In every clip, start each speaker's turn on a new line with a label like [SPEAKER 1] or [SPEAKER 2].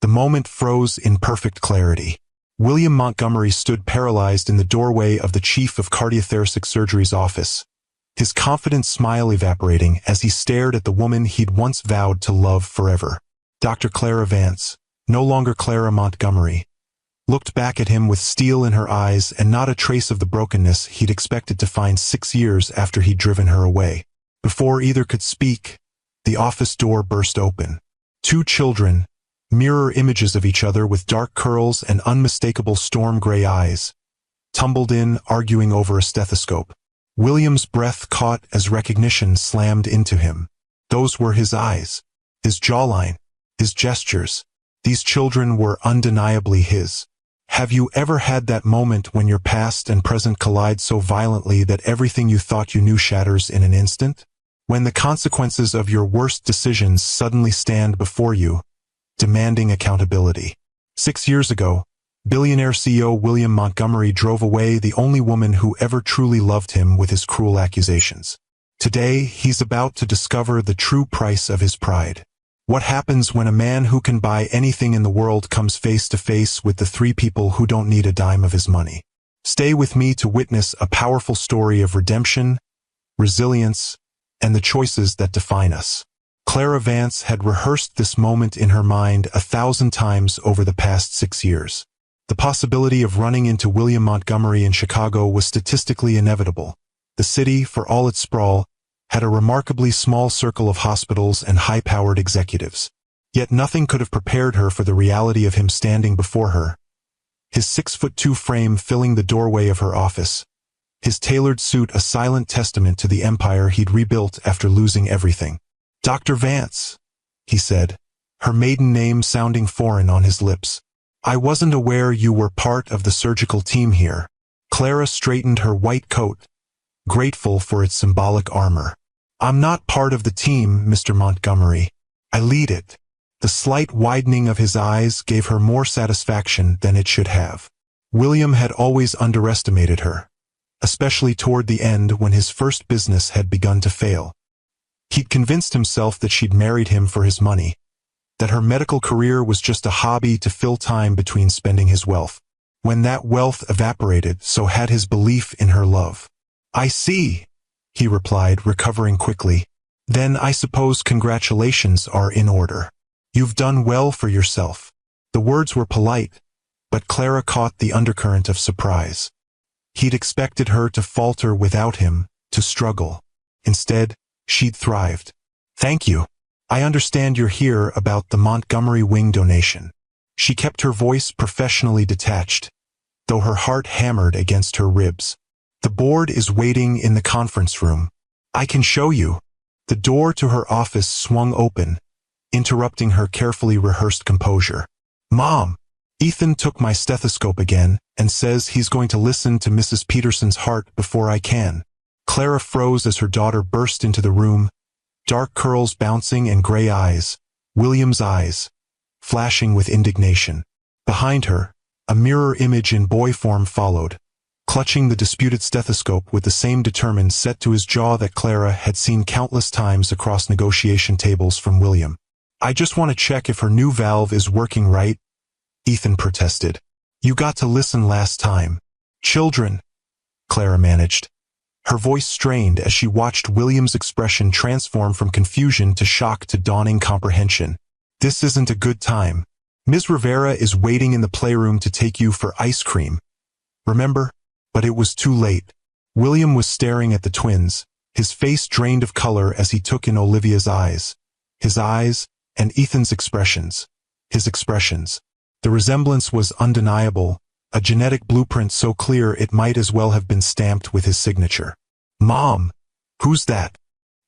[SPEAKER 1] The moment froze in perfect clarity. William Montgomery stood paralyzed in the doorway of the chief of cardiothoracic surgery's office, his confident smile evaporating as he stared at the woman he'd once vowed to love forever. Dr. Clara Vance, no longer Clara Montgomery, looked back at him with steel in her eyes and not a trace of the brokenness he'd expected to find 6 years after he'd driven her away. Before either could speak, the office door burst open. 2 children, mirror images of each other with dark curls and unmistakable storm-gray eyes, tumbled in, arguing over a stethoscope. William's breath caught as recognition slammed into him. Those were his eyes, his jawline, his gestures. These children were undeniably his. Have you ever had that moment when your past and present collide so violently that everything you thought you knew shatters in an instant? When the consequences of your worst decisions suddenly stand before you, demanding accountability. 6 years ago, Billionaire CEO William Montgomery drove away the only woman who ever truly loved him with his cruel accusations. Today, he's about to discover the true price of his pride. What happens when a man who can buy anything in the world comes face to face with the 3 people who don't need a dime of his money? Stay with me to witness a powerful story of redemption, resilience, and the choices that define us. Clara Vance had rehearsed this moment in her mind 1,000 times over the past 6 years. The possibility of running into William Montgomery in Chicago was statistically inevitable. The city, for all its sprawl, had a remarkably small circle of hospitals and high-powered executives. Yet nothing could have prepared her for the reality of him standing before her, his 6'2" frame filling the doorway of her office, his tailored suit a silent testament to the empire he'd rebuilt after losing everything. "Dr. Vance," he said, her maiden name sounding foreign on his lips. "I wasn't aware you were part of the surgical team here." Clara straightened her white coat, grateful for its symbolic armor. "I'm not part of the team, Mr. Montgomery. I lead it." The slight widening of his eyes gave her more satisfaction than it should have. William had always underestimated her, especially toward the end when his first business had begun to fail. He'd convinced himself that she'd married him for his money, that her medical career was just a hobby to fill time between spending his wealth. When that wealth evaporated, so had his belief in her love. "I see," he replied, recovering quickly. "Then I suppose congratulations are in order. You've done well for yourself." The words were polite, but Clara caught the undercurrent of surprise. He'd expected her to falter without him, to struggle. Instead, she'd thrived. "Thank you. I understand you're here about the Montgomery wing donation." She kept her voice professionally detached, though her heart hammered against her ribs. "The board is waiting in the conference room. I can show you." The door to her office swung open, interrupting her carefully rehearsed composure. "Mom, Ethan took my stethoscope again and says he's going to listen to Mrs. Peterson's heart before I can." Clara froze as her daughter burst into the room, dark curls bouncing and gray eyes, William's eyes, flashing with indignation. Behind her, a mirror image in boy form followed, clutching the disputed stethoscope with the same determined set to his jaw that Clara had seen countless times across negotiation tables from William. "I just want to check if her new valve is working right," Ethan protested. "You got to listen last time." "Children," Clara managed, her voice strained as she watched William's expression transform from confusion to shock to dawning comprehension. "This isn't a good time. Ms. Rivera is waiting in the playroom to take you for ice cream. Remember?" But it was too late. William was staring at the twins, his face drained of color as he took in Olivia's eyes. His eyes, and Ethan's expressions. His expressions. The resemblance was undeniable, a genetic blueprint so clear it might as well have been stamped with his signature. "Mom, who's that?"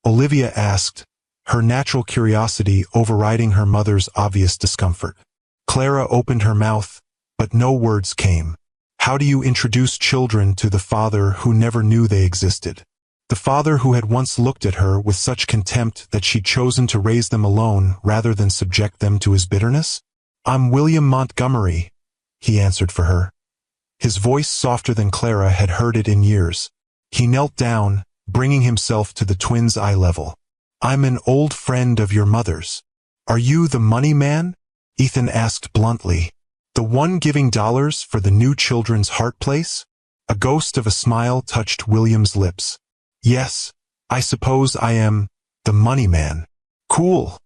[SPEAKER 1] Olivia asked, her natural curiosity overriding her mother's obvious discomfort. Clara opened her mouth, but no words came. How do you introduce children to the father who never knew they existed? The father who had once looked at her with such contempt that she'd chosen to raise them alone rather than subject them to his bitterness? "I'm William Montgomery," he answered for her. His voice softer than Clara had heard it in years. He knelt down, bringing himself to the twins' eye level. "I'm an old friend of your mother's." "Are you the money man?" Ethan asked bluntly. The one giving dollars for the new children's heart place? A ghost of a smile touched William's lips. Yes, I suppose I am the money man. Cool.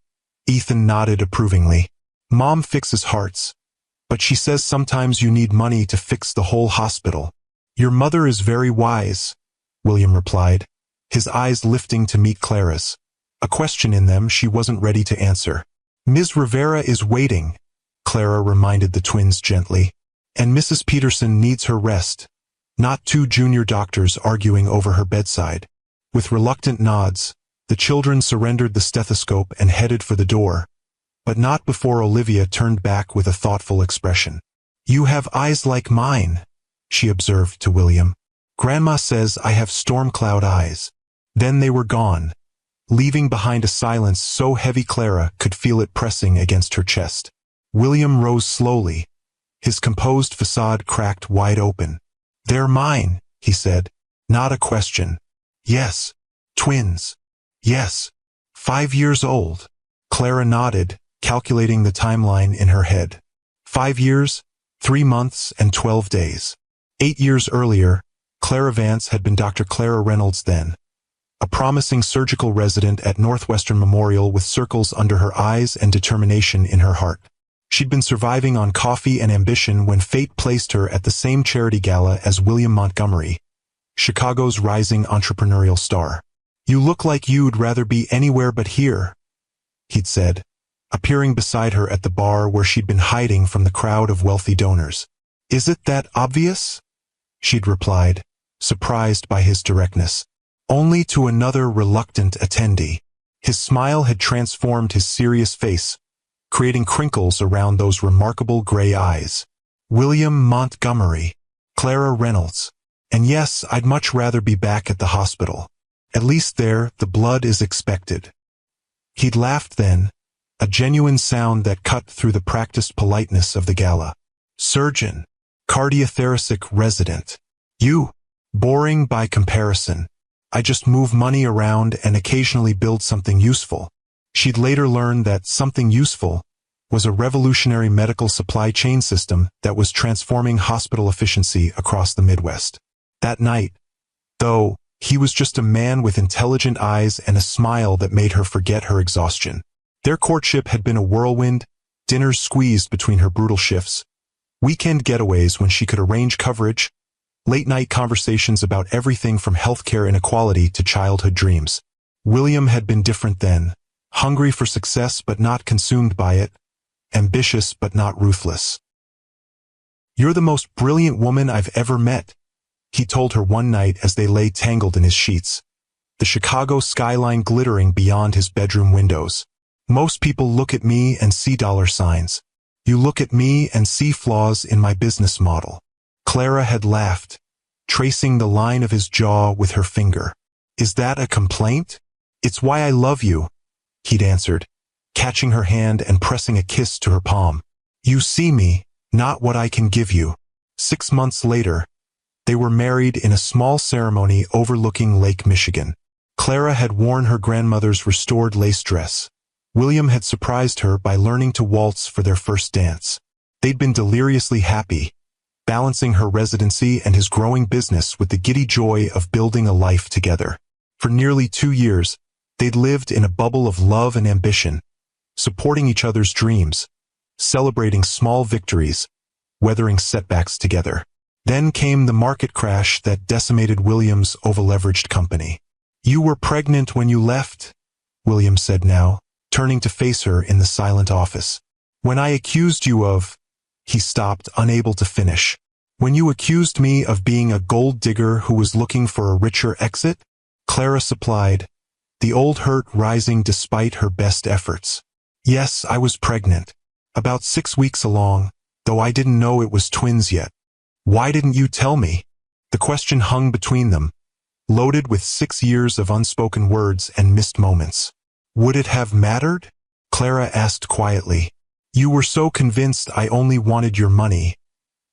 [SPEAKER 1] Ethan nodded approvingly. Mom fixes hearts, but she says sometimes you need money to fix the whole hospital. Your mother is very wise, William replied, his eyes lifting to meet Clara's. A question in them she wasn't ready to answer. Ms. Rivera is waiting, Clara reminded the twins gently, and Mrs. Peterson needs her rest, not two junior doctors arguing over her bedside. With reluctant nods, the children surrendered the stethoscope and headed for the door, but not before Olivia turned back with a thoughtful expression. You have eyes like mine, she observed to William. Grandma says I have storm cloud eyes. Then they were gone, leaving behind a silence so heavy Clara could feel it pressing against her chest. William rose slowly, his composed facade cracked wide open. They're mine, he said. Not a question. Yes. Twins. Yes. 5 years old. Clara nodded, calculating the timeline in her head. 5 years, 3 months, and 12 days. 8 years earlier, Clara Vance had been Dr. Clara Reynolds then, a promising surgical resident at Northwestern Memorial with circles under her eyes and determination in her heart. She'd been surviving on coffee and ambition when fate placed her at the same charity gala as William Montgomery, Chicago's rising entrepreneurial star. You look like you'd rather be anywhere but here, he'd said, appearing beside her at the bar where she'd been hiding from the crowd of wealthy donors. Is it that obvious? She'd replied, surprised by his directness. Only to another reluctant attendee. His smile had transformed his serious face, creating crinkles around those remarkable gray eyes. William Montgomery, Clara Reynolds. And yes, I'd much rather be back at the hospital. At least there, the blood is expected. He'd laughed then, a genuine sound that cut through the practiced politeness of the gala. Surgeon, cardiothoracic resident. You, boring by comparison. I just move money around and occasionally build something useful. She'd later learn that something useful was a revolutionary medical supply chain system that was transforming hospital efficiency across the Midwest. That night, though, he was just a man with intelligent eyes and a smile that made her forget her exhaustion. Their courtship had been a whirlwind, dinners squeezed between her brutal shifts, weekend getaways when she could arrange coverage, late-night conversations about everything from healthcare inequality to childhood dreams. William had been different then, hungry for success but not consumed by it, ambitious but not ruthless. You're the most brilliant woman I've ever met, he told her one night as they lay tangled in his sheets, the Chicago skyline glittering beyond his bedroom windows. Most people look at me and see dollar signs. You look at me and see flaws in my business model. Clara had laughed, tracing the line of his jaw with her finger. Is that a complaint? It's why I love you, he'd answered, catching her hand and pressing a kiss to her palm. You see me, not what I can give you. 6 months later, they were married in a small ceremony overlooking Lake Michigan. Clara had worn her grandmother's restored lace dress. William had surprised her by learning to waltz for their first dance. They'd been deliriously happy, balancing her residency and his growing business with the giddy joy of building a life together. For nearly 2 years, they'd lived in a bubble of love and ambition, supporting each other's dreams, celebrating small victories, weathering setbacks together. Then came the market crash that decimated William's over-leveraged company. You were pregnant when you left, William said now, turning to face her in the silent office. When I accused you of... He stopped, unable to finish. When you accused me of being a gold digger who was looking for a richer exit? Clara supplied, the old hurt rising despite her best efforts. Yes, I was pregnant. About 6 weeks along, though I didn't know it was twins yet. Why didn't you tell me? The question hung between them, loaded with 6 years of unspoken words and missed moments. Would it have mattered? Clara asked quietly. You were so convinced I only wanted your money.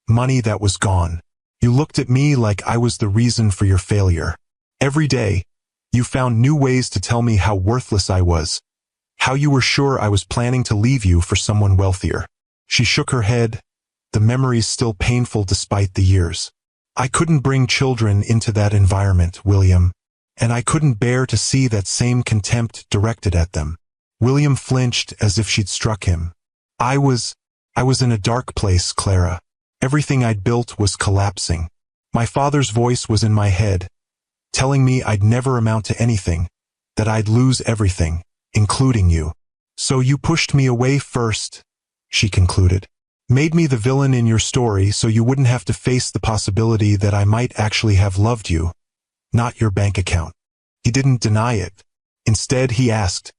[SPEAKER 1] Money that was gone. You looked at me like I was the reason for your failure. Every day, you found new ways to tell me how worthless I was, How you were sure I was planning to leave you for someone wealthier. She shook her head, the memories still painful despite the years. I couldn't bring children into that environment, William, and I couldn't bear to see that same contempt directed at them. William flinched as if she'd struck him. I was in a dark place, Clara. Everything I'd built was collapsing. My father's voice was in my head, telling me I'd never amount to anything, that I'd lose everything, including you. So you pushed me away first, she concluded. Made me the villain in your story so you wouldn't have to face the possibility that I might actually have loved you, not your bank account. He didn't deny it. Instead, he asked,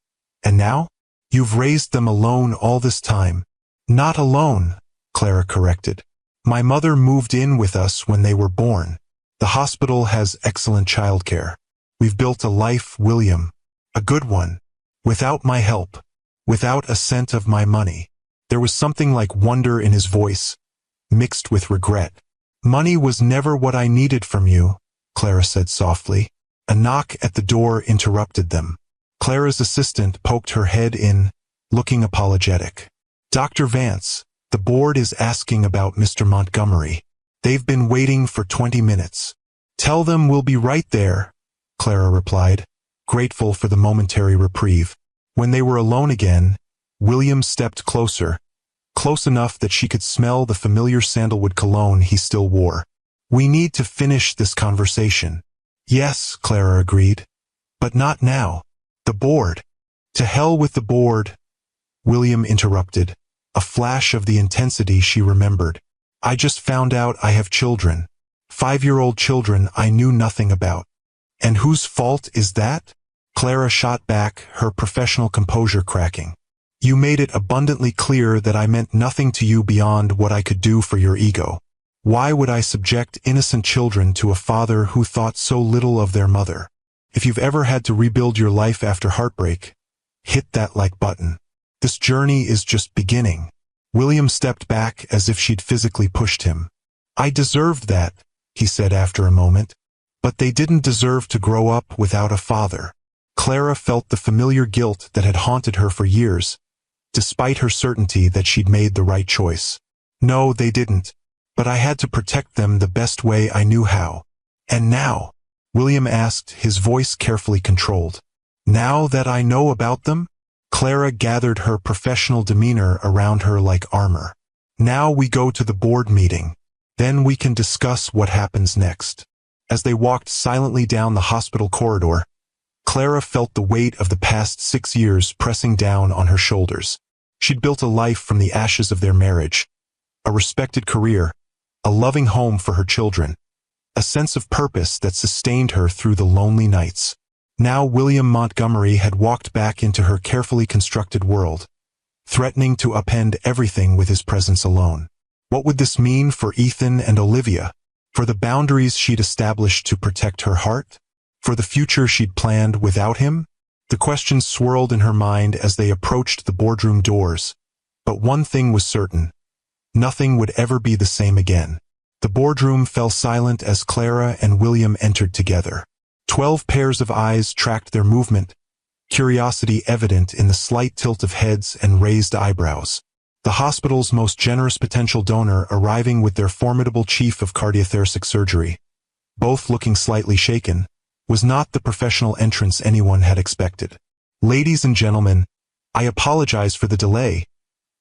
[SPEAKER 1] and now? You've raised them alone all this time. Not alone, Clara corrected. My mother moved in with us when they were born. The hospital has excellent childcare. We've built a life, William. A good one. Without my help. Without a cent of my money. There was something like wonder in his voice, mixed with regret. Money was never what I needed from you, Clara said softly. A knock at the door interrupted them. Clara's assistant poked her head in, looking apologetic. Dr. Vance, the board is asking about Mr. Montgomery. They've been waiting for 20 minutes. Tell them we'll be right there, Clara replied, grateful for the momentary reprieve. When they were alone again, William stepped closer, close enough that she could smell the familiar sandalwood cologne he still wore. We need to finish this conversation. Yes, Clara agreed. But not now. The board. To hell with the board. William interrupted, a flash of the intensity she remembered. I just found out I have children. 5-year-old children I knew nothing about. And whose fault is that? Clara shot back, her professional composure cracking. You made it abundantly clear that I meant nothing to you beyond what I could do for your ego. Why would I subject innocent children to a father who thought so little of their mother? If you've ever had to rebuild your life after heartbreak, hit that like button. This journey is just beginning. William stepped back as if she'd physically pushed him. I deserved that, he said after a moment. But they didn't deserve to grow up without a father. Clara felt the familiar guilt that had haunted her for years, despite her certainty that she'd made the right choice. No, they didn't. But I had to protect them the best way I knew how. And now? William asked, his voice carefully controlled. Now that I know about them? Clara gathered her professional demeanor around her like armor. Now we go to the board meeting. Then we can discuss what happens next. As they walked silently down the hospital corridor, Clara felt the weight of the past 6 years pressing down on her shoulders. She'd built a life from the ashes of their marriage, a respected career, a loving home for her children, a sense of purpose that sustained her through the lonely nights. Now William Montgomery had walked back into her carefully constructed world, threatening to upend everything with his presence alone. What would this mean for Ethan and Olivia? For the boundaries she'd established to protect her heart? For the future she'd planned without him? The questions swirled in her mind as they approached the boardroom doors. But one thing was certain. Nothing would ever be the same again. The boardroom fell silent as Clara and William entered together. 12 pairs of eyes tracked their movement, curiosity evident in the slight tilt of heads and raised eyebrows. The hospital's most generous potential donor arriving with their formidable chief of cardiothoracic surgery, both looking slightly shaken, was not the professional entrance anyone had expected. Ladies and gentlemen, I apologize for the delay,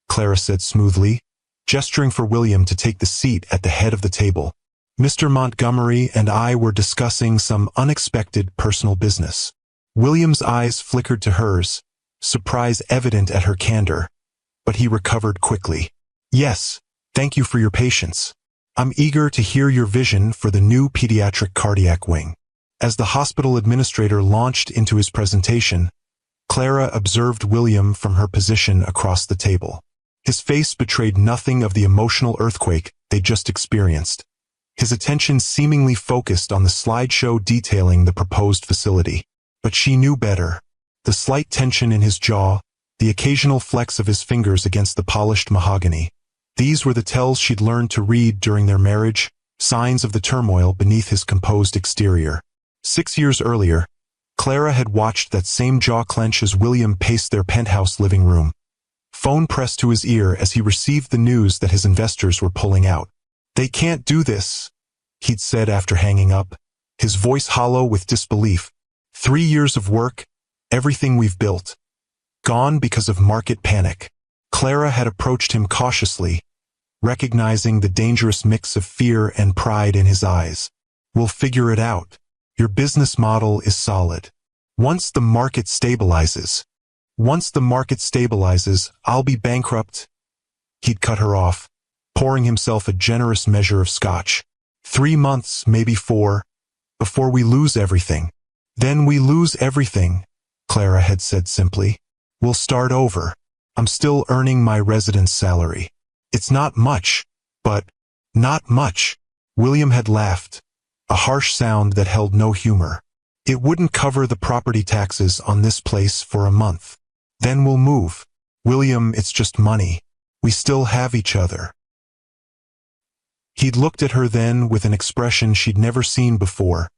[SPEAKER 1] Clara said smoothly, gesturing for William to take the seat at the head of the table. Mr. Montgomery and I were discussing some unexpected personal business. William's eyes flickered to hers, surprise evident at her candor, but he recovered quickly. Yes, thank you for your patience. I'm eager to hear your vision for the new pediatric cardiac wing. As the hospital administrator launched into his presentation, Clara observed William from her position across the table. His face betrayed nothing of the emotional earthquake they'd just experienced. His attention seemingly focused on the slideshow detailing the proposed facility. But she knew better. The slight tension in his jaw, the occasional flex of his fingers against the polished mahogany. These were the tells she'd learned to read during their marriage, signs of the turmoil beneath his composed exterior. 6 years earlier, Clara had watched that same jaw clench as William paced their penthouse living room. Phone pressed to his ear as he received the news that his investors were pulling out. "They can't do this," he'd said after hanging up, his voice hollow with disbelief. 3 years of work, everything we've built, gone because of market panic. Clara had approached him cautiously, recognizing the dangerous mix of fear and pride in his eyes. "We'll figure it out. Your business model is solid. Once the market stabilizes, I'll be bankrupt." He'd cut her off, pouring himself a generous measure of scotch. 3 months, maybe 4, before we lose everything. "Then we lose everything," Clara had said simply. "We'll start over. I'm still earning my residence salary. It's not much, but not much." William had laughed, a harsh sound that held no humor. "It wouldn't cover the property taxes on this place for a month. Then we'll move. William, it's just money. We still have each other." He'd looked at her then with an expression she'd never seen before,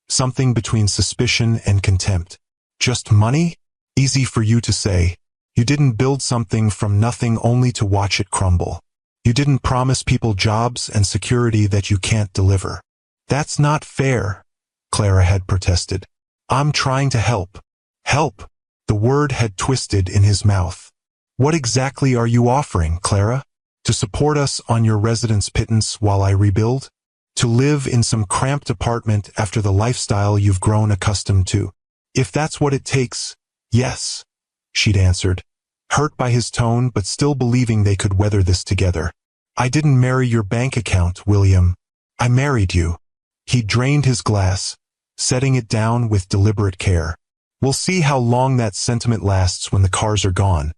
[SPEAKER 1] something between suspicion and contempt. "Just money? Easy for you to say. You didn't build something from nothing only to watch it crumble. You didn't promise people jobs and security that you can't deliver." "That's not fair," Clara had protested. "I'm trying to help." "Help?" The word had twisted in his mouth. "What exactly are you offering, Clara? To support us on your residence pittance while I rebuild? To live in some cramped apartment after the lifestyle you've grown accustomed to?" "If that's what it takes, yes," she'd answered, hurt by his tone but still believing they could weather this together. "I didn't marry your bank account, William. I married you." He drained his glass, setting it down with deliberate care. "We'll see how long that sentiment lasts when the cars are gone,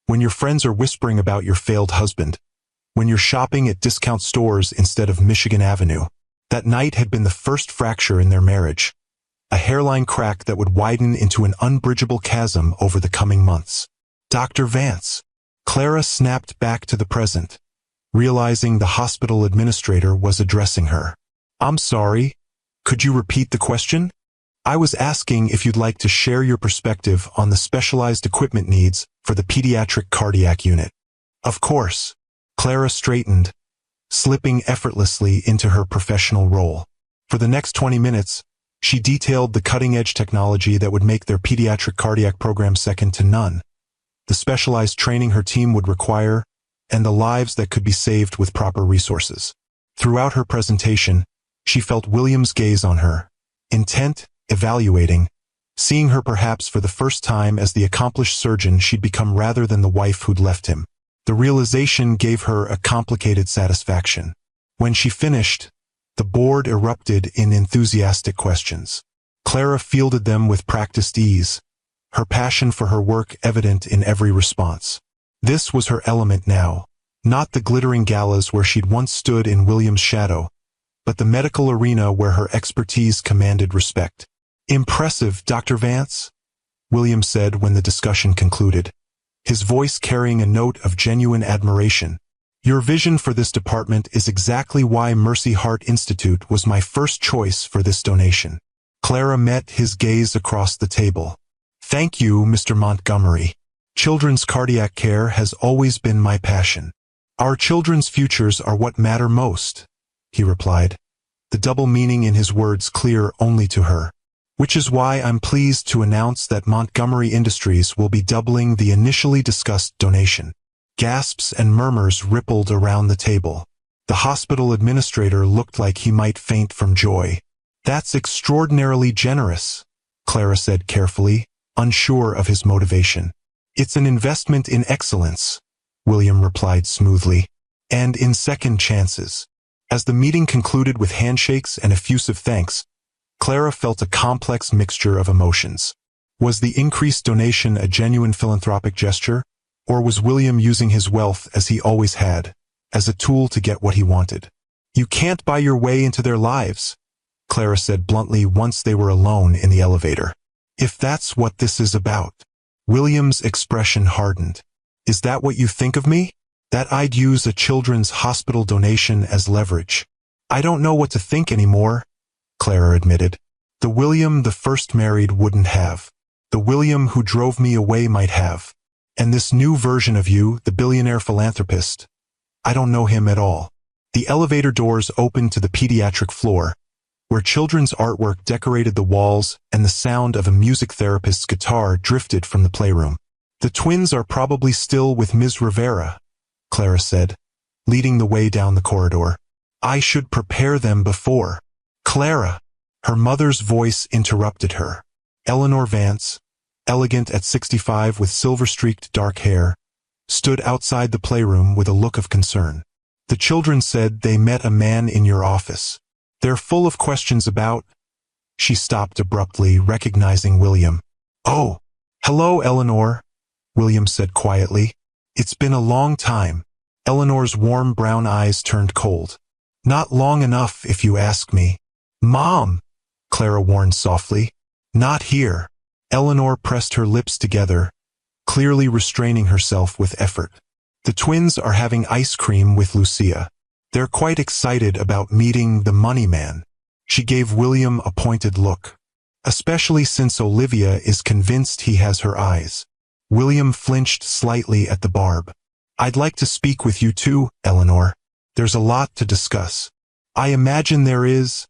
[SPEAKER 1] when your friends are whispering about your failed husband, when you're shopping at discount stores instead of Michigan Avenue." That night had been the first fracture in their marriage, a hairline crack that would widen into an unbridgeable chasm over the coming months. "Dr. Vance." Clara snapped back to the present, realizing the hospital administrator was addressing her. "I'm sorry, could you repeat the question?" "I was asking if you'd like to share your perspective on the specialized equipment needs for the pediatric cardiac unit." "Of course." Clara straightened, slipping effortlessly into her professional role. For the next 20 minutes, she detailed the cutting-edge technology that would make their pediatric cardiac program second to none, the specialized training her team would require, and the lives that could be saved with proper resources. Throughout her presentation, she felt William's gaze on her, intent, evaluating, seeing her perhaps for the first time as the accomplished surgeon she'd become rather than the wife who'd left him. The realization gave her a complicated satisfaction. When she finished, the board erupted in enthusiastic questions. Clara fielded them with practiced ease, her passion for her work evident in every response. This was her element now, not the glittering galas where she'd once stood in William's shadow, but the medical arena where her expertise commanded respect. "Impressive, Dr. Vance," William said when the discussion concluded, his voice carrying a note of genuine admiration. "Your vision for this department is exactly why Mercy Heart Institute was my first choice for this donation." Clara met his gaze across the table. "Thank you, Mr. Montgomery. Children's cardiac care has always been my passion. Our children's futures are what matter most," he replied, the double meaning in his words clear only to her. "Which is why I'm pleased to announce that Montgomery Industries will be doubling the initially discussed donation." Gasps and murmurs rippled around the table. The hospital administrator looked like he might faint from joy. "That's extraordinarily generous," Clara said carefully, unsure of his motivation. "It's an investment in excellence," William replied smoothly, "and in second chances." As the meeting concluded with handshakes and effusive thanks, Clara felt a complex mixture of emotions. Was the increased donation a genuine philanthropic gesture, or was William using his wealth as he always had, as a tool to get what he wanted? "You can't buy your way into their lives," Clara said bluntly once they were alone in the elevator. "If that's what this is about." William's expression hardened. "Is that what you think of me? That I'd use a children's hospital donation as leverage?" "I don't know what to think anymore," Clara admitted. The William the first married wouldn't have. The William who drove me away might have. And this new version of you, the billionaire philanthropist, I don't know him at all. The elevator doors opened to the pediatric floor, where children's artwork decorated the walls and the sound of a music therapist's guitar drifted from the playroom. The twins are probably still with Ms. Rivera, Clara said, leading the way down the corridor. I should prepare them before. Clara! Her mother's voice interrupted her. Eleanor Vance, elegant at 65 with silver-streaked dark hair, stood outside the playroom with a look of concern. The children said they met a man in your office. They're full of questions about... She stopped abruptly, recognizing William. Oh, hello, Eleanor, William said quietly. It's been a long time. Eleanor's warm brown eyes turned cold. Not long enough, if you ask me. Mom, Clara warned softly. Not here. Eleanor pressed her lips together, clearly restraining herself with effort. The twins are having ice cream with Lucia. They're quite excited about meeting the money man. She gave William a pointed look. Especially since Olivia is convinced he has her eyes. William flinched slightly at the barb. I'd like to speak with you too, Eleanor. There's a lot to discuss. I imagine there is,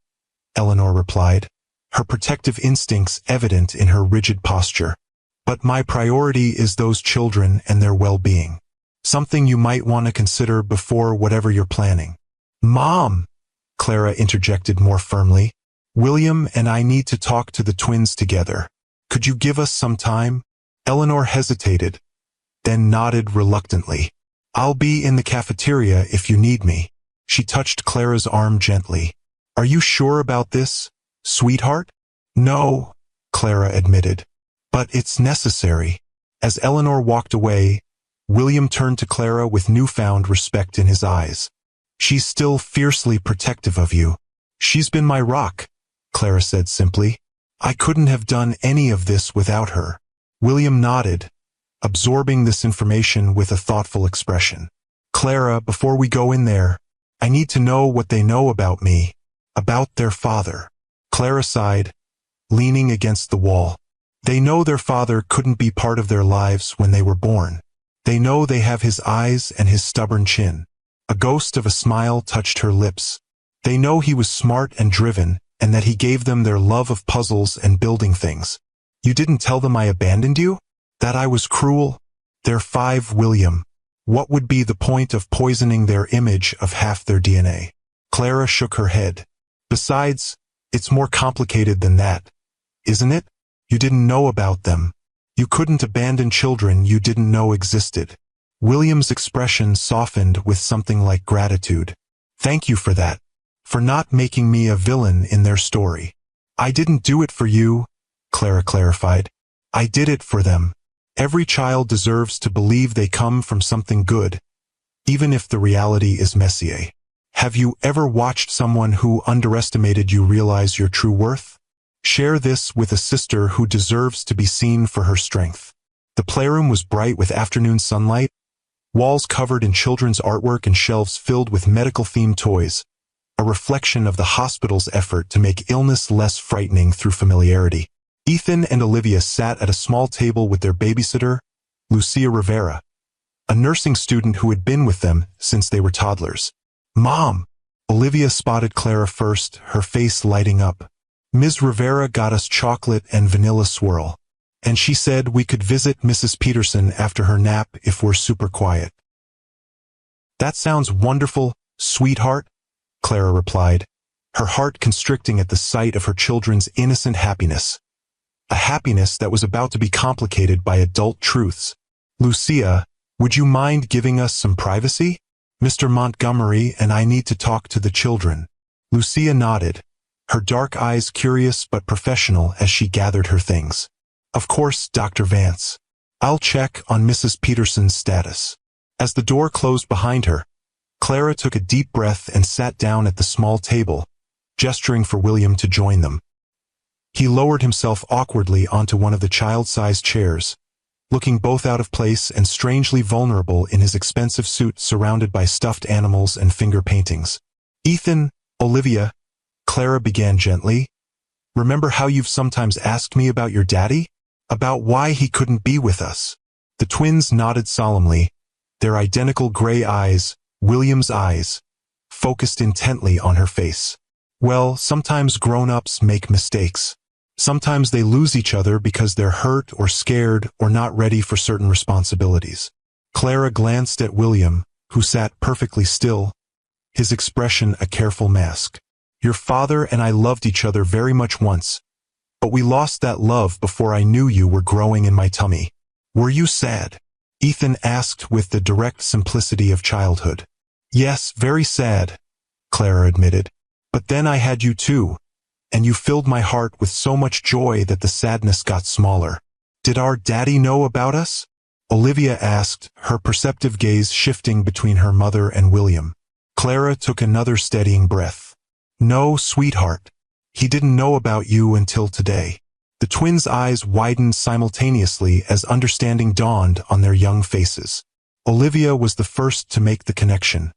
[SPEAKER 1] Eleanor replied, her protective instincts evident in her rigid posture. But my priority is those children and their well-being. Something you might want to consider before whatever you're planning. Mom, Clara interjected more firmly. William and I need to talk to the twins together. Could you give us some time? Eleanor hesitated, then nodded reluctantly. I'll be in the cafeteria if you need me. She touched Clara's arm gently. Are you sure about this, sweetheart? No, Clara admitted. But it's necessary. As Eleanor walked away, William turned to Clara with newfound respect in his eyes. She's still fiercely protective of you. She's been my rock, Clara said simply. I couldn't have done any of this without her. William nodded, absorbing this information with a thoughtful expression. Clara, before we go in there, I need to know what they know about me, about their father. Clara sighed, leaning against the wall. They know their father couldn't be part of their lives when they were born. They know they have his eyes and his stubborn chin. A ghost of a smile touched her lips. They know he was smart and driven, and that he gave them their love of puzzles and building things. You didn't tell them I abandoned you? That I was cruel? They're 5, William. What would be the point of poisoning their image of half their DNA? Clara shook her head. Besides, it's more complicated than that, isn't it? You didn't know about them. You couldn't abandon children you didn't know existed. William's expression softened with something like gratitude. Thank you for that. For not making me a villain in their story. I didn't do it for you, Clara clarified. I did it for them. Every child deserves to believe they come from something good, even if the reality is messier. Have you ever watched someone who underestimated you realize your true worth? Share this with a sister who deserves to be seen for her strength. The playroom was bright with afternoon sunlight, walls covered in children's artwork and shelves filled with medical-themed toys, a reflection of the hospital's effort to make illness less frightening through familiarity. Ethan and Olivia sat at a small table with their babysitter, Lucia Rivera, a nursing student who had been with them since they were toddlers. Mom! Olivia spotted Clara first, her face lighting up. Ms. Rivera got us chocolate and vanilla swirl, and she said we could visit Mrs. Peterson after her nap if we're super quiet. That sounds wonderful, sweetheart, Clara replied, her heart constricting at the sight of her children's innocent happiness. A happiness that was about to be complicated by adult truths. Lucia, would you mind giving us some privacy? Mr. Montgomery and I need to talk to the children. Lucia nodded, her dark eyes curious but professional as she gathered her things. Of course, Dr. Vance. I'll check on Mrs. Peterson's status. As the door closed behind her, Clara took a deep breath and sat down at the small table, gesturing for William to join them. He lowered himself awkwardly onto one of the child-sized chairs, looking both out of place and strangely vulnerable in his expensive suit surrounded by stuffed animals and finger paintings. Ethan, Olivia, Clara began gently, Remember how you've sometimes asked me about your daddy? About why he couldn't be with us?" The twins nodded solemnly, their identical gray eyes, William's eyes, focused intently on her face. "Well, sometimes grown-ups make mistakes. Sometimes they lose each other because they're hurt or scared or not ready for certain responsibilities." Clara glanced at William, who sat perfectly still, his expression a careful mask. "Your father and I loved each other very much once, but we lost that love before I knew you were growing in my tummy. Were you sad?" Ethan asked with the direct simplicity of childhood. "Yes, very sad," Clara admitted. "But then I had you too, and you filled my heart with so much joy that the sadness got smaller." "Did our daddy know about us?" Olivia asked, her perceptive gaze shifting between her mother and William. Clara took another steadying breath. "No, sweetheart. He didn't know about you until today." The twins' eyes widened simultaneously as understanding dawned on their young faces. Olivia was the first to make the connection,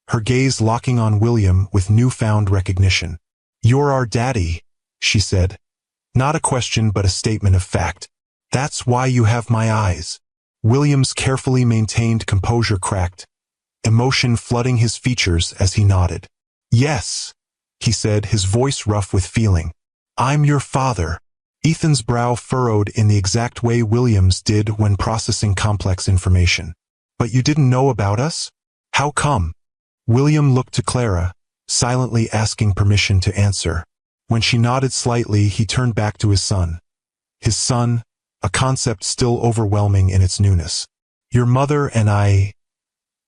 [SPEAKER 1] her gaze locking on William with newfound recognition. "You're our daddy," she said. Not a question but a statement of fact. "That's why you have my eyes." William's carefully maintained composure cracked, emotion flooding his features as he nodded. "Yes," he said, his voice rough with feeling. "I'm your father." Ethan's brow furrowed in the exact way William's did when processing complex information. "But you didn't know about us? How come?" William looked to Clara, silently asking permission to answer. When she nodded slightly, he turned back to his son. His son, a concept still overwhelming in its newness. "Your mother and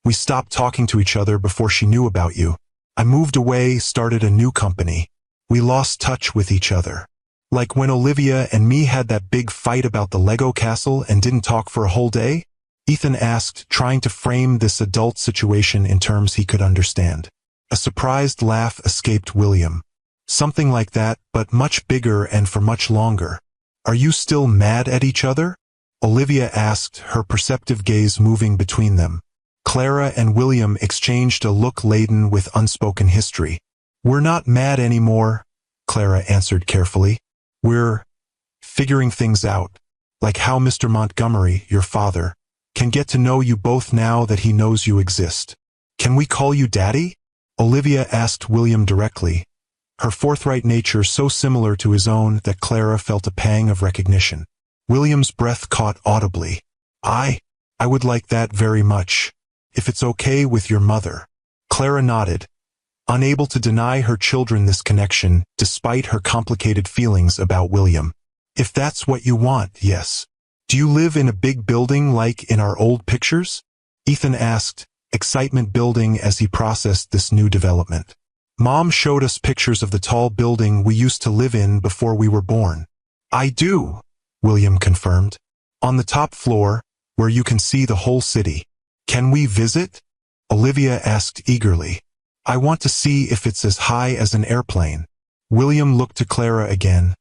[SPEAKER 1] we stopped talking to each other before she knew about you. I moved away, started a new company. We lost touch with each other. Like when Olivia and me had that big fight about the Lego castle and didn't talk for a whole day?" Ethan asked, trying to frame this adult situation in terms he could understand. A surprised laugh escaped William. "Something like that, but much bigger and for much longer." "Are you still mad at each other?" Olivia asked, her perceptive gaze moving between them. Clara and William exchanged a look laden with unspoken history. "We're not mad anymore," Clara answered carefully. "We're figuring things out, like how Mr. Montgomery, your father, can get to know you both now that he knows you exist." "Can we call you Daddy?" Olivia asked William directly, her forthright nature so similar to his own that Clara felt a pang of recognition. William's breath caught audibly. I would like that very much, if it's okay with your mother." Clara nodded, unable to deny her children this connection despite her complicated feelings about William. "If that's what you want, yes." "Do you live in a big building like in our old pictures?" Ethan asked, excitement building as he processed this new development. "Mom showed us pictures of the tall building we used to live in before we were born." "I do," William confirmed. "On the top floor, where you can see the whole city." "Can we visit?" Olivia asked eagerly. "I want to see if it's as high as an airplane." William looked to Clara again,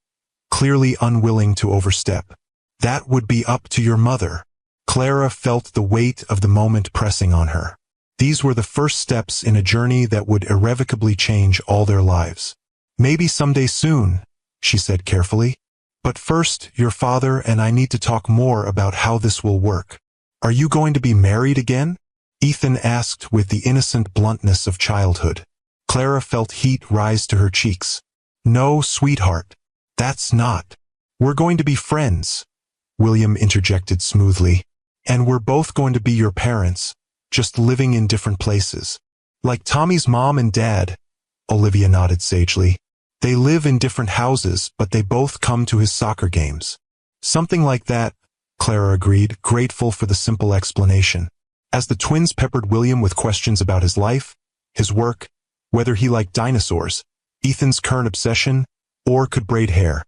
[SPEAKER 1] clearly unwilling to overstep. "That would be up to your mother." Clara felt the weight of the moment pressing on her. These were the first steps in a journey that would irrevocably change all their lives. "Maybe someday soon," she said carefully. "But first, your father and I need to talk more about how this will work." "Are you going to be married again?" Ethan asked with the innocent bluntness of childhood. Clara felt heat rise to her cheeks. "No, sweetheart. That's not. We're going to be friends," William interjected smoothly. "And we're both going to be your parents, just living in different places." "Like Tommy's mom and dad," Olivia nodded sagely. "They live in different houses, but they both come to his soccer games." "Something like that," Clara agreed, grateful for the simple explanation. As the twins peppered William with questions about his life, his work, whether he liked dinosaurs, Ethan's current obsession, or could braid hair,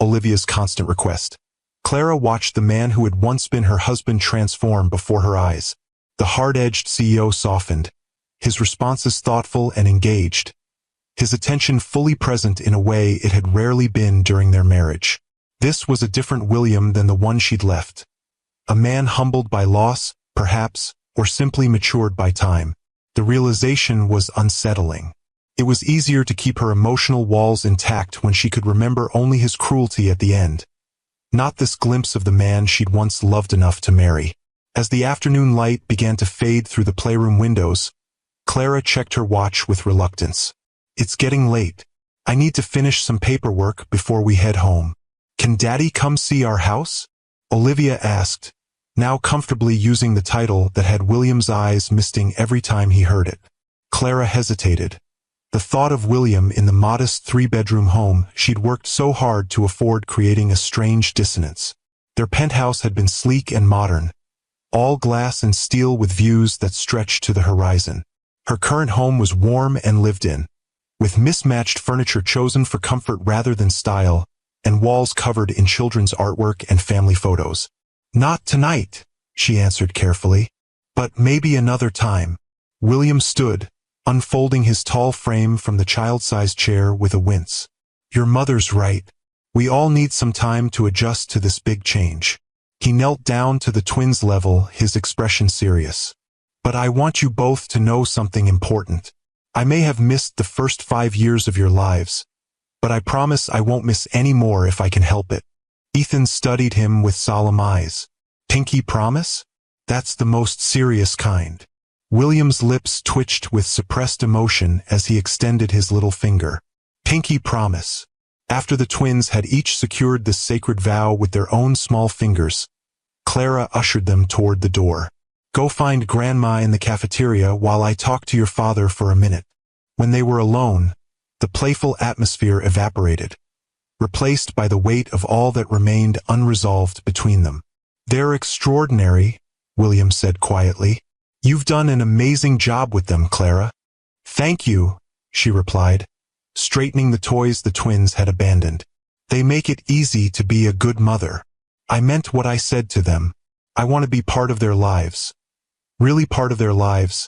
[SPEAKER 1] Olivia's constant request, Clara watched the man who had once been her husband transform before her eyes. The hard-edged CEO softened, his responses thoughtful and engaged, his attention fully present in a way it had rarely been during their marriage. This was a different William than the one she'd left. A man humbled by loss, perhaps, or simply matured by time. The realization was unsettling. It was easier to keep her emotional walls intact when she could remember only his cruelty at the end, not this glimpse of the man she'd once loved enough to marry. As the afternoon light began to fade through the playroom windows, Clara checked her watch with reluctance. It's getting late. I need to finish some paperwork before we head home. Can Daddy come see our house? Olivia asked, now comfortably using the title that had William's eyes misting every time he heard it. Clara hesitated. The thought of William in the modest 3-bedroom home she'd worked so hard to afford creating a strange dissonance. Their penthouse had been sleek and modern, all glass and steel with views that stretched to the horizon. Her current home was warm and lived in, with mismatched furniture chosen for comfort rather than style, and walls covered in children's artwork and family photos. Not tonight, she answered carefully, but maybe another time. William stood, unfolding his tall frame from the child-sized chair with a wince. Your mother's right. We all need some time to adjust to this big change. He knelt down to the twins' level, his expression serious. But I want you both to know something important. I may have missed the first 5 years of your lives, but I promise I won't miss any more if I can help it. Ethan studied him with solemn eyes. Pinky promise? That's the most serious kind. William's lips twitched with suppressed emotion as he extended his little finger. Pinky promise. After the twins had each secured this sacred vow with their own small fingers, Clara ushered them toward the door. Go find Grandma in the cafeteria while I talk to your father for a minute. When they were alone, the playful atmosphere evaporated, replaced by the weight of all that remained unresolved between them. They're extraordinary, William said quietly. You've done an amazing job with them, Clara. Thank you, she replied, straightening the toys the twins had abandoned. They make it easy to be a good mother. I meant what I said to them. I want to be part of their lives. Really part of their lives,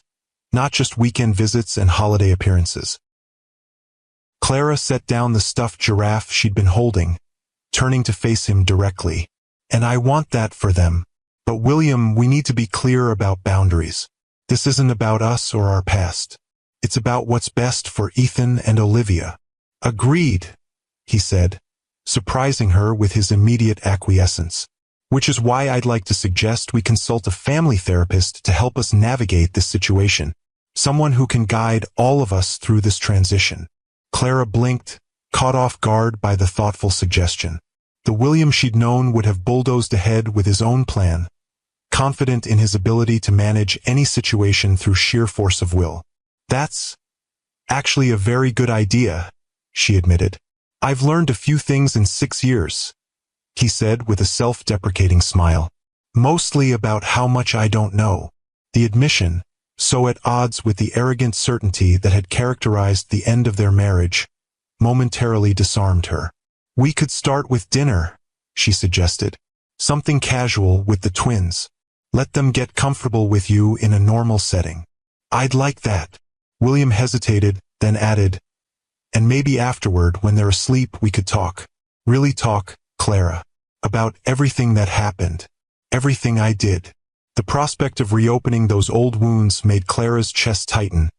[SPEAKER 1] not just weekend visits and holiday appearances. Clara set down the stuffed giraffe she'd been holding, turning to face him directly. And I want that for them. But William, we need to be clear about boundaries. This isn't about us or our past. It's about what's best for Ethan and Olivia. Agreed, he said, surprising her with his immediate acquiescence. Which is why I'd like to suggest we consult a family therapist to help us navigate this situation. Someone who can guide all of us through this transition. Clara blinked, caught off guard by the thoughtful suggestion. The William she'd known would have bulldozed ahead with his own plan, confident in his ability to manage any situation through sheer force of will. That's actually a very good idea, she admitted. I've learned a few things in 6 years, he said with a self-deprecating smile. Mostly about how much I don't know. The admission, so at odds with the arrogant certainty that had characterized the end of their marriage, momentarily disarmed her. We could start with dinner, she suggested. Something casual with the twins. Let them get comfortable with you in a normal setting. I'd like that. William hesitated, then added, and maybe afterward when they're asleep we could talk. Really talk, Clara. About everything that happened. Everything I did. The prospect of reopening those old wounds made Clara's chest tighten,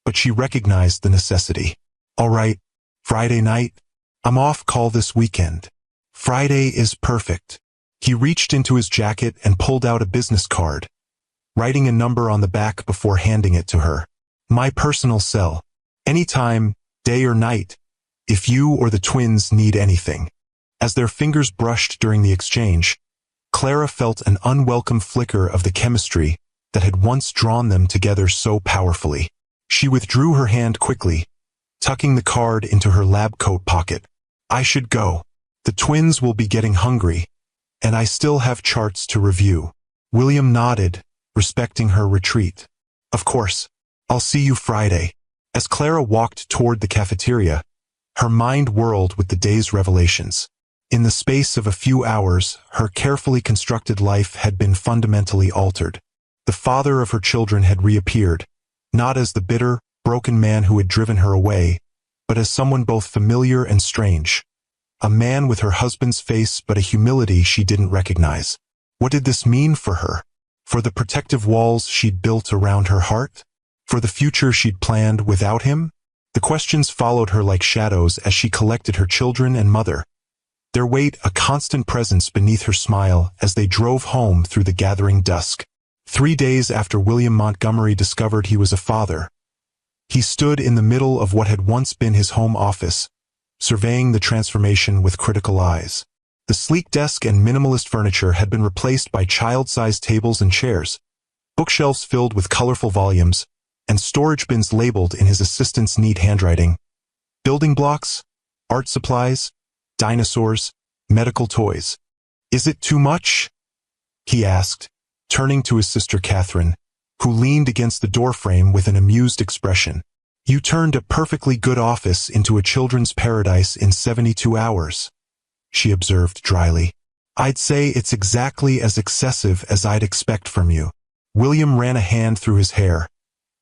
[SPEAKER 1] but she recognized the necessity. All right, Friday night? I'm off call this weekend. Friday is perfect. He reached into his jacket and pulled out a business card, writing a number on the back before handing it to her. My personal cell. Anytime, day or night, if you or the twins need anything. As their fingers brushed during the exchange, Clara felt an unwelcome flicker of the chemistry that had once drawn them together so powerfully. She withdrew her hand quickly, tucking the card into her lab coat pocket. I should go. The twins will be getting hungry, and I still have charts to review. William nodded, respecting her retreat. Of course. I'll see you Friday. As Clara walked toward the cafeteria, her mind whirled with the day's revelations. In the space of a few hours, her carefully constructed life had been fundamentally altered. The father of her children had reappeared, not as the bitter, broken man who had driven her away, but as someone both familiar and strange. A man with her husband's face but a humility she didn't recognize. What did this mean for her? For the protective walls she'd built around her heart? For the future she'd planned without him? The questions followed her like shadows as she collected her children and mother, their weight a constant presence beneath her smile as they drove home through the gathering dusk. 3 days after William Montgomery discovered he was a father, he stood in the middle of what had once been his home office, surveying the transformation with critical eyes. The sleek desk and minimalist furniture had been replaced by child-sized tables and chairs, bookshelves filled with colorful volumes, and storage bins labeled in his assistant's neat handwriting. Building blocks, art supplies, dinosaurs, medical toys. "Is it too much?" he asked, turning to his sister Catherine, who leaned against the doorframe with an amused expression. "You turned a perfectly good office into a children's paradise in 72 hours, she observed dryly. "I'd say it's exactly as excessive as I'd expect from you." William ran a hand through his hair,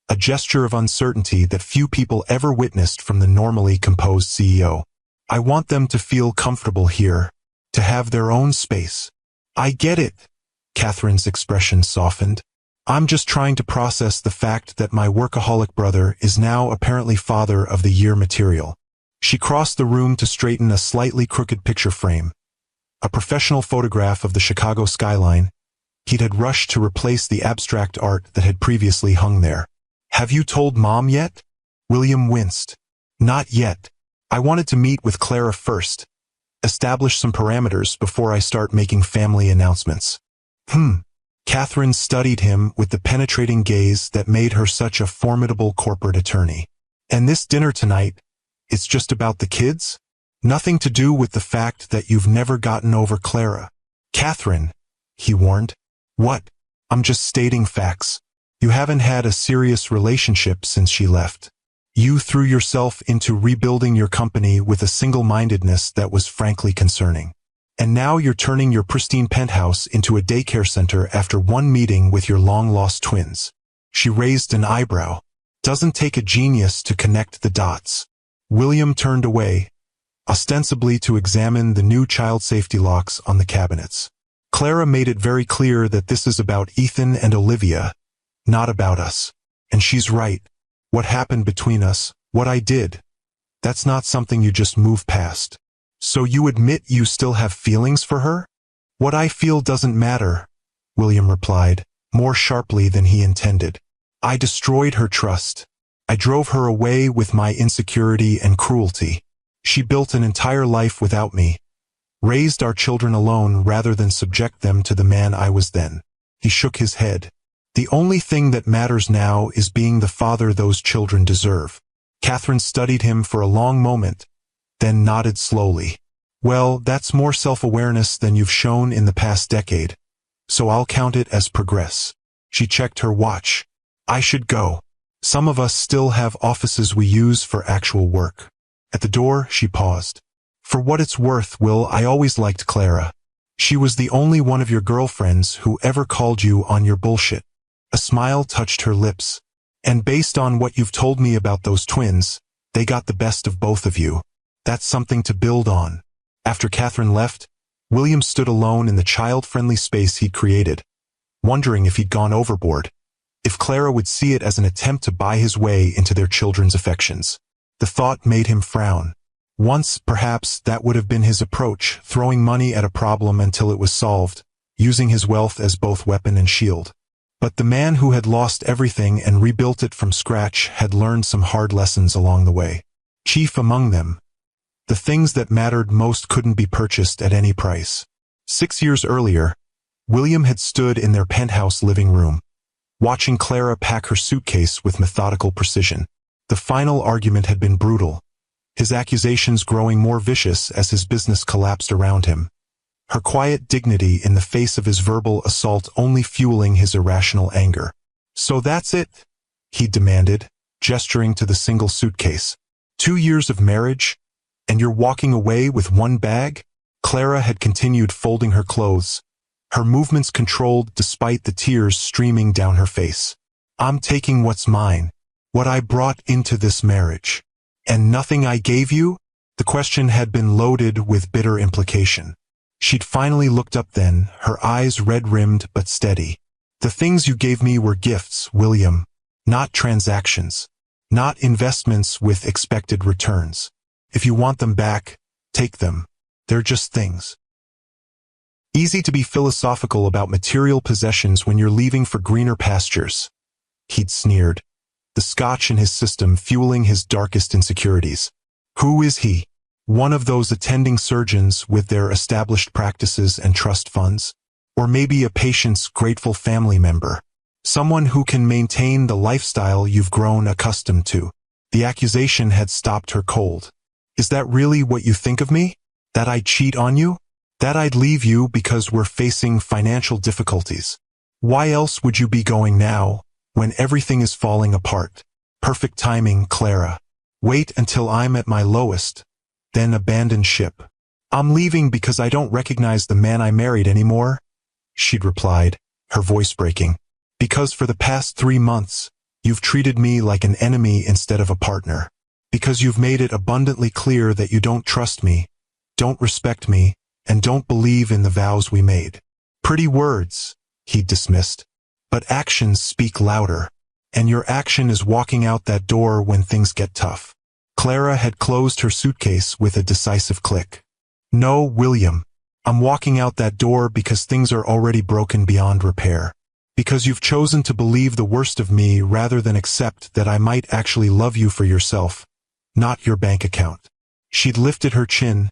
[SPEAKER 1] a gesture of uncertainty that few people ever witnessed from the normally composed CEO. "I want them to feel comfortable here, to have their own space." "I get it." Catherine's expression softened. "I'm just trying to process the fact that my workaholic brother is now apparently father of the year material." She crossed the room to straighten a slightly crooked picture frame, a professional photograph of the Chicago skyline. He'd had rushed to replace the abstract art that had previously hung there. "Have you told Mom yet?" William winced. "Not yet. I wanted to meet with Clara first, establish some parameters before I start making family announcements." Catherine studied him with the penetrating gaze that made her such a formidable corporate attorney. "And this dinner tonight, it's just about the kids? Nothing to do with the fact that you've never gotten over Clara?" "Catherine," he warned. "What? I'm just stating facts. You haven't had a serious relationship since she left. You threw yourself into rebuilding your company with a single-mindedness that was frankly concerning. And now you're turning your pristine penthouse into a daycare center after one meeting with your long-lost twins." She raised an eyebrow. "Doesn't take a genius to connect the dots." William turned away, ostensibly to examine the new child safety locks on the cabinets. "Clara made it very clear that this is about Ethan and Olivia, not about us. And she's right. What happened between us, what I did, that's not something you just move past." "So you admit you still have feelings for her?" "What I feel doesn't matter," William replied, more sharply than he intended. "I destroyed her trust. I drove her away with my insecurity and cruelty. She built an entire life without me, raised our children alone rather than subject them to the man I was then." He shook his head. "The only thing that matters now is being the father those children deserve." Catherine studied him for a long moment, then nodded slowly. "Well, that's more self-awareness than you've shown in the past decade, so I'll count it as progress." She checked her watch. "I should go. Some of us still have offices we use for actual work." At the door, she paused. "For what it's worth, Will, I always liked Clara. She was the only one of your girlfriends who ever called you on your bullshit." A smile touched her lips. "And based on what you've told me about those twins, they got the best of both of you. That's something to build on." After Catherine left, William stood alone in the child-friendly space he'd created, wondering if he'd gone overboard, if Clara would see it as an attempt to buy his way into their children's affections. The thought made him frown. Once, perhaps, that would have been his approach, throwing money at a problem until it was solved, using his wealth as both weapon and shield. But the man who had lost everything and rebuilt it from scratch had learned some hard lessons along the way. Chief among them, the things that mattered most couldn't be purchased at any price. 6 years earlier, William had stood in their penthouse living room, watching Clara pack her suitcase with methodical precision. The final argument had been brutal, his accusations growing more vicious as his business collapsed around him. Her quiet dignity in the face of his verbal assault only fueling his irrational anger. "So that's it?" he demanded, gesturing to the single suitcase. 2 years of marriage, and you're walking away with one bag?" Clara had continued folding her clothes, her movements controlled despite the tears streaming down her face. "I'm taking what's mine, what I brought into this marriage. And nothing I gave you?" The question had been loaded with bitter implication. She'd finally looked up then, her eyes red-rimmed but steady. "The things you gave me were gifts, William, not transactions." not investments with expected returns. If you want them back, take them. They're just things. Easy to be philosophical about material possessions when you're leaving for greener pastures. He'd sneered, the scotch in his system fueling his darkest insecurities. Who is he? One of those attending surgeons with their established practices and trust funds? Or maybe a patient's grateful family member? Someone who can maintain the lifestyle you've grown accustomed to. The accusation had stopped her cold. Is that really what you think of me? That I'd cheat on you? That I'd leave you because we're facing financial difficulties? Why else would you be going now, when everything is falling apart? Perfect timing, Clara. Wait until I'm at my lowest, then abandon ship. I'm leaving because I don't recognize the man I married anymore, she'd replied, her voice breaking. Because for the past 3 months, you've treated me like an enemy instead of a partner. Because you've made it abundantly clear that you don't trust me, don't respect me, and don't believe in the vows we made. Pretty words, he'd dismissed. But actions speak louder. And your action is walking out that door when things get tough. Clara had closed her suitcase with a decisive click. No, William. I'm walking out that door because things are already broken beyond repair. Because you've chosen to believe the worst of me rather than accept that I might actually love you for yourself, not your bank account. She'd lifted her chin,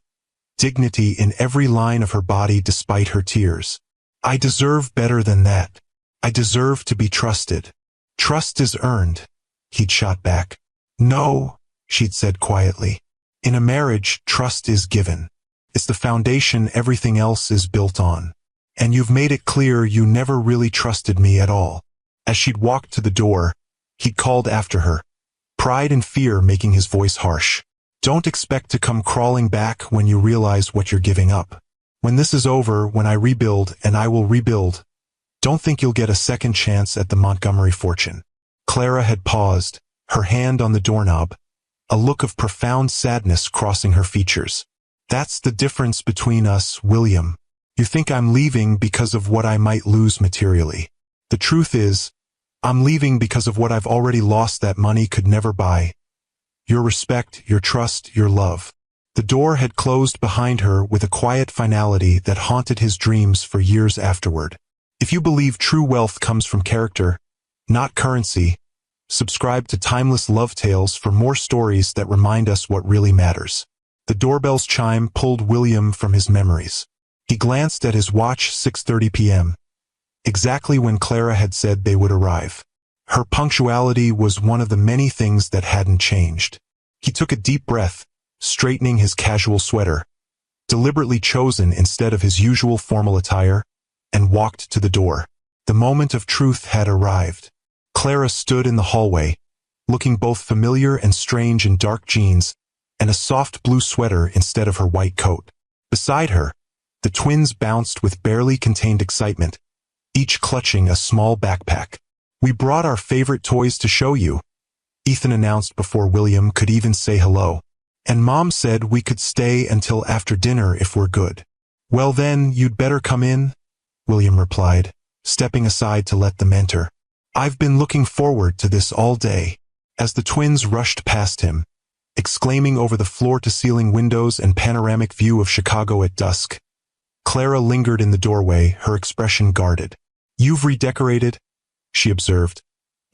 [SPEAKER 1] dignity in every line of her body despite her tears. I deserve better than that. I deserve to be trusted. Trust is earned, he'd shot back. No, she'd said quietly. In a marriage, trust is given. It's the foundation everything else is built on. And you've made it clear you never really trusted me at all. As she'd walked to the door, he'd called after her, pride and fear making his voice harsh. Don't expect to come crawling back when you realize what you're giving up. When this is over, when I rebuild, and I will rebuild, don't think you'll get a second chance at the Montgomery fortune. Clara had paused, her hand on the doorknob, a look of profound sadness crossing her features. That's the difference between us, William. You think I'm leaving because of what I might lose materially. The truth is, I'm leaving because of what I've already lost that money could never buy. Your respect, your trust, your love. The door had closed behind her with a quiet finality that haunted his dreams for years afterward. If you believe true wealth comes from character, not currency, subscribe to Timeless Love Tales for more stories that remind us what really matters. The doorbell's chime pulled William from his memories. He glanced at his watch, 6:30 p.m., exactly when Clara had said they would arrive. Her punctuality was one of the many things that hadn't changed. He took a deep breath, straightening his casual sweater, deliberately chosen instead of his usual formal attire, and walked to the door. The moment of truth had arrived. Clara stood in the hallway, looking both familiar and strange in dark jeans and a soft blue sweater instead of her white coat. Beside her, the twins bounced with barely contained excitement, each clutching a small backpack. We brought our favorite toys to show you, Ethan announced before William could even say hello. And Mom said we could stay until after dinner if we're good. Well then, you'd better come in, William replied, stepping aside to let them enter. I've been looking forward to this all day. As the twins rushed past him, exclaiming over the floor-to-ceiling windows and panoramic view of Chicago at dusk, Clara lingered in the doorway, her expression guarded. You've redecorated, she observed,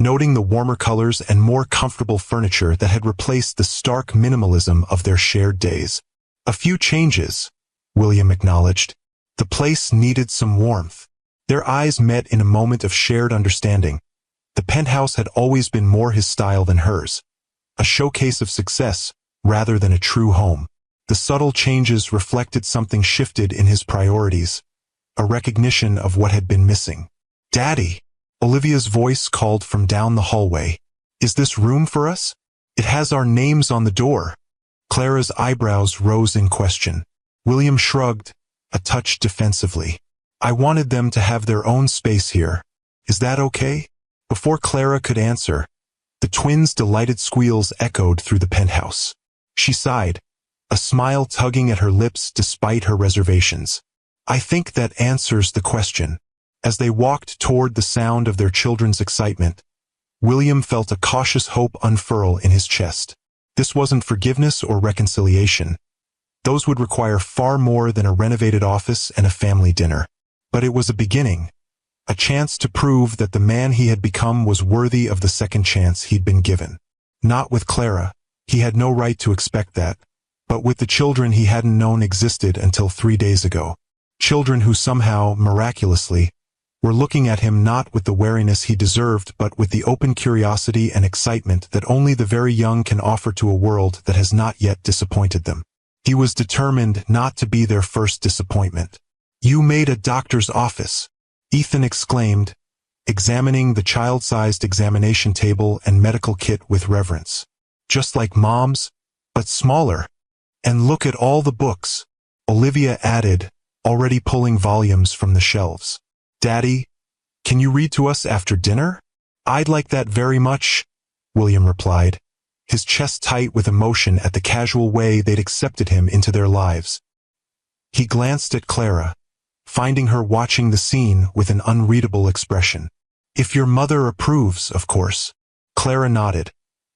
[SPEAKER 1] noting the warmer colors and more comfortable furniture that had replaced the stark minimalism of their shared days. A few changes, William acknowledged. The place needed some warmth. Their eyes met in a moment of shared understanding. The penthouse had always been more his style than hers, a showcase of success rather than a true home. The subtle changes reflected something shifted in his priorities, a recognition of what had been missing. Daddy, Olivia's voice called from down the hallway. Is this room for us? It has our names on the door. Clara's eyebrows rose in question. William shrugged, a touch defensively. I wanted them to have their own space here. Is that okay? Before Clara could answer, the twins' delighted squeals echoed through the penthouse. She sighed, a smile tugging at her lips despite her reservations. I think that answers the question. As they walked toward the sound of their children's excitement, William felt a cautious hope unfurl in his chest. This wasn't forgiveness or reconciliation. Those would require far more than a renovated office and a family dinner. But it was a beginning, a chance to prove that the man he had become was worthy of the second chance he'd been given. Not with Clara, he had no right to expect that, but with the children he hadn't known existed until 3 days ago. Children who somehow, miraculously, were looking at him not with the wariness he deserved but with the open curiosity and excitement that only the very young can offer to a world that has not yet disappointed them. He was determined not to be their first disappointment. "You made a doctor's office," Ethan exclaimed, examining the child-sized examination table and medical kit with reverence. "Just like Mom's, but smaller. And look at all the books," Olivia added, already pulling volumes from the shelves. "Daddy, can you read to us after dinner?" "I'd like that very much," William replied, his chest tight with emotion at the casual way they'd accepted him into their lives. He glanced at Clara, finding her watching the scene with an unreadable expression. "If your mother approves, of course." Clara nodded,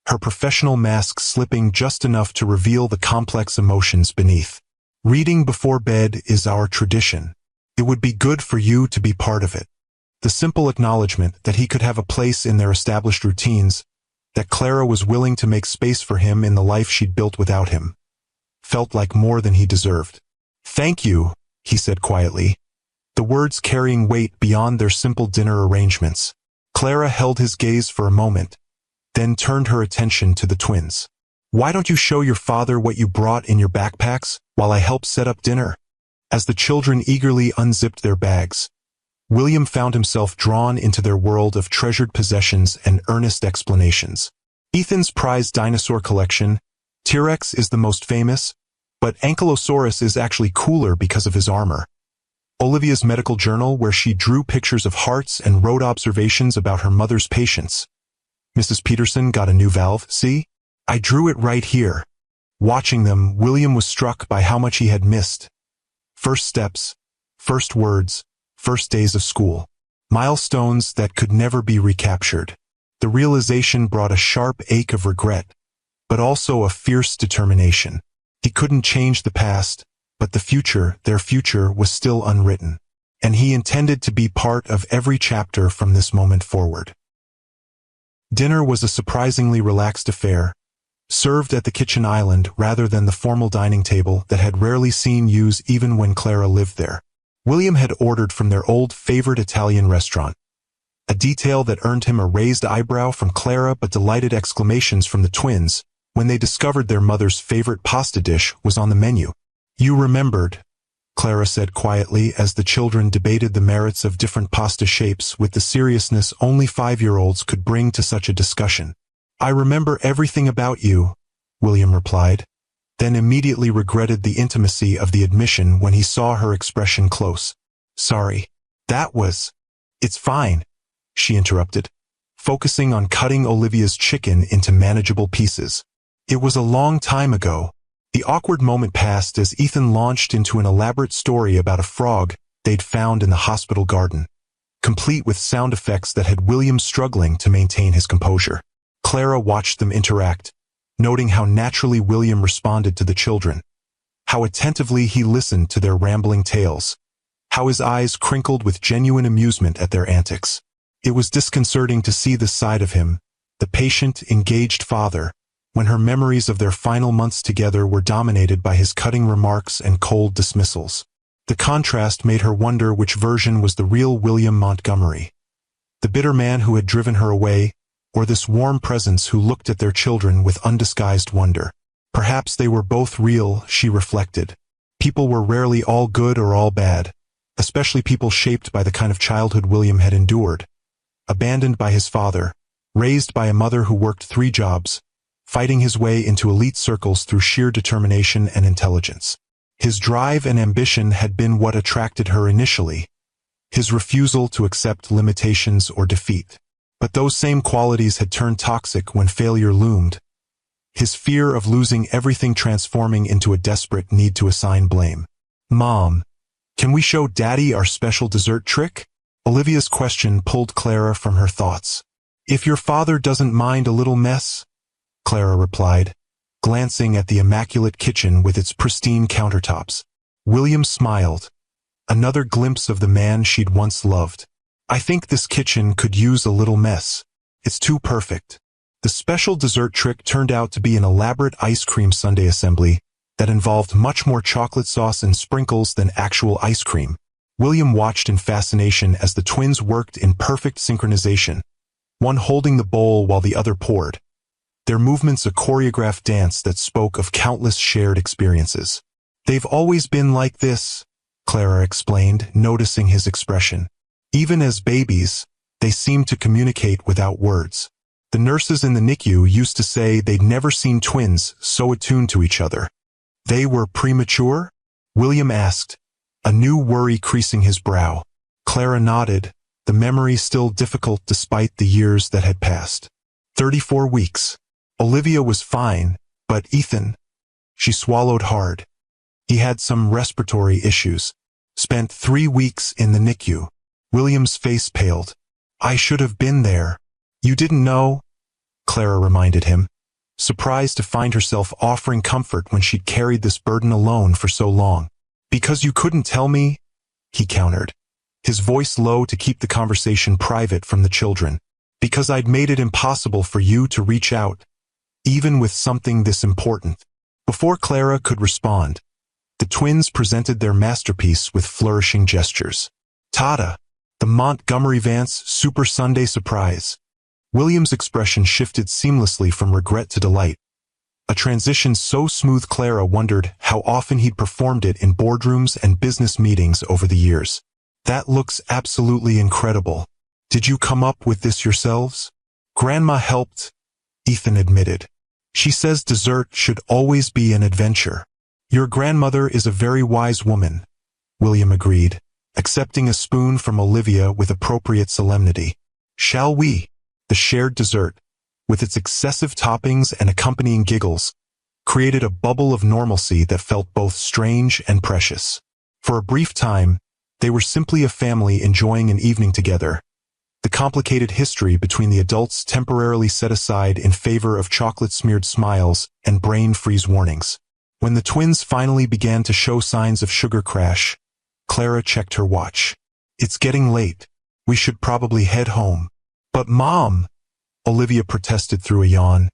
[SPEAKER 1] her professional mask slipping just enough to reveal the complex emotions beneath. "Reading before bed is our tradition. It would be good for you to be part of it." The simple acknowledgement that he could have a place in their established routines, that Clara was willing to make space for him in the life she'd built without him, felt like more than he deserved. "Thank you," he said quietly, the words carrying weight beyond their simple dinner arrangements. Clara held his gaze for a moment, then turned her attention to the twins. "Why don't you show your father what you brought in your backpacks while I help set up dinner?" As the children eagerly unzipped their bags, William found himself drawn into their world of treasured possessions and earnest explanations. Ethan's prized dinosaur collection, T-Rex, is the most famous, but Ankylosaurus is actually cooler because of his armor. Olivia's medical journal, where she drew pictures of hearts and wrote observations about her mother's patients. Mrs. Peterson got a new valve, see? I drew it right here. Watching them, William was struck by how much he had missed. First steps, first words, first days of school. Milestones that could never be recaptured. The realization brought a sharp ache of regret, but also a fierce determination. He couldn't change the past, but the future, their future, was still unwritten, and he intended to be part of every chapter from this moment forward. Dinner was a surprisingly relaxed affair, served at the kitchen island rather than the formal dining table that had rarely seen use even when Clara lived there. William had ordered from their old favorite Italian restaurant, a detail that earned him a raised eyebrow from Clara but delighted exclamations from the twins when they discovered their mother's favorite pasta dish was on the menu. "You remembered," Clara said quietly as the children debated the merits of different pasta shapes with the seriousness only 5-year-olds could bring to such a discussion. "I remember everything about you," William replied, then immediately regretted the intimacy of the admission when he saw her expression close. "Sorry. It's fine," she interrupted, focusing on cutting Olivia's chicken into manageable pieces. "It was a long time ago." The awkward moment passed as Ethan launched into an elaborate story about a frog they'd found in the hospital garden, complete with sound effects that had William struggling to maintain his composure. Clara watched them interact, noting how naturally William responded to the children, how attentively he listened to their rambling tales, how his eyes crinkled with genuine amusement at their antics. It was disconcerting to see this side of him, the patient, engaged father, when her memories of their final months together were dominated by his cutting remarks and cold dismissals. The contrast made her wonder which version was the real William Montgomery, the bitter man who had driven her away, or this warm presence who looked at their children with undisguised wonder. Perhaps they were both real, she reflected. People were rarely all good or all bad, especially people shaped by the kind of childhood William had endured. Abandoned by his father, raised by a mother who worked 3 jobs, fighting his way into elite circles through sheer determination and intelligence. His drive and ambition had been what attracted her initially, his refusal to accept limitations or defeat. But those same qualities had turned toxic when failure loomed, his fear of losing everything transforming into a desperate need to assign blame. "Mom, can we show Daddy our special dessert trick?" Olivia's question pulled Clara from her thoughts. If your father doesn't mind a little mess, Clara replied, glancing at the immaculate kitchen with its pristine countertops. William smiled, another glimpse of the man she'd once loved. I think this kitchen could use a little mess. It's too perfect. The special dessert trick turned out to be an elaborate ice cream sundae assembly that involved much more chocolate sauce and sprinkles than actual ice cream. William watched in fascination as the twins worked in perfect synchronization, one holding the bowl while the other poured. Their movements a choreographed dance that spoke of countless shared experiences. They've always been like this, Clara explained, noticing his expression. Even as babies, they seemed to communicate without words. The nurses in the NICU used to say they'd never seen twins so attuned to each other. They were premature? William asked, a new worry creasing his brow. Clara nodded, the memory still difficult despite the years that had passed. 34 weeks. Olivia was fine, but Ethan... She swallowed hard. He had some respiratory issues. Spent 3 weeks in the NICU. William's face paled. I should have been there. You didn't know? Clara reminded him, surprised to find herself offering comfort when she'd carried this burden alone for so long. Because you couldn't tell me? He countered, his voice low to keep the conversation private from the children. Because I'd made it impossible for you to reach out, even with something this important. Before Clara could respond, the twins presented their masterpiece with flourishing gestures. Tada! The Montgomery Vance Super Sunday Surprise. William's expression shifted seamlessly from regret to delight, a transition so smooth Clara wondered how often he'd performed it in boardrooms and business meetings over the years. That looks absolutely incredible. Did you come up with this yourselves? Grandma helped, Ethan admitted. She says dessert should always be an adventure. Your grandmother is a very wise woman, William agreed, accepting a spoon from Olivia with appropriate solemnity. Shall we? The shared dessert, with its excessive toppings and accompanying giggles, created a bubble of normalcy that felt both strange and precious. For a brief time, they were simply a family enjoying an evening together, the complicated history between the adults temporarily set aside in favor of chocolate-smeared smiles and brain freeze warnings. When the twins finally began to show signs of sugar crash, Clara checked her watch. It's getting late. We should probably head home. But Mom, Olivia protested through a yawn.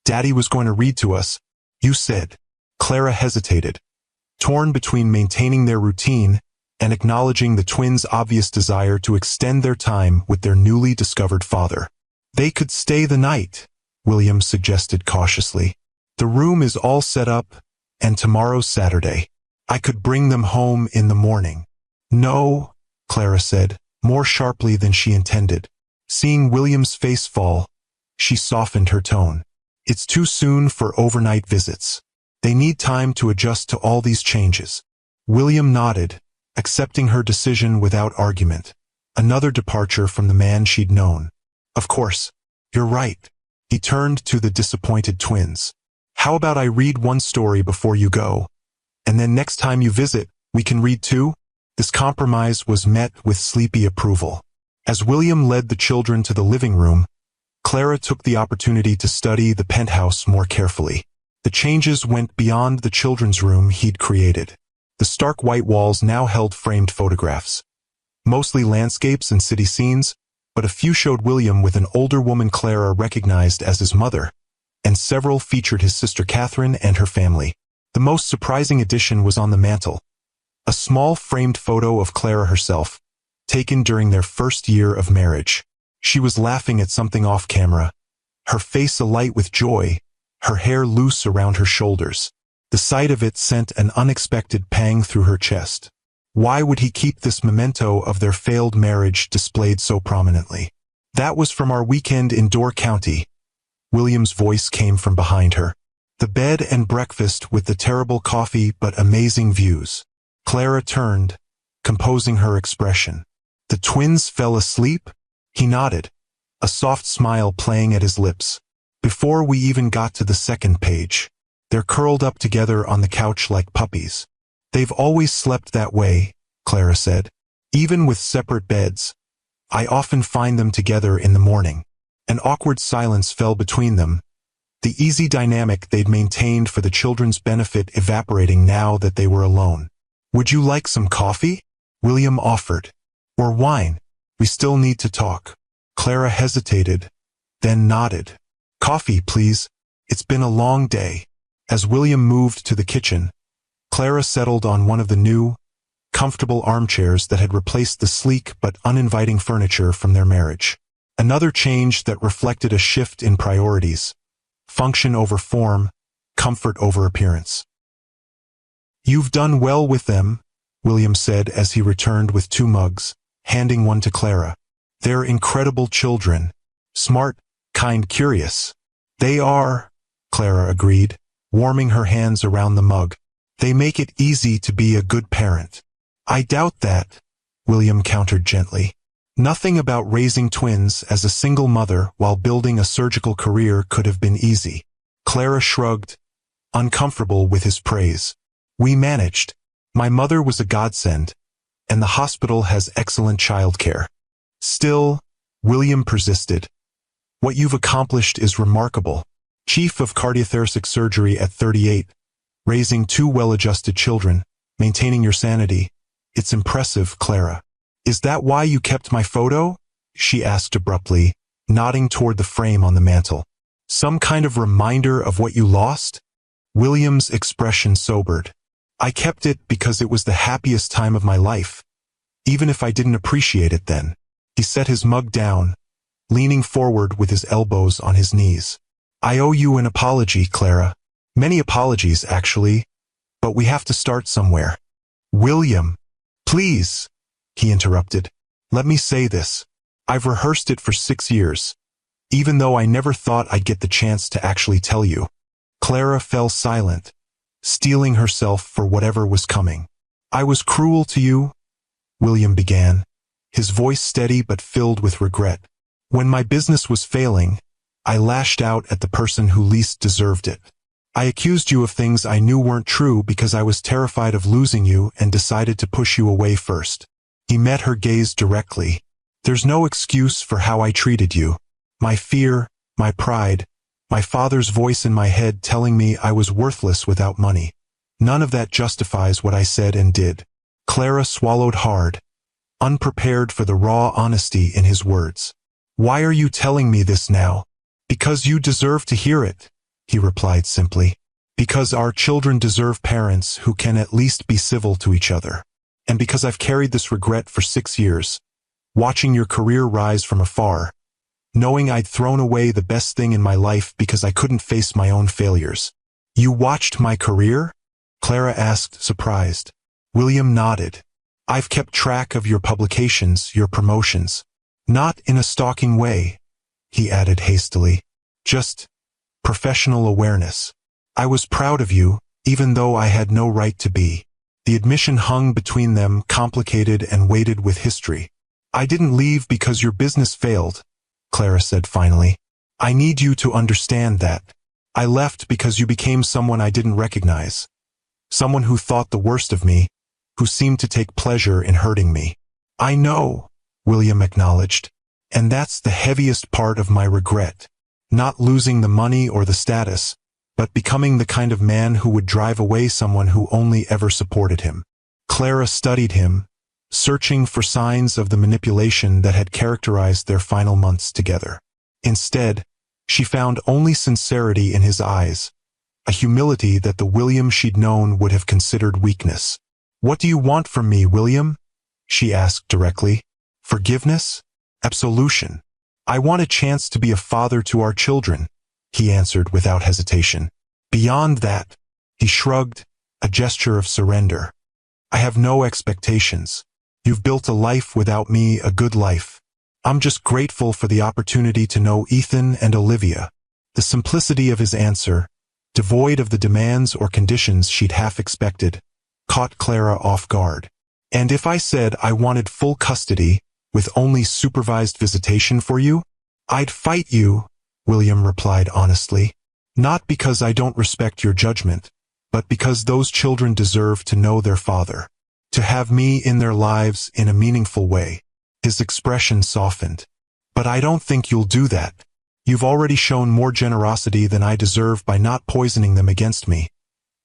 [SPEAKER 1] Daddy was going to read to us, you said. Clara hesitated, torn between maintaining their routine and acknowledging the twins' obvious desire to extend their time with their newly discovered father. They could stay the night, William suggested cautiously. The room is all set up, and tomorrow's Saturday. I could bring them home in the morning. No, Clara said, more sharply than she intended. Seeing William's face fall, she softened her tone. It's too soon for overnight visits. They need time to adjust to all these changes. William nodded, accepting her decision without argument. Another departure from the man she'd known. Of course, you're right. He turned to the disappointed twins. How about I read one story before you go? And then next time you visit, we can read two? This compromise was met with sleepy approval. As William led the children to the living room, Clara took the opportunity to study the penthouse more carefully. The changes went beyond the children's room he'd created. The stark white walls now held framed photographs, mostly landscapes and city scenes, but a few showed William with an older woman Clara recognized as his mother, and several featured his sister Catherine and her family. The most surprising addition was on the mantel, a small framed photo of Clara herself, taken during their first year of marriage. She was laughing at something off camera, her face alight with joy, her hair loose around her shoulders. The sight of it sent an unexpected pang through her chest. Why would he keep this memento of their failed marriage displayed so prominently? That was from our weekend in Door County. William's voice came from behind her. The bed and breakfast with the terrible coffee but amazing views. Clara turned, composing her expression. The twins fell asleep? He nodded, a soft smile playing at his lips. Before we even got to the second page, they're curled up together on the couch like puppies. They've always slept that way, Clara said. Even with separate beds, I often find them together in the morning. An awkward silence fell between them, the easy dynamic they'd maintained for the children's benefit evaporating now that they were alone. "Would you like some coffee?" William offered. "Or wine? We still need to talk." Clara hesitated, then nodded. "Coffee, please. It's been a long day." As William moved to the kitchen, Clara settled on one of the new, comfortable armchairs that had replaced the sleek but uninviting furniture from their marriage. Another change that reflected a shift in priorities. Function over form, comfort over appearance. "You've done well with them," William said as he returned with 2 mugs, handing one to Clara. "They're incredible children. Smart, kind, curious." "They are," Clara agreed, warming her hands around the mug. "They make it easy to be a good parent." "I doubt that," William countered gently. Nothing about raising twins as a single mother while building a surgical career could have been easy. Clara shrugged, uncomfortable with his praise. "We managed. My mother was a godsend, and the hospital has excellent childcare." "Still," William persisted, "what you've accomplished is remarkable. Chief of cardiothoracic surgery at 38, raising 2 well-adjusted children, maintaining your sanity. It's impressive, Clara." "Is that why you kept my photo?" she asked abruptly, nodding toward the frame on the mantel. "Some kind of reminder of what you lost?" William's expression sobered. "I kept it because it was the happiest time of my life, even if I didn't appreciate it then." He set his mug down, leaning forward with his elbows on his knees. "I owe you an apology, Clara. Many apologies, actually, but we have to start somewhere." "William, please," he interrupted. "Let me say this. I've rehearsed it for 6 years, even though I never thought I'd get the chance to actually tell you." Clara fell silent, steeling herself for whatever was coming. "I was cruel to you," William began, his voice steady but filled with regret. "When my business was failing, I lashed out at the person who least deserved it. I accused you of things I knew weren't true because I was terrified of losing you and decided to push you away first." He met her gaze directly. "There's no excuse for how I treated you. My fear, my pride, my father's voice in my head telling me I was worthless without money. None of that justifies what I said and did." Clara swallowed hard, unprepared for the raw honesty in his words. "Why are you telling me this now?" "Because you deserve to hear it," he replied simply. "Because our children deserve parents who can at least be civil to each other. And because I've carried this regret for 6 years, watching your career rise from afar, knowing I'd thrown away the best thing in my life because I couldn't face my own failures." "You watched my career?" Clara asked, surprised. William nodded. "I've kept track of your publications, your promotions. Not in a stalking way," he added hastily. "Just professional awareness. I was proud of you, even though I had no right to be." The admission hung between them, complicated and weighted with history. "I didn't leave because your business failed," Clara said finally. "I need you to understand that. I left because you became someone I didn't recognize. Someone who thought the worst of me, who seemed to take pleasure in hurting me." "I know," William acknowledged. "And that's the heaviest part of my regret. Not losing the money or the status, but becoming the kind of man who would drive away someone who only ever supported him." Clara studied him, searching for signs of the manipulation that had characterized their final months together. Instead, she found only sincerity in his eyes, a humility that the William she'd known would have considered weakness. "What do you want from me, William?" she asked directly. "Forgiveness? Absolution. I want a chance to be a father to our children," he answered without hesitation. "Beyond that," he shrugged, a gesture of surrender, "I have no expectations. You've built a life without me, a good life. I'm just grateful for the opportunity to know Ethan and Olivia." The simplicity of his answer, devoid of the demands or conditions she'd half expected, caught Clara off guard. "And if I said I wanted full custody, with only supervised visitation for you, I'd fight you," William replied honestly. "Not because I don't respect your judgment, but because those children deserve to know their father, to have me in their lives in a meaningful way." His expression softened. "But I don't think you'll do that." You've already shown more generosity than I deserve by not poisoning them against me,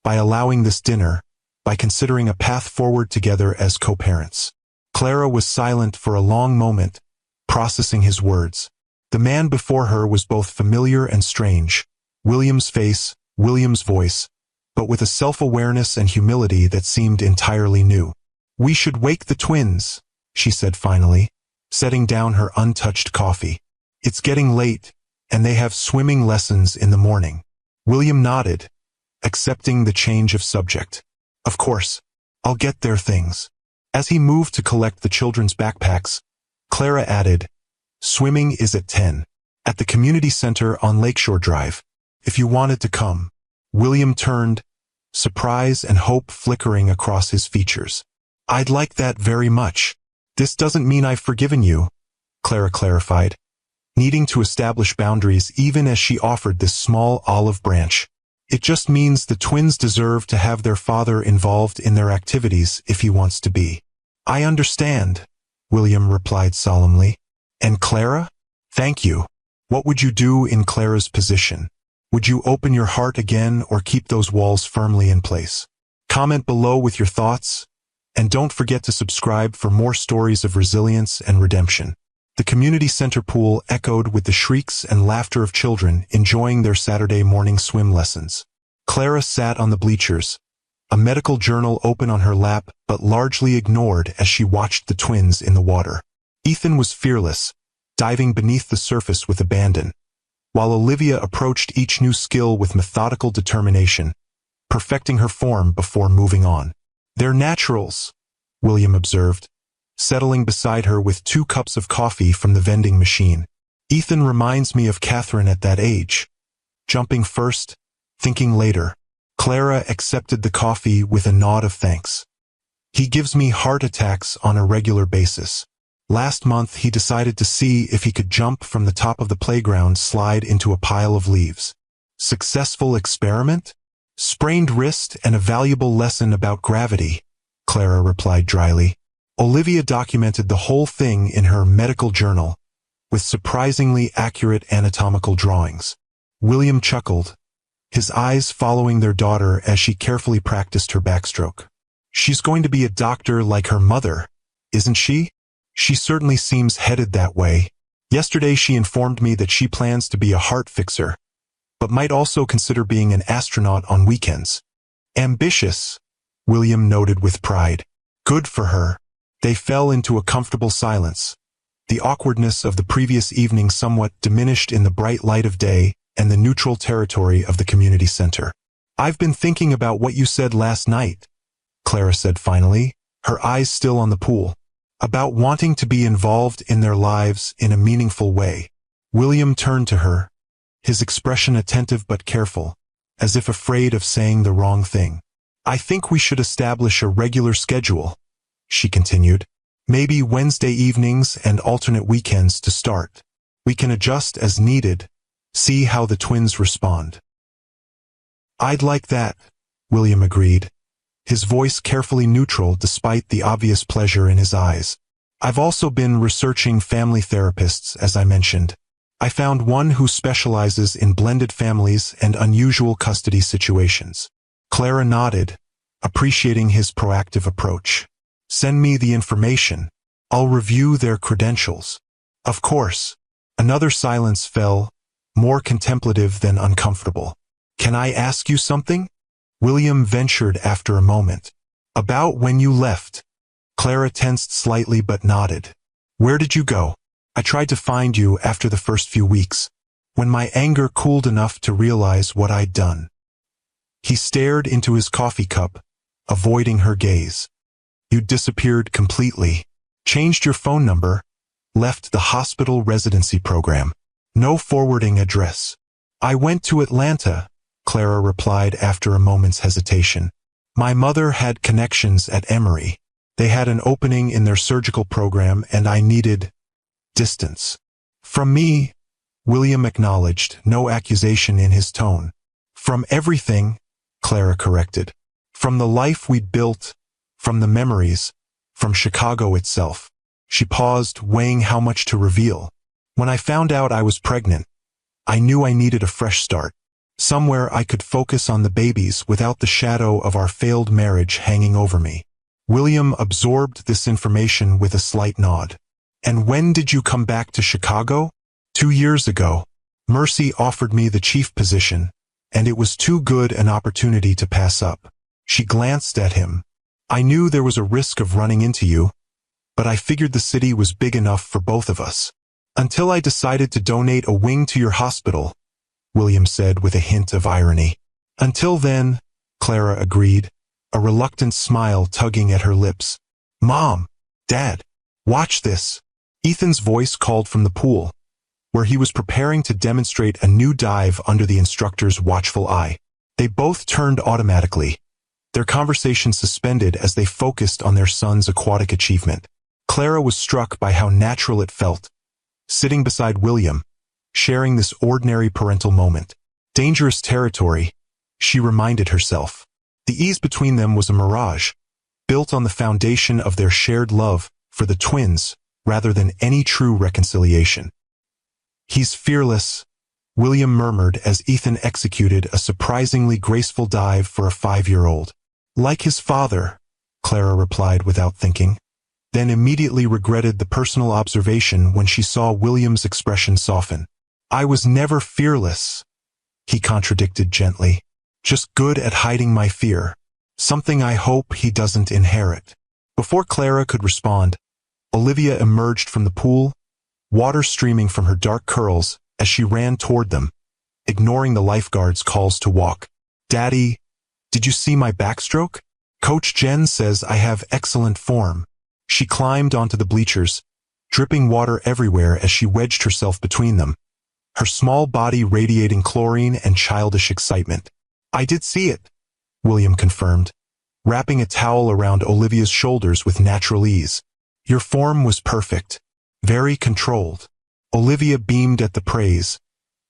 [SPEAKER 1] by allowing this dinner, by considering a path forward together as co-parents." Clara was silent for a long moment, processing his words. The man before her was both familiar and strange. William's face, William's voice, but with a self-awareness and humility that seemed entirely new. "We should wake the twins," she said finally, setting down her untouched coffee. "It's getting late, and they have swimming lessons in the morning." William nodded, accepting the change of subject. "Of course, I'll get their things." As he moved to collect the children's backpacks, Clara added, "Swimming is at 10, at the community center on Lakeshore Drive, if you wanted to come." William turned, surprise and hope flickering across his features. "I'd like that very much. This doesn't mean I've forgiven you," Clara clarified, needing to establish boundaries even as she offered this small olive branch. "It just means the twins deserve to have their father involved in their activities if he wants to be." "I understand," William replied solemnly. "And Clara? Thank you. What would you do in Clara's position? Would you open your heart again or keep those walls firmly in place?" Comment below with your thoughts, and don't forget to subscribe for more stories of resilience and redemption. The community center pool echoed with the shrieks and laughter of children enjoying their Saturday morning swim lessons. Clara sat on the bleachers, a medical journal open on her lap but largely ignored as she watched the twins in the water. Ethan was fearless, diving beneath the surface with abandon, while Olivia approached each new skill with methodical determination, perfecting her form before moving on. "They're naturals," William observed, settling beside her with 2 cups of coffee from the vending machine. "Ethan reminds me of Catherine at that age. Jumping first, thinking later." Clara accepted the coffee with a nod of thanks. "He gives me heart attacks on a regular basis. Last month he decided to see if he could jump from the top of the playground slide into a pile of leaves. Successful experiment? Sprained wrist and a valuable lesson about gravity," Clara replied dryly. Olivia documented the whole thing in her medical journal, with surprisingly accurate anatomical drawings. William chuckled, his eyes following their daughter as she carefully practiced her backstroke. "She's going to be a doctor like her mother, isn't she?" "She certainly seems headed that way. Yesterday she informed me that she plans to be a heart fixer, but might also consider being an astronaut on weekends." "Ambitious," William noted with pride. "Good for her." They fell into a comfortable silence, the awkwardness of the previous evening somewhat diminished in the bright light of day and the neutral territory of the community center. "I've been thinking about what you said last night," Clara said finally, her eyes still on the pool. "About wanting to be involved in their lives in a meaningful way." William turned to her, his expression attentive but careful, as if afraid of saying the wrong thing. "I think we should establish a regular schedule," she continued. "Maybe Wednesday evenings and alternate weekends to start. We can adjust as needed, see how the twins respond." "I'd like that," William agreed, his voice carefully neutral despite the obvious pleasure in his eyes. "I've also been researching family therapists, as I mentioned. I found one who specializes in blended families and unusual custody situations." Clara nodded, appreciating his proactive approach. "Send me the information. I'll review their credentials." "Of course." Another silence fell, more contemplative than uncomfortable. "Can I ask you something?" William ventured after a moment. "About when you left." Clara tensed slightly but nodded. "Where did you go?" "I tried to find you after the first few weeks, when my anger cooled enough to realize what I'd done." He stared into his coffee cup, avoiding her gaze. "You'd disappeared completely. Changed your phone number. Left the hospital residency program. No forwarding address." "I went to Atlanta," Clara replied after a moment's hesitation. "My mother had connections at Emory. They had an opening in their surgical program and I needed distance from me." William acknowledged, no accusation in his tone. "From everything," Clara corrected. "From the life we'd built, from the memories, from Chicago itself." She paused, weighing how much to reveal. "When I found out I was pregnant, I knew I needed a fresh start. Somewhere I could focus on the babies without the shadow of our failed marriage hanging over me. William absorbed this information with a slight nod. And when did you come back to Chicago? 2 years ago. Mercy offered me the chief position, and it was too good an opportunity to pass up. She glanced at him. I knew there was a risk of running into you, but I figured the city was big enough for both of us. Until I decided to donate a wing to your hospital, William said with a hint of irony. Until then, Clara agreed, a reluctant smile tugging at her lips. Mom, Dad, watch this. Ethan's voice called from the pool, where he was preparing to demonstrate a new dive under the instructor's watchful eye. They both turned automatically, their conversation suspended as they focused on their son's aquatic achievement. Clara was struck by how natural it felt, sitting beside William, sharing this ordinary parental moment. Dangerous territory, she reminded herself. The ease between them was a mirage, built on the foundation of their shared love for the twins rather than any true reconciliation. He's fearless, William murmured as Ethan executed a surprisingly graceful dive for a 5-year-old. Like his father, Clara replied without thinking, then immediately regretted the personal observation when she saw William's expression soften. I was never fearless, he contradicted gently, just good at hiding my fear, something I hope he doesn't inherit. Before Clara could respond, Olivia emerged from the pool, water streaming from her dark curls as she ran toward them, ignoring the lifeguard's calls to walk. Daddy, did you see my backstroke? Coach Jen says I have excellent form. She climbed onto the bleachers, dripping water everywhere as she wedged herself between them, her small body radiating chlorine and childish excitement. I did see it, William confirmed, wrapping a towel around Olivia's shoulders with natural ease. Your form was perfect, very controlled. Olivia beamed at the praise,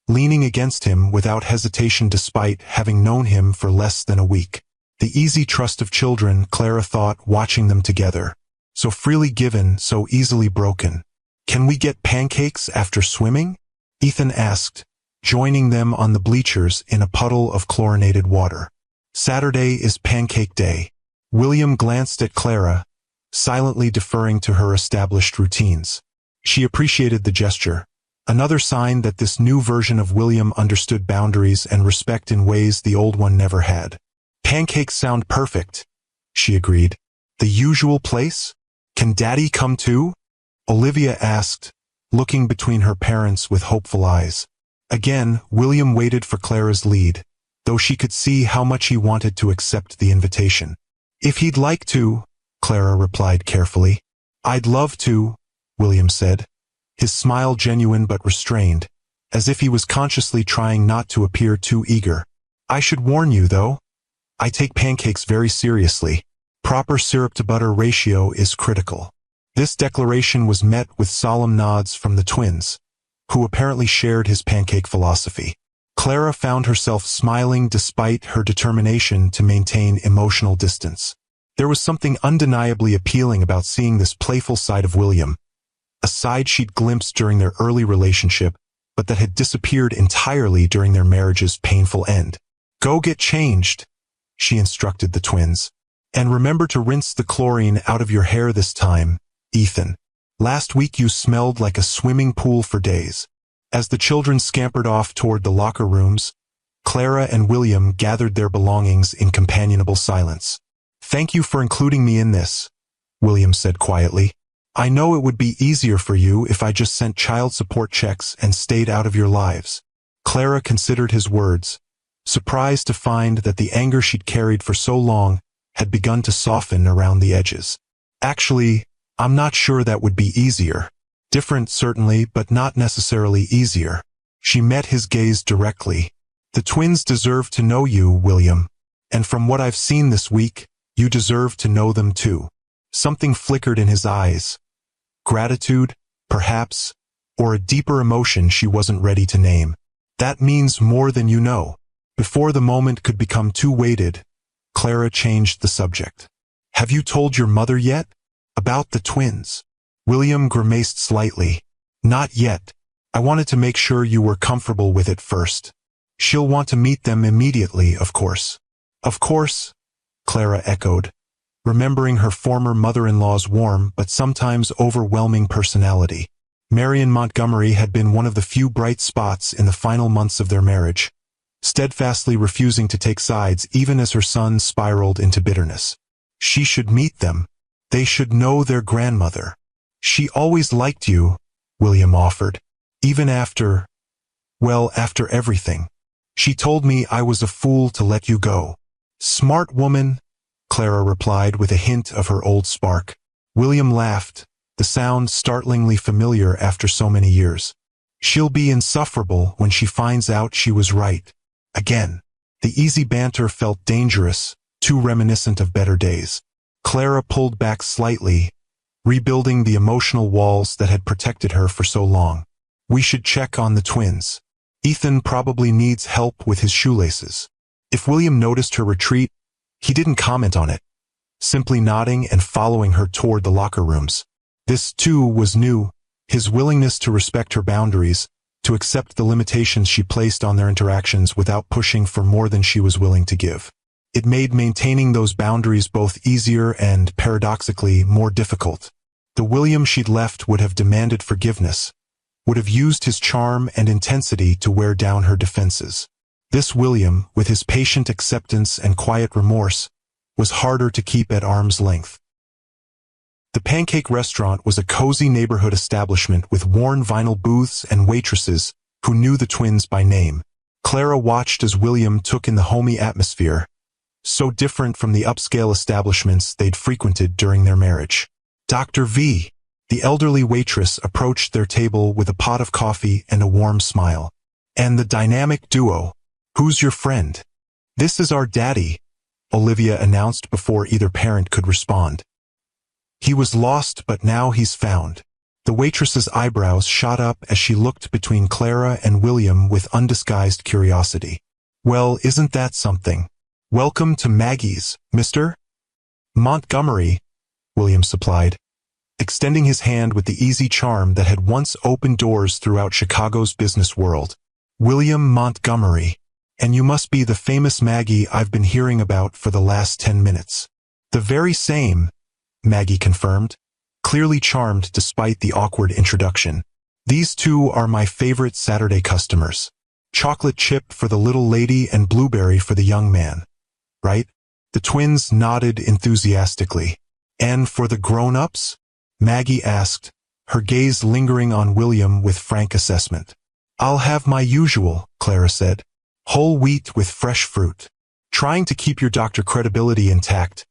[SPEAKER 1] leaning against him without hesitation despite having known him for less than a week. The easy trust of children, Clara thought, watching them together. So freely given, so easily broken. Can we get pancakes after swimming? Ethan asked, joining them on the bleachers in a puddle of chlorinated water. Saturday is pancake day. William glanced at Clara, silently deferring to her established routines. She appreciated the gesture, another sign that this new version of William understood boundaries and respect in ways the old one never had. Pancakes sound perfect, she agreed. The usual place? Can Daddy come too? Olivia asked, looking between her parents with hopeful eyes. Again, William waited for Clara's lead, though she could see how much he wanted to accept the invitation. If he'd like to, Clara replied carefully. I'd love to, William said, his smile genuine but restrained, as if he was consciously trying not to appear too eager. I should warn you, though, I take pancakes very seriously. Proper syrup-to-butter ratio is critical. This declaration was met with solemn nods from the twins, who apparently shared his pancake philosophy. Clara found herself smiling despite her determination to maintain emotional distance. There was something undeniably appealing about seeing this playful side of William, a side she'd glimpsed during their early relationship, but that had disappeared entirely during their marriage's painful end. Go get changed, she instructed the twins. And remember to rinse the chlorine out of your hair this time, Ethan. Last week you smelled like a swimming pool for days. As the children scampered off toward the locker rooms, Clara and William gathered their belongings in companionable silence. Thank you for including me in this, William said quietly. I know it would be easier for you if I just sent child support checks and stayed out of your lives. Clara considered his words, surprised to find that the anger she'd carried for so long had begun to soften around the edges. Actually, I'm not sure that would be easier. Different, certainly, but not necessarily easier. She met his gaze directly. The twins deserve to know you, William. And from what I've seen this week, you deserve to know them too. Something flickered in his eyes. Gratitude, perhaps, or a deeper emotion she wasn't ready to name. That means more than you know. Before the moment could become too weighted, Clara changed the subject. Have you told your mother yet? About the twins? William grimaced slightly. Not yet. I wanted to make sure you were comfortable with it first. She'll want to meet them immediately, of course. Of course, Clara echoed, remembering her former mother-in-law's warm but sometimes overwhelming personality. Marion Montgomery had been one of the few bright spots in the final months of their marriage, steadfastly refusing to take sides even as her son spiraled into bitterness. She should meet them. They should know their grandmother. She always liked you, William offered, even after everything. She told me I was a fool to let you go. Smart woman, Clara replied with a hint of her old spark. William laughed, the sound startlingly familiar after so many years. She'll be insufferable when she finds out she was right. Again, the easy banter felt dangerous, too reminiscent of better days. Clara pulled back slightly, rebuilding the emotional walls that had protected her for so long. We should check on the twins. Ethan probably needs help with his shoelaces. If William noticed her retreat, he didn't comment on it, simply nodding and following her toward the locker rooms. This, too, was new, his willingness to respect her boundaries, to accept the limitations she placed on their interactions without pushing for more than she was willing to give. It made maintaining those boundaries both easier and, paradoxically, more difficult. The William she'd left would have demanded forgiveness, would have used his charm and intensity to wear down her defenses. This William, with his patient acceptance and quiet remorse, was harder to keep at arm's length. The Pancake Restaurant was a cozy neighborhood establishment with worn vinyl booths and waitresses who knew the twins by name. Clara watched as William took in the homey atmosphere, so different from the upscale establishments they'd frequented during their marriage. Dr. V, the elderly waitress, approached their table with a pot of coffee and a warm smile. And the dynamic duo. Who's your friend? This is our daddy, Olivia announced before either parent could respond. He was lost, but now he's found. The waitress's eyebrows shot up as she looked between Clara and William with undisguised curiosity. Well, isn't that something? Welcome to Maggie's, Mr. Montgomery, William supplied, extending his hand with the easy charm that had once opened doors throughout Chicago's business world. William Montgomery. And you must be the famous Maggie I've been hearing about for the last 10 minutes. The very same, Maggie confirmed, clearly charmed despite the awkward introduction. These two are my favorite Saturday customers. Chocolate chip for the little lady and blueberry for the young man. Right? The twins nodded enthusiastically. And for the grown-ups? Maggie asked, her gaze lingering on William with frank assessment. I'll have my usual, Clara said. Whole wheat with fresh fruit. Trying to keep your doctor credibility intact,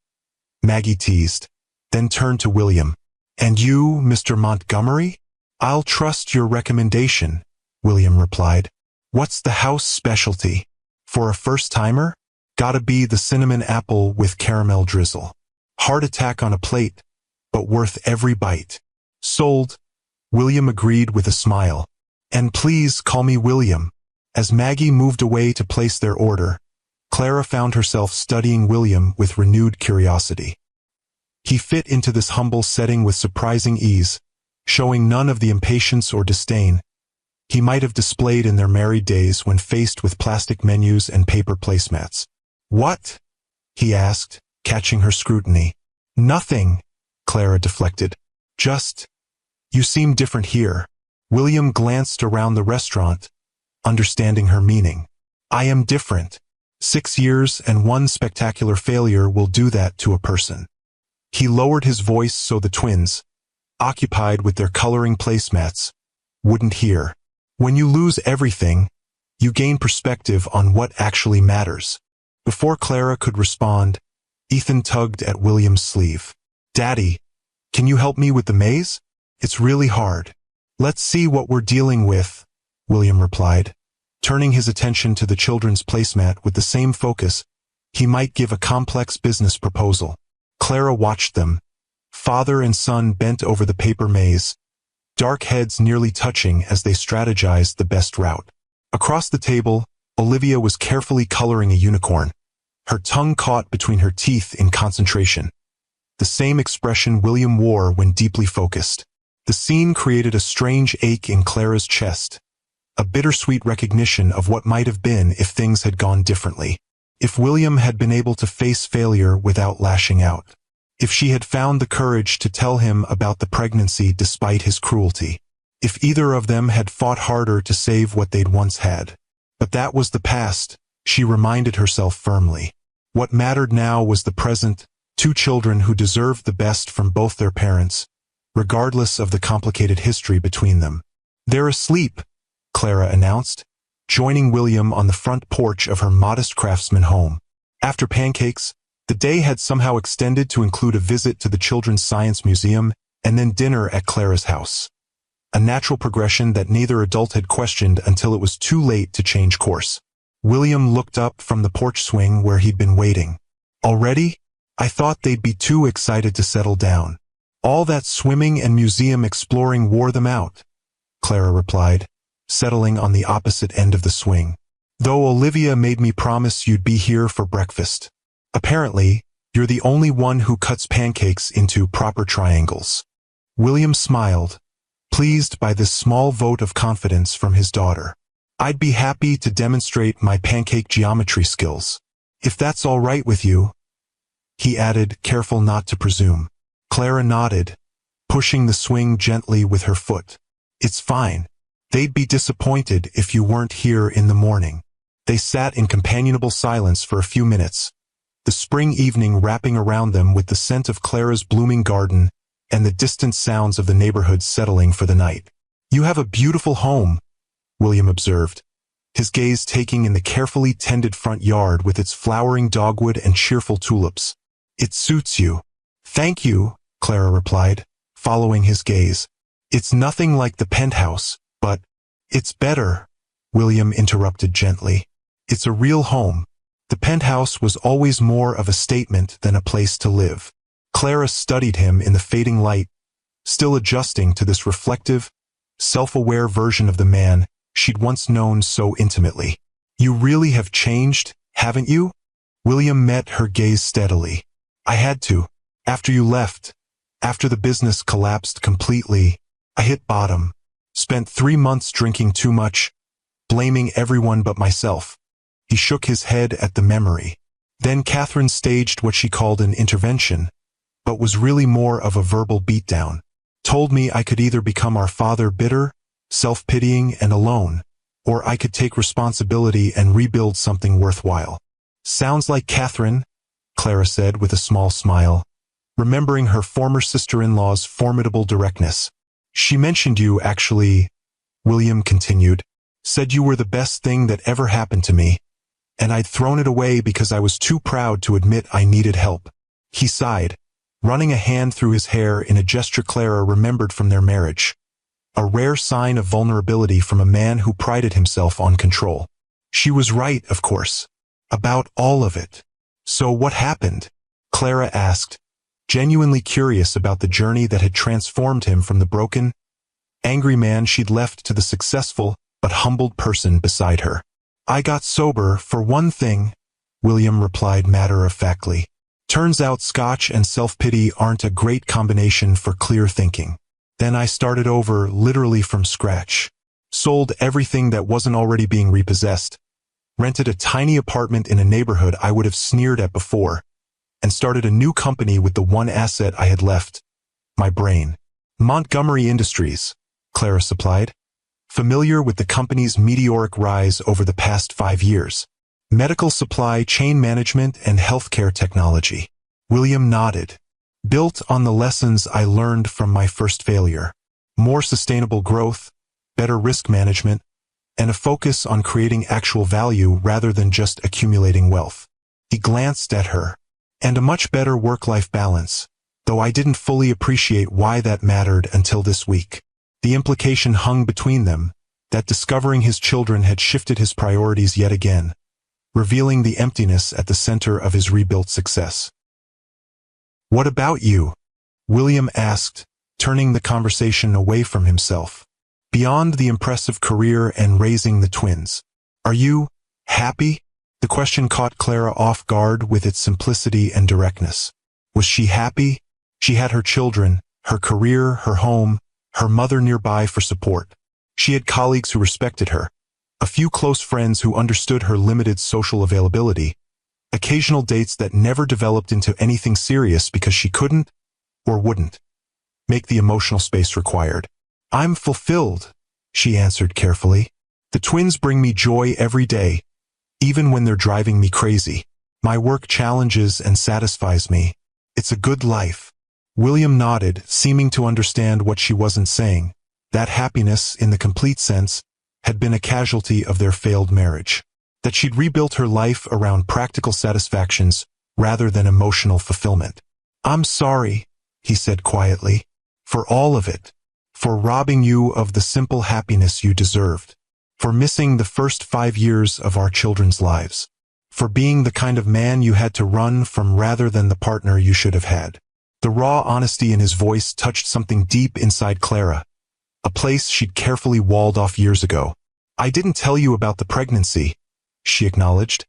[SPEAKER 1] Maggie teased, then turned to William. And you, Mr. Montgomery? I'll trust your recommendation, William replied. What's the house specialty? For a first-timer? Gotta be the cinnamon apple with caramel drizzle. Heart attack on a plate, but worth every bite. Sold, William agreed with a smile. And please call me William. As Maggie moved away to place their order, Clara found herself studying William with renewed curiosity. He fit into this humble setting with surprising ease, showing none of the impatience or disdain he might have displayed in their married days when faced with plastic menus and paper placemats. What? He asked, catching her scrutiny. Nothing, Clara deflected. Just, you seem different here. William glanced around the restaurant, understanding her meaning. I am different. 6 years and one spectacular failure will do that to a person. He lowered his voice so the twins, occupied with their coloring placemats, wouldn't hear. When you lose everything, you gain perspective on what actually matters. Before Clara could respond, Ethan tugged at William's sleeve. Daddy, can you help me with the maze? It's really hard. Let's see what we're dealing with, William replied, turning his attention to the children's placemat with the same focus he might give a complex business proposal. Clara watched them, father and son bent over the paper maze, dark heads nearly touching as they strategized the best route. Across the table, Olivia was carefully coloring a unicorn, her tongue caught between her teeth in concentration. The same expression William wore when deeply focused. The scene created a strange ache in Clara's chest, a bittersweet recognition of what might have been if things had gone differently. If William had been able to face failure without lashing out. If she had found the courage to tell him about the pregnancy despite his cruelty. If either of them had fought harder to save what they'd once had. But that was the past, she reminded herself firmly. What mattered now was the present, two children who deserved the best from both their parents, regardless of the complicated history between them. "They're asleep," Clara announced, joining William on the front porch of her modest craftsman home. After pancakes, the day had somehow extended to include a visit to the Children's Science Museum and then dinner at Clara's house. A natural progression that neither adult had questioned until it was too late to change course. William looked up from the porch swing where he'd been waiting. "Already? I thought they'd be too excited to settle down. All that swimming and museum exploring wore them out," Clara replied, settling on the opposite end of the swing. "Though Olivia made me promise you'd be here for breakfast. Apparently, you're the only one who cuts pancakes into proper triangles." William smiled, pleased by this small vote of confidence from his daughter. "I'd be happy to demonstrate my pancake geometry skills. If that's all right with you," he added, careful not to presume. Clara nodded, pushing the swing gently with her foot. "It's fine. They'd be disappointed if you weren't here in the morning." They sat in companionable silence for a few minutes, the spring evening wrapping around them with the scent of Clara's blooming garden and the distant sounds of the neighborhood settling for the night. "You have a beautiful home," William observed, his gaze taking in the carefully tended front yard with its flowering dogwood and cheerful tulips. "It suits you." "Thank you," Clara replied, following his gaze. "It's nothing like the penthouse, but it's better," William interrupted gently. "It's a real home. The penthouse was always more of a statement than a place to live." Clara studied him in the fading light, still adjusting to this reflective, self-aware version of the man she'd once known so intimately. "You really have changed, haven't you?" William met her gaze steadily. "I had to. After you left, after the business collapsed completely, I hit bottom. Spent 3 months drinking too much, blaming everyone but myself." He shook his head at the memory. "Then Catherine staged what she called an intervention, but was really more of a verbal beatdown. Told me I could either become our father bitter, self-pitying and alone, or I could take responsibility and rebuild something worthwhile." "Sounds like Catherine," Clara said with a small smile, remembering her former sister-in-law's formidable directness. "She mentioned you, actually," William continued. "Said you were the best thing that ever happened to me, and I'd thrown it away because I was too proud to admit I needed help." He sighed, running a hand through his hair in a gesture Clara remembered from their marriage, a rare sign of vulnerability from a man who prided himself on control. She was right, of course, about all of it. "So what happened?" Clara asked, genuinely curious about the journey that had transformed him from the broken, angry man she'd left to the successful but humbled person beside her. "I got sober, for one thing," William replied matter-of-factly. "Turns out scotch and self-pity aren't a great combination for clear thinking. Then I started over, literally from scratch. Sold everything that wasn't already being repossessed, rented a tiny apartment in a neighborhood I would have sneered at before, and started a new company with the one asset I had left, my brain. Montgomery Industries," Clara supplied, familiar with the company's meteoric rise over the past 5 years. "Medical supply chain management and healthcare technology." William nodded. "Built on the lessons I learned from my first failure. More sustainable growth, better risk management, and a focus on creating actual value rather than just accumulating wealth." He glanced at her. "And a much better work-life balance, though I didn't fully appreciate why that mattered until this week." The implication hung between them, that discovering his children had shifted his priorities yet again, revealing the emptiness at the center of his rebuilt success. "What about you?" William asked, turning the conversation away from himself. "Beyond the impressive career and raising the twins, are you happy?" The question caught Clara off guard with its simplicity and directness. Was she happy? She had her children, her career, her home, her mother nearby for support. She had colleagues who respected her, a few close friends who understood her limited social availability, occasional dates that never developed into anything serious because she couldn't, or wouldn't, make the emotional space required. "I'm fulfilled," she answered carefully. "The twins bring me joy every day, even when they're driving me crazy. My work challenges and satisfies me. It's a good life." William nodded, seeming to understand what she wasn't saying. That happiness, in the complete sense, had been a casualty of their failed marriage. That she'd rebuilt her life around practical satisfactions rather than emotional fulfillment. "I'm sorry," he said quietly, "for all of it. For robbing you of the simple happiness you deserved. For missing the first 5 years of our children's lives. For being the kind of man you had to run from rather than the partner you should have had." The raw honesty in his voice touched something deep inside Clara, a place she'd carefully walled off years ago. "I didn't tell you about the pregnancy," she acknowledged,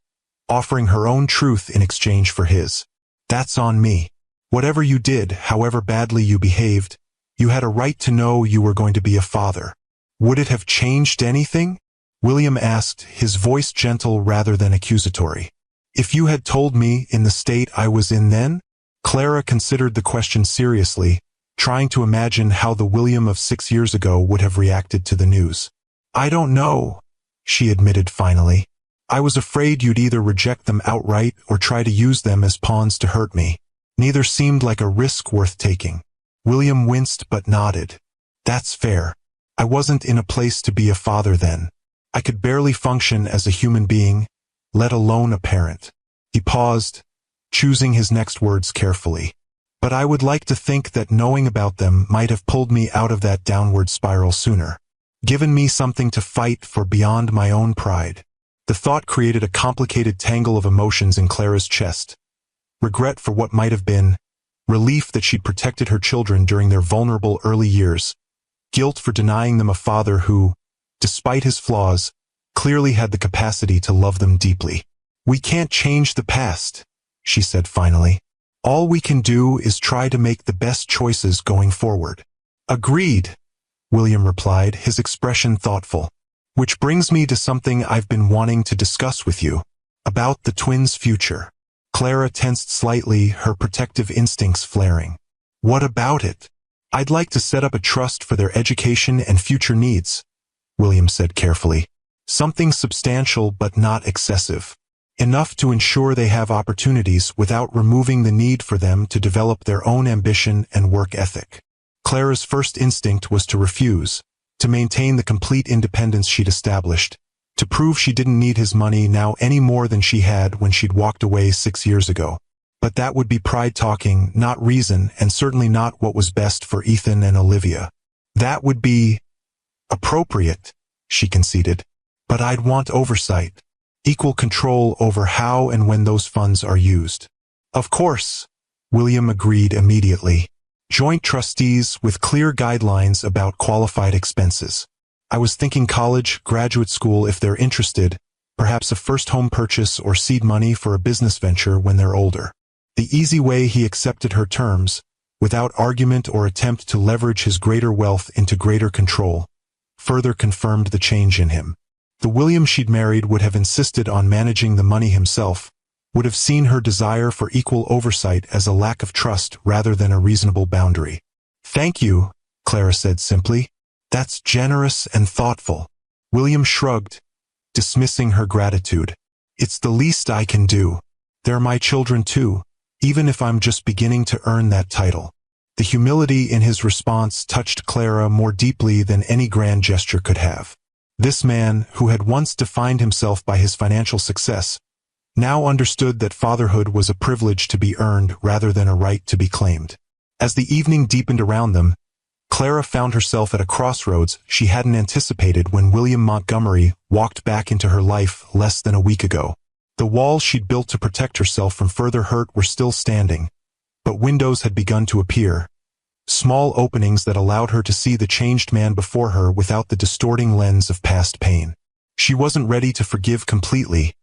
[SPEAKER 1] offering her own truth in exchange for his. "That's on me. Whatever you did, however badly you behaved, you had a right to know you were going to be a father." "Would it have changed anything?" William asked, his voice gentle rather than accusatory. "If you had told me in the state I was in then?" Clara considered the question seriously, trying to imagine how the William of 6 years ago would have reacted to the news. "I don't know," she admitted finally. "I was afraid you'd either reject them outright or try to use them as pawns to hurt me. Neither seemed like a risk worth taking." William winced but nodded. "That's fair. I wasn't in a place to be a father then. I could barely function as a human being, let alone a parent." He paused, choosing his next words carefully. "But I would like to think that knowing about them might have pulled me out of that downward spiral sooner. Given me something to fight for beyond my own pride." The thought created a complicated tangle of emotions in Clara's chest. Regret for what might have been, relief that she'd protected her children during their vulnerable early years, guilt for denying them a father who, despite his flaws, clearly had the capacity to love them deeply. "We can't change the past," she said finally. "All we can do is try to make the best choices going forward." "Agreed," William replied, his expression thoughtful. "Which brings me to something I've been wanting to discuss with you, about the twins' future." Clara tensed slightly, her protective instincts flaring. "What about it?" "I'd like to set up a trust for their education and future needs," William said carefully. "Something substantial but not excessive. Enough to ensure they have opportunities without removing the need for them to develop their own ambition and work ethic." Clara's first instinct was to refuse, to maintain the complete independence she'd established, to prove she didn't need his money now any more than she had when she'd walked away 6 years ago. But that would be pride talking, not reason, and certainly not what was best for Ethan and Olivia. "That would be appropriate," she conceded. "But I'd want oversight. Equal control over how and when those funds are used." "Of course," William agreed immediately. "Joint trustees with clear guidelines about qualified expenses. I was thinking college, graduate school if they're interested, perhaps a first home purchase or seed money for a business venture when they're older." The easy way he accepted her terms, without argument or attempt to leverage his greater wealth into greater control, further confirmed the change in him. The William she'd married would have insisted on managing the money himself, would have seen her desire for equal oversight as a lack of trust rather than a reasonable boundary. "Thank you," Clara said simply. "That's generous and thoughtful." William shrugged, dismissing her gratitude. "It's the least I can do. They're my children too, even if I'm just beginning to earn that title." The humility in his response touched Clara more deeply than any grand gesture could have. This man, who had once defined himself by his financial success, now understood that fatherhood was a privilege to be earned rather than a right to be claimed. As the evening deepened around them, Clara found herself at a crossroads she hadn't anticipated when William Montgomery walked back into her life less than a week ago. The walls she'd built to protect herself from further hurt were still standing, but windows had begun to appear, small openings that allowed her to see the changed man before her without the distorting lens of past pain. She wasn't ready to forgive completely,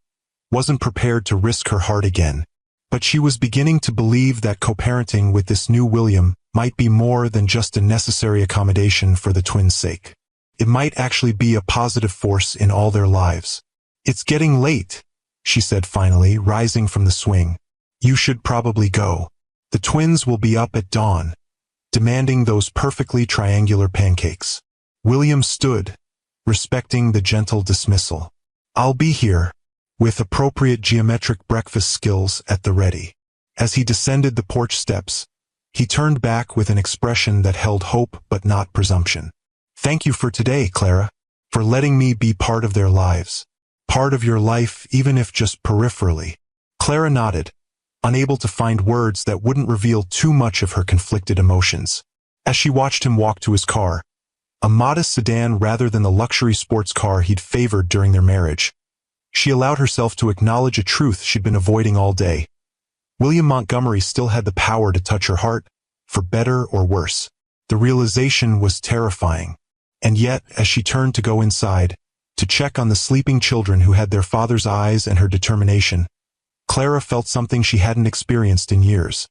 [SPEAKER 1] wasn't prepared to risk her heart again, but she was beginning to believe that co-parenting with this new William might be more than just a necessary accommodation for the twins' sake. It might actually be a positive force in all their lives. "It's getting late," she said finally, rising from the swing. "You should probably go. The twins will be up at dawn, demanding those perfectly triangular pancakes." William stood, respecting the gentle dismissal. "I'll be here," with appropriate geometric breakfast skills at the ready. As he descended the porch steps, he turned back with an expression that held hope but not presumption. "Thank you for today, Clara, for letting me be part of their lives. Part of your life, even if just peripherally." Clara nodded, unable to find words that wouldn't reveal too much of her conflicted emotions. As she watched him walk to his car, a modest sedan rather than the luxury sports car he'd favored during their marriage, she allowed herself to acknowledge a truth she'd been avoiding all day. William Montgomery still had the power to touch her heart, for better or worse. The realization was terrifying. And yet, as she turned to go inside, to check on the sleeping children who had their father's eyes and her determination, Clara felt something she hadn't experienced in years.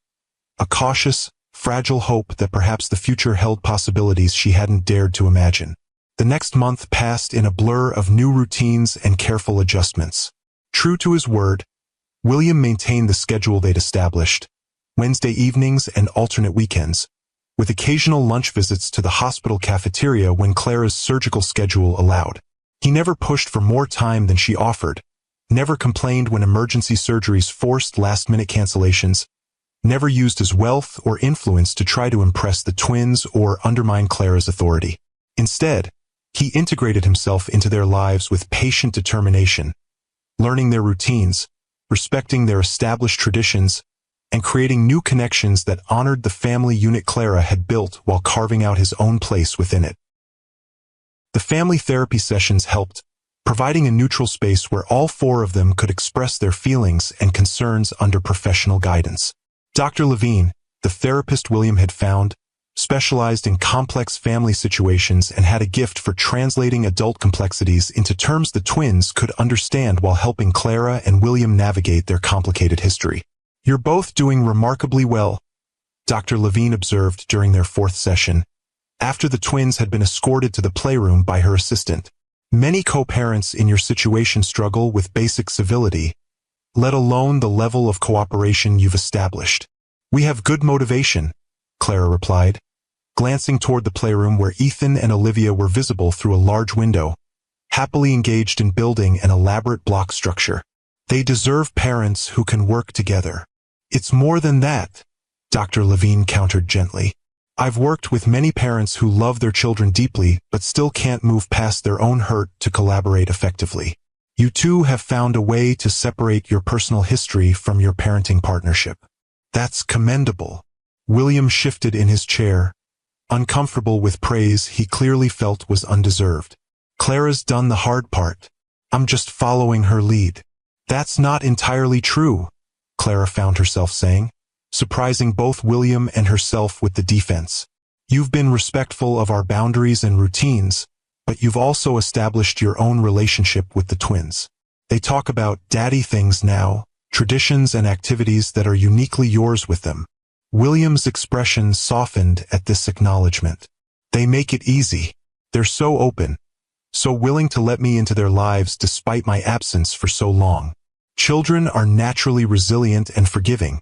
[SPEAKER 1] A cautious, fragile hope that perhaps the future held possibilities she hadn't dared to imagine. The next month passed in a blur of new routines and careful adjustments. True to his word, William maintained the schedule they'd established, Wednesday evenings and alternate weekends, with occasional lunch visits to the hospital cafeteria when Clara's surgical schedule allowed. He never pushed for more time than she offered, never complained when emergency surgeries forced last-minute cancellations, never used his wealth or influence to try to impress the twins or undermine Clara's authority. Instead, he integrated himself into their lives with patient determination, learning their routines, respecting their established traditions, and creating new connections that honored the family unit Clara had built while carving out his own place within it. The family therapy sessions helped, providing a neutral space where all four of them could express their feelings and concerns under professional guidance. Dr. Levine, the therapist William had found, specialized in complex family situations and had a gift for translating adult complexities into terms the twins could understand while helping Clara and William navigate their complicated history. "You're both doing remarkably well," Dr. Levine observed during their fourth session, after the twins had been escorted to the playroom by her assistant. "Many co-parents in your situation struggle with basic civility, let alone the level of cooperation you've established." "We have good motivation," Clara replied, glancing toward the playroom where Ethan and Olivia were visible through a large window, happily engaged in building an elaborate block structure. "They deserve parents who can work together." "It's more than that," Dr. Levine countered gently. "I've worked with many parents who love their children deeply but still can't move past their own hurt to collaborate effectively. You two have found a way to separate your personal history from your parenting partnership. That's commendable." William shifted in his chair, uncomfortable with praise he clearly felt was undeserved. "Clara's done the hard part. I'm just following her lead." "That's not entirely true," Clara found herself saying, surprising both William and herself with the defense. "You've been respectful of our boundaries and routines, but you've also established your own relationship with the twins. They talk about daddy things now, traditions and activities that are uniquely yours with them." William's expression softened at this acknowledgement. "They make it easy. They're so open, so willing to let me into their lives despite my absence for so long. Children are naturally resilient and forgiving,"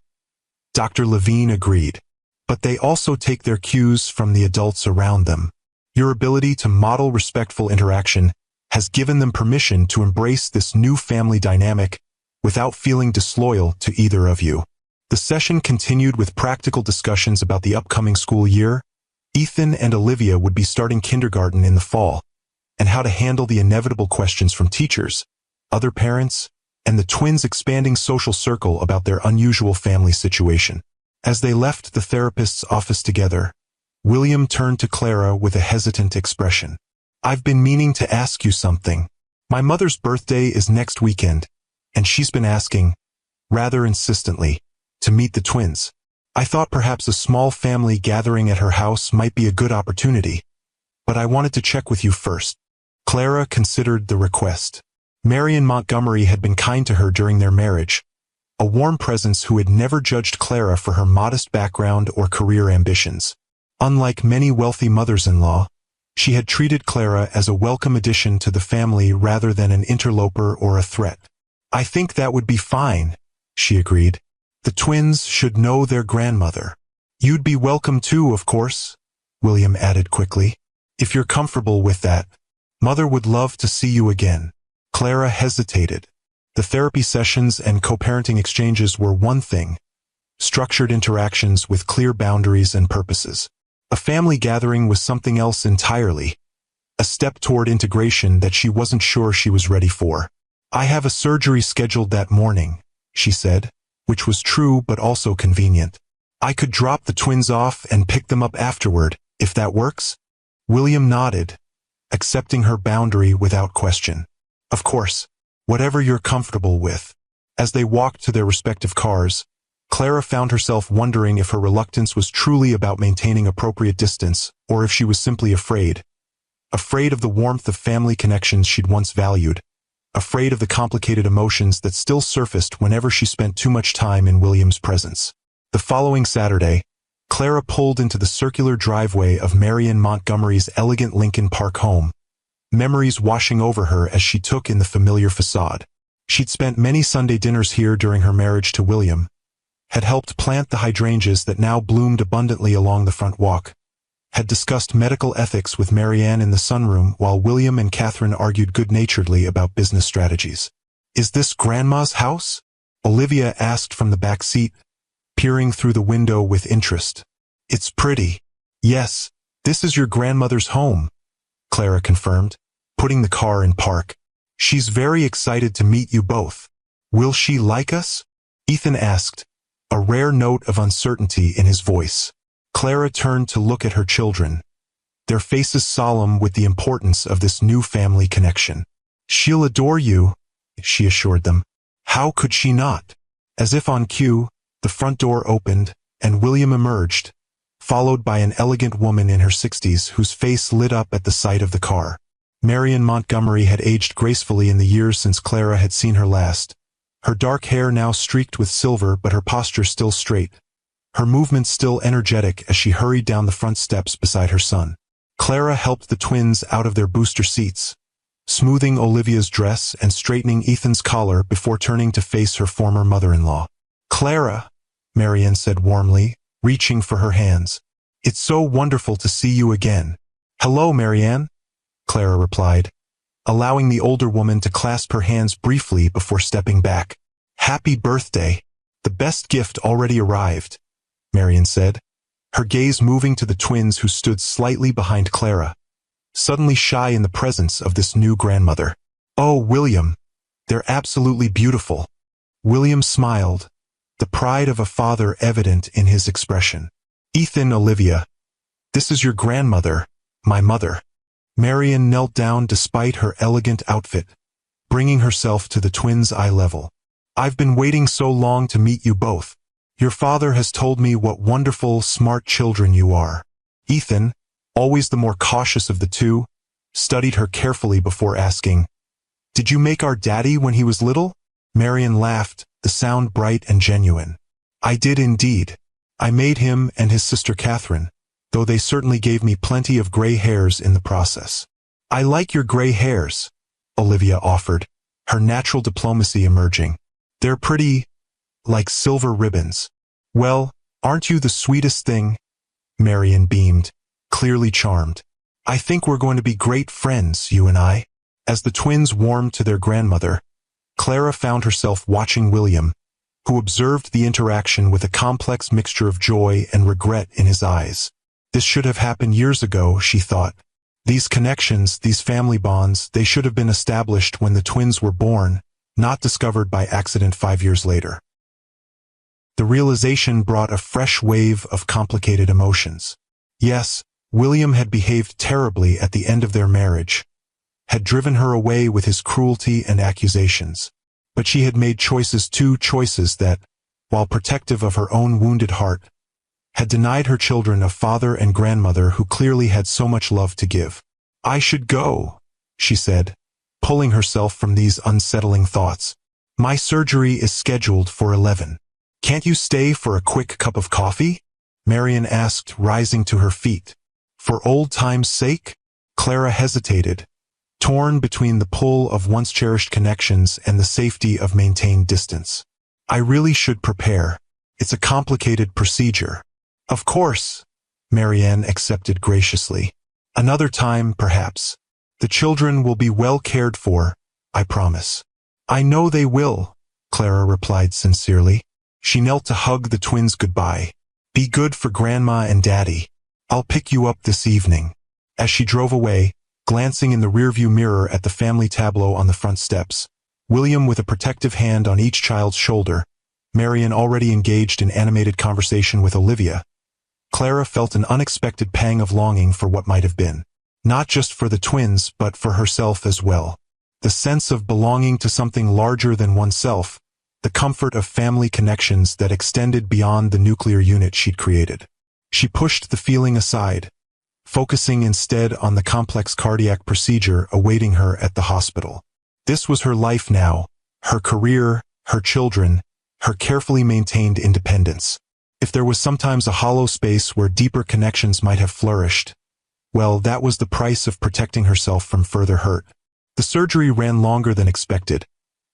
[SPEAKER 1] Dr. Levine agreed. "But they also take their cues from the adults around them. Your ability to model respectful interaction has given them permission to embrace this new family dynamic without feeling disloyal to either of you." The session continued with practical discussions about the upcoming school year. Ethan and Olivia would be starting kindergarten in the fall, and how to handle the inevitable questions from teachers, other parents, and the twins' expanding social circle about their unusual family situation. As they left the therapist's office together, William turned to Clara with a hesitant expression. "I've been meaning to ask you something. My mother's birthday is next weekend, and she's been asking, rather insistently, to meet the twins. I thought perhaps a small family gathering at her house might be a good opportunity, but I wanted to check with you first." Clara considered the request. Marion Montgomery had been kind to her during their marriage, a warm presence who had never judged Clara for her modest background or career ambitions. Unlike many wealthy mothers-in-law, she had treated Clara as a welcome addition to the family rather than an interloper or a threat. "I think that would be fine," she agreed. "The twins should know their grandmother." "You'd be welcome too, of course," William added quickly. "If you're comfortable with that. Mother would love to see you again." Clara hesitated. The therapy sessions and co-parenting exchanges were one thing, structured interactions with clear boundaries and purposes. A family gathering was something else entirely, a step toward integration that she wasn't sure she was ready for. "I have a surgery scheduled that morning," she said, which was true but also convenient. "I could drop the twins off and pick them up afterward, if that works?" William nodded, accepting her boundary without question. "Of course, whatever you're comfortable with." As they walked to their respective cars, Clara found herself wondering if her reluctance was truly about maintaining appropriate distance, or if she was simply afraid. Afraid of the warmth of family connections she'd once valued. Afraid of the complicated emotions that still surfaced whenever she spent too much time in William's presence. The following Saturday, Clara pulled into the circular driveway of Marion Montgomery's elegant Lincoln Park home, memories washing over her as she took in the familiar facade. She'd spent many Sunday dinners here during her marriage to William, had helped plant the hydrangeas that now bloomed abundantly along the front walk, had discussed medical ethics with Marianne in the sunroom while William and Catherine argued good-naturedly about business strategies. "Is this Grandma's house?" Olivia asked from the back seat, peering through the window with interest. "It's pretty." "Yes, this is your grandmother's home," Clara confirmed, putting the car in park. "She's very excited to meet you both." "Will she like us?" Ethan asked, a rare note of uncertainty in his voice. Clara turned to look at her children, their faces solemn with the importance of this new family connection. "She'll adore you," she assured them. "How could she not?" As if on cue, the front door opened, and William emerged, followed by an elegant woman in her 60s whose face lit up at the sight of the car. Marion Montgomery had aged gracefully in the years since Clara had seen her last, her dark hair now streaked with silver but her posture still straight, her movements still energetic as she hurried down the front steps beside her son. Clara helped the twins out of their booster seats, smoothing Olivia's dress and straightening Ethan's collar before turning to face her former mother-in-law. "Clara," Marianne said warmly, reaching for her hands. "It's so wonderful to see you again." "Hello, Marianne," Clara replied, allowing the older woman to clasp her hands briefly before stepping back. "Happy birthday. The best gift already arrived," Marianne said, her gaze moving to the twins who stood slightly behind Clara, suddenly shy in the presence of this new grandmother. "Oh, William, they're absolutely beautiful." William smiled, the pride of a father evident in his expression. "Ethan, Olivia, this is your grandmother, my mother." Marian knelt down despite her elegant outfit, bringing herself to the twins' eye level. "I've been waiting so long to meet you both. Your father has told me what wonderful, smart children you are." Ethan, always the more cautious of the two, studied her carefully before asking, "Did you make our daddy when he was little?" Marian laughed, the sound bright and genuine. "I did indeed. I made him and his sister Catherine, though they certainly gave me plenty of gray hairs in the process." "I like your gray hairs," Olivia offered, her natural diplomacy emerging. "They're pretty, like silver ribbons." "Well, aren't you the sweetest thing?" Marian beamed, clearly charmed. "I think we're going to be great friends, you and I." As the twins warmed to their grandmother, Clara found herself watching William, who observed the interaction with a complex mixture of joy and regret in his eyes. This should have happened years ago, she thought. These connections, these family bonds, they should have been established when the twins were born, not discovered by accident 5 years later. The realization brought a fresh wave of complicated emotions. Yes, William had behaved terribly at the end of their marriage, had driven her away with his cruelty and accusations. But she had made choices that, while protective of her own wounded heart, had denied her children a father and grandmother who clearly had so much love to give. "I should go," she said, pulling herself from these unsettling thoughts. My surgery is scheduled for 11. Can't you stay for a quick cup of coffee? Marian asked, rising to her feet. For old time's sake? Clara hesitated, torn between the pull of once-cherished connections and the safety of maintained distance. I really should prepare. It's a complicated procedure. Of course, Marianne accepted graciously. Another time, perhaps. The children will be well cared for, I promise. I know they will, Clara replied sincerely. She knelt to hug the twins goodbye. Be good for Grandma and Daddy. I'll pick you up this evening. As she drove away, glancing in the rearview mirror at the family tableau on the front steps, William with a protective hand on each child's shoulder, Marian already engaged in animated conversation with Olivia, Clara felt an unexpected pang of longing for what might have been. Not just for the twins, but for herself as well. The sense of belonging to something larger than oneself, the comfort of family connections that extended beyond the nuclear unit she'd created. She pushed the feeling aside, focusing instead on the complex cardiac procedure awaiting her at the hospital. This was her life now, her career, her children, her carefully maintained independence. If there was sometimes a hollow space where deeper connections might have flourished, well, that was the price of protecting herself from further hurt. The surgery ran longer than expected,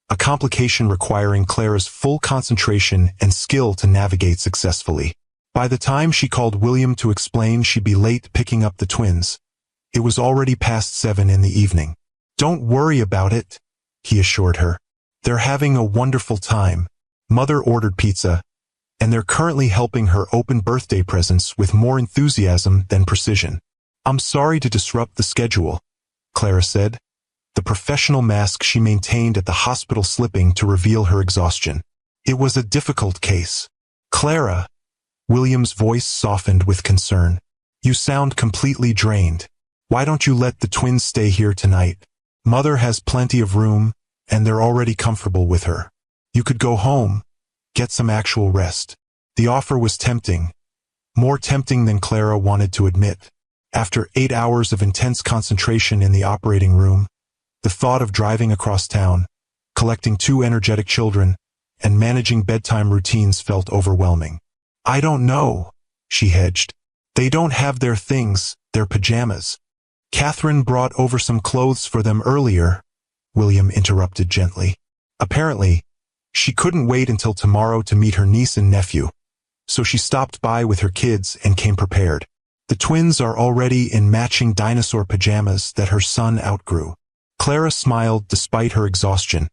[SPEAKER 1] a complication requiring Clara's full concentration and skill to navigate successfully. By the time she called William to explain she'd be late picking up the twins, it was already past 7 in the evening. Don't worry about it, he assured her. They're having a wonderful time. Mother ordered pizza, and they're currently helping her open birthday presents with more enthusiasm than precision. I'm sorry to disrupt the schedule, Clara said, the professional mask she maintained at the hospital slipping to reveal her exhaustion. It was a difficult case. Clara, William's voice softened with concern. You sound completely drained. Why don't you let the twins stay here tonight? Mother has plenty of room, and they're already comfortable with her. You could go home, get some actual rest. The offer was tempting, more tempting than Clara wanted to admit. After 8 hours of intense concentration in the operating room, the thought of driving across town, collecting 2 energetic children, and managing bedtime routines felt overwhelming. I don't know, she hedged. They don't have their things, their pajamas. Catherine brought over some clothes for them earlier, William interrupted gently. Apparently, she couldn't wait until tomorrow to meet her niece and nephew, so she stopped by with her kids and came prepared. The twins are already in matching dinosaur pajamas that her son outgrew. Clara smiled despite her exhaustion,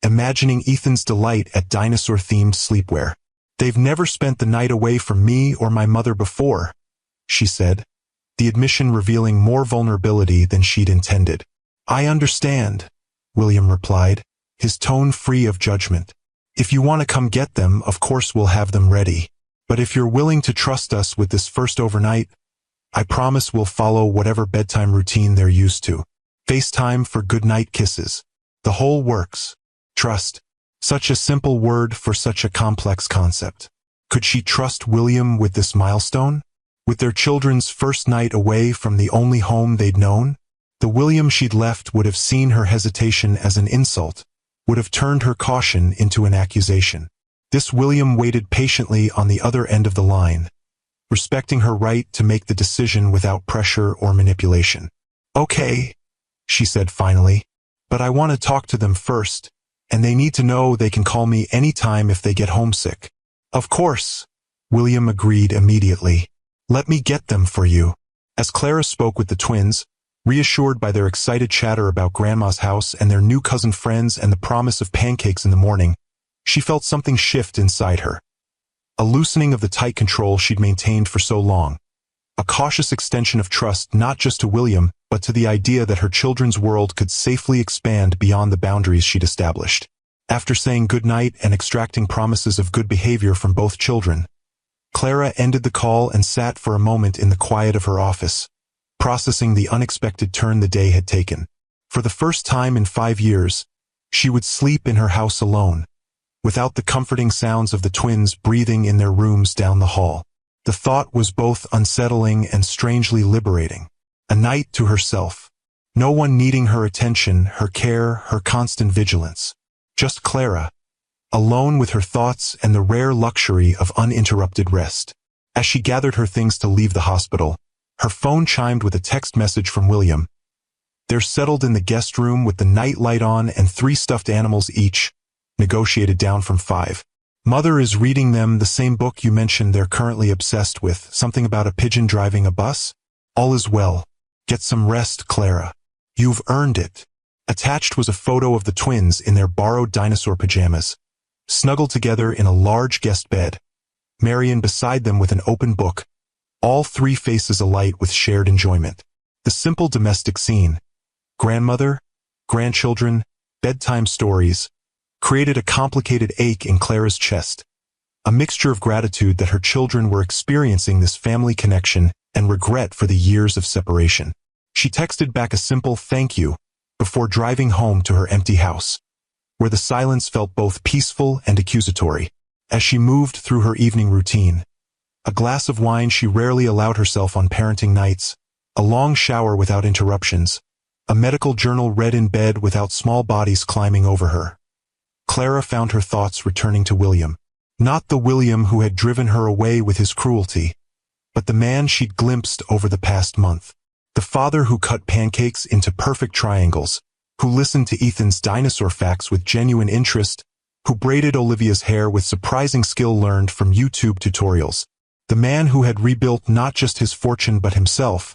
[SPEAKER 1] imagining Ethan's delight at dinosaur-themed sleepwear. They've never spent the night away from me or my mother before, she said, the admission revealing more vulnerability than she'd intended. I understand, William replied, his tone free of judgment. If you want to come get them, of course we'll have them ready. But if you're willing to trust us with this first overnight, I promise we'll follow whatever bedtime routine they're used to. FaceTime for goodnight kisses. The whole works. Trust. Such a simple word for such a complex concept. Could she trust William with this milestone? With their children's first night away from the only home they'd known? The William she'd left would have seen her hesitation as an insult, would have turned her caution into an accusation. This William waited patiently on the other end of the line, respecting her right to make the decision without pressure or manipulation. Okay, she said finally, but I want to talk to them first, and they need to know they can call me anytime if they get homesick. Of course, William agreed immediately. Let me get them for you. As Clara spoke with the twins, reassured by their excited chatter about Grandma's house and their new cousin friends and the promise of pancakes in the morning, she felt something shift inside her. A loosening of the tight control she'd maintained for so long. A cautious extension of trust not just to William, but to the idea that her children's world could safely expand beyond the boundaries she'd established. After saying goodnight and extracting promises of good behavior from both children, Clara ended the call and sat for a moment in the quiet of her office, processing the unexpected turn the day had taken. For the first time in 5 years, she would sleep in her house alone, without the comforting sounds of the twins breathing in their rooms down the hall. The thought was both unsettling and strangely liberating. A night to herself. No one needing her attention, her care, her constant vigilance. Just Clara, alone with her thoughts and the rare luxury of uninterrupted rest. As she gathered her things to leave the hospital, her phone chimed with a text message from William. They're settled in the guest room with the night light on and 3 stuffed animals each, negotiated down from 5. Mother is reading them the same book you mentioned they're currently obsessed with, something about a pigeon driving a bus. All is well. Get some rest, Clara. You've earned it. Attached was a photo of the twins in their borrowed dinosaur pajamas, snuggled together in a large guest bed, Marian beside them with an open book, all 3 faces alight with shared enjoyment. The simple domestic scene, grandmother, grandchildren, bedtime stories, created a complicated ache in Clara's chest, a mixture of gratitude that her children were experiencing this family connection and regret for the years of separation. She texted back a simple thank you before driving home to her empty house, where the silence felt both peaceful and accusatory. As she moved through her evening routine, a glass of wine she rarely allowed herself on parenting nights, a long shower without interruptions, a medical journal read in bed without small bodies climbing over her, Clara found her thoughts returning to William. Not the William who had driven her away with his cruelty, but the man she'd glimpsed over the past month. The father who cut pancakes into perfect triangles, who listened to Ethan's dinosaur facts with genuine interest, who braided Olivia's hair with surprising skill learned from YouTube tutorials. The man who had rebuilt not just his fortune but himself,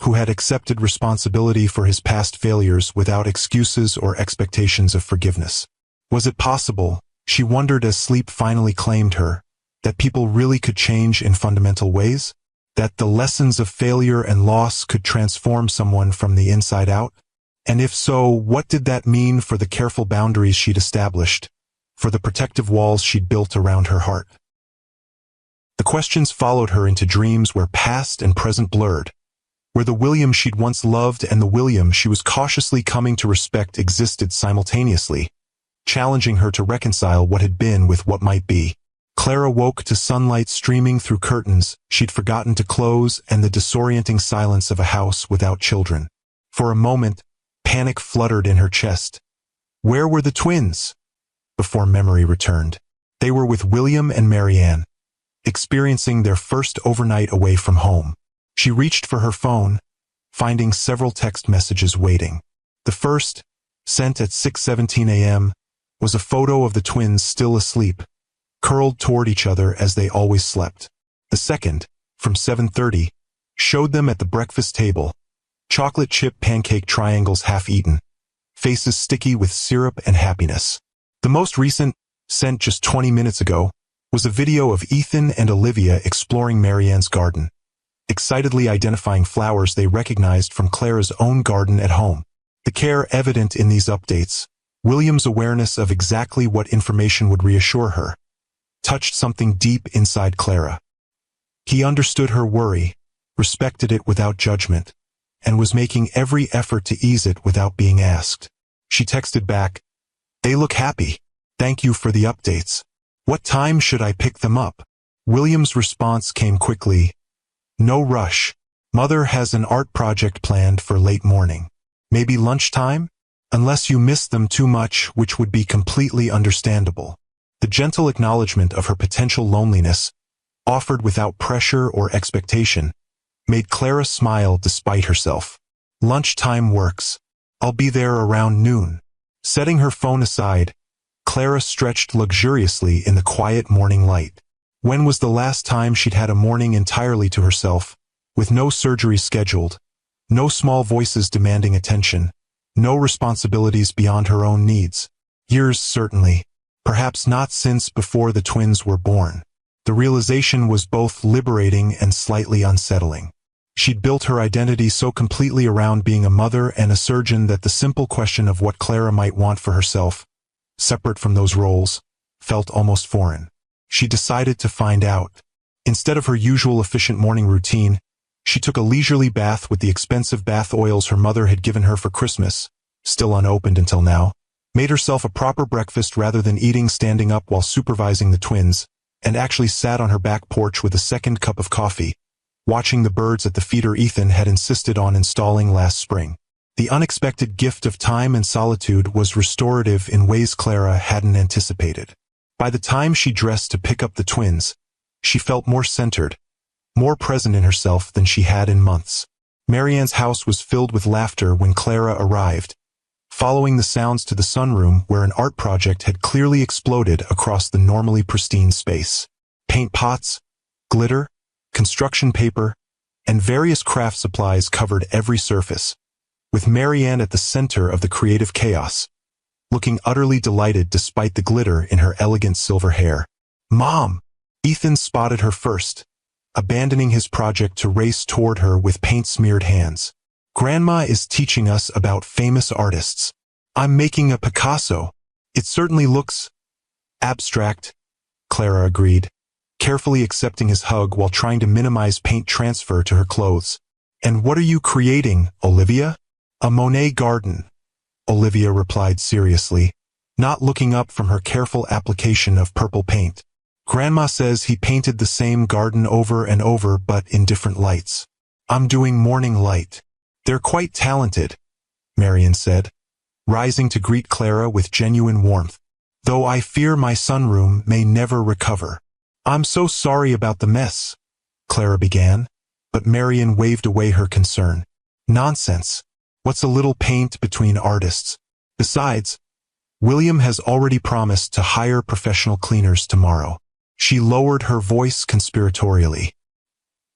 [SPEAKER 1] who had accepted responsibility for his past failures without excuses or expectations of forgiveness. Was it possible, she wondered as sleep finally claimed her, that people really could change in fundamental ways? That the lessons of failure and loss could transform someone from the inside out? And if so, what did that mean for the careful boundaries she'd established, for the protective walls she'd built around her heart? The questions followed her into dreams where past and present blurred, where the William she'd once loved and the William she was cautiously coming to respect existed simultaneously, challenging her to reconcile what had been with what might be. Clara woke to sunlight streaming through curtains she'd forgotten to close and the disorienting silence of a house without children. For a moment, panic fluttered in her chest. Where were the twins? Before memory returned, they were with William and Marianne, experiencing their first overnight away from home. She reached for her phone, finding several text messages waiting. The first, sent at 6:17 a.m., was a photo of the twins still asleep, curled toward each other as they always slept. The second, from 7:30, showed them at the breakfast table, chocolate chip pancake triangles half-eaten, faces sticky with syrup and happiness. The most recent, sent just 20 minutes ago, was a video of Ethan and Olivia exploring Marianne's garden, excitedly identifying flowers they recognized from Clara's own garden at home. The care evident in these updates, William's awareness of exactly what information would reassure her, touched something deep inside Clara. He understood her worry, respected it without judgment, and was making every effort to ease it without being asked. She texted back, "They look happy. Thank you for the updates. What time should I pick them up?" William's response came quickly, "No rush. Mother has an art project planned for late morning. Maybe lunchtime? Unless you miss them too much, which would be completely understandable." The gentle acknowledgement of her potential loneliness, offered without pressure or expectation, made Clara smile despite herself. "Lunchtime works. I'll be there around noon." Setting her phone aside, Clara stretched luxuriously in the quiet morning light. When was the last time she'd had a morning entirely to herself, with no surgery scheduled, no small voices demanding attention, no responsibilities beyond her own needs? Years, certainly. Perhaps not since before the twins were born. The realization was both liberating and slightly unsettling. She'd built her identity so completely around being a mother and a surgeon that the simple question of what Clara might want for herself, separate from those roles, felt almost foreign. She decided to find out. Instead of her usual efficient morning routine, she took a leisurely bath with the expensive bath oils her mother had given her for Christmas, still unopened until now, made herself a proper breakfast rather than eating standing up while supervising the twins, and actually sat on her back porch with a second cup of coffee, watching the birds at the feeder Ethan had insisted on installing last spring. The unexpected gift of time and solitude was restorative in ways Clara hadn't anticipated. By the time she dressed to pick up the twins, she felt more centered, more present in herself than she had in months. Marianne's house was filled with laughter when Clara arrived, following the sounds to the sunroom where an art project had clearly exploded across the normally pristine space. Paint pots, glitter, construction paper, and various craft supplies covered every surface, with Marianne at the center of the creative chaos, looking utterly delighted despite the glitter in her elegant silver hair. "Mom!" Ethan spotted her first, abandoning his project to race toward her with paint-smeared hands. "Grandma is teaching us about famous artists. I'm making a Picasso. It certainly looks abstract," Clara agreed, carefully accepting his hug while trying to minimize paint transfer to her clothes. "And what are you creating, Olivia?" "A Monet garden," Olivia replied seriously, not looking up from her careful application of purple paint. "Grandma says he painted the same garden over and over but in different lights. I'm doing morning light." "They're quite talented," Marian said, rising to greet Clara with genuine warmth, "though I fear my sunroom may never recover." "I'm so sorry about the mess," Clara began, but Marian waved away her concern. "Nonsense. What's a little paint between artists? Besides, William has already promised to hire professional cleaners tomorrow." She lowered her voice conspiratorially.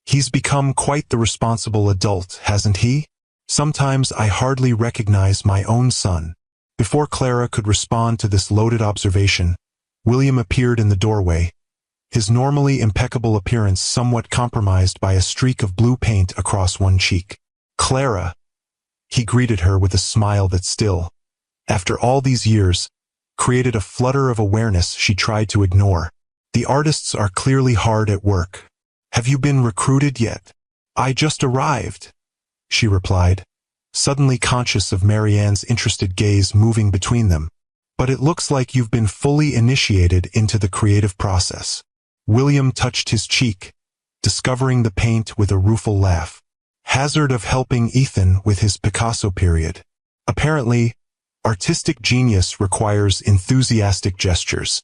[SPEAKER 1] "He's become quite the responsible adult, hasn't he? Sometimes I hardly recognize my own son." Before Clara could respond to this loaded observation, William appeared in the doorway, his normally impeccable appearance somewhat compromised by a streak of blue paint across one cheek. "Clara," he greeted her with a smile that still, after all these years, created a flutter of awareness she tried to ignore. "The artists are clearly hard at work. Have you been recruited yet?" "I just arrived," she replied, suddenly conscious of Marianne's interested gaze moving between them. "But it looks like you've been fully initiated into the creative process." William touched his cheek, discovering the paint with a rueful laugh. "Hazard of helping Ethan with his Picasso period. Apparently, artistic genius requires enthusiastic gestures."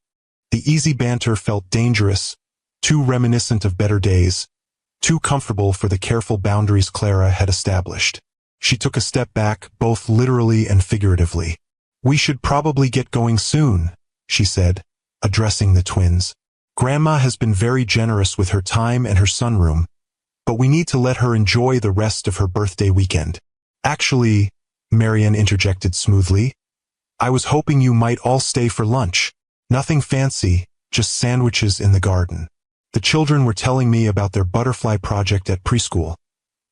[SPEAKER 1] The easy banter felt dangerous, too reminiscent of better days, too comfortable for the careful boundaries Clara had established. She took a step back, both literally and figuratively. "We should probably get going soon," she said, addressing the twins. "Grandma has been very generous with her time and her sunroom, but we need to let her enjoy the rest of her birthday weekend." "Actually," Marianne interjected smoothly, "I was hoping you might all stay for lunch. Nothing fancy, just sandwiches in the garden. The children were telling me about their butterfly project at preschool,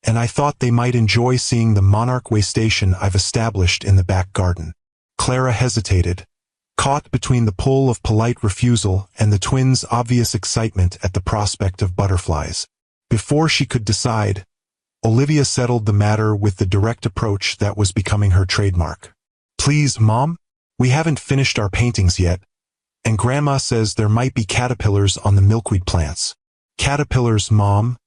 [SPEAKER 1] and I thought they might enjoy seeing the monarch way station I've established in the back garden." Clara hesitated, caught between the pull of polite refusal and the twins' obvious excitement at the prospect of butterflies. Before she could decide, Olivia settled the matter with the direct approach that was becoming her trademark. "Please, Mom, we haven't finished our paintings yet, and Grandma says there might be caterpillars on the milkweed plants." "Caterpillars, Mom,"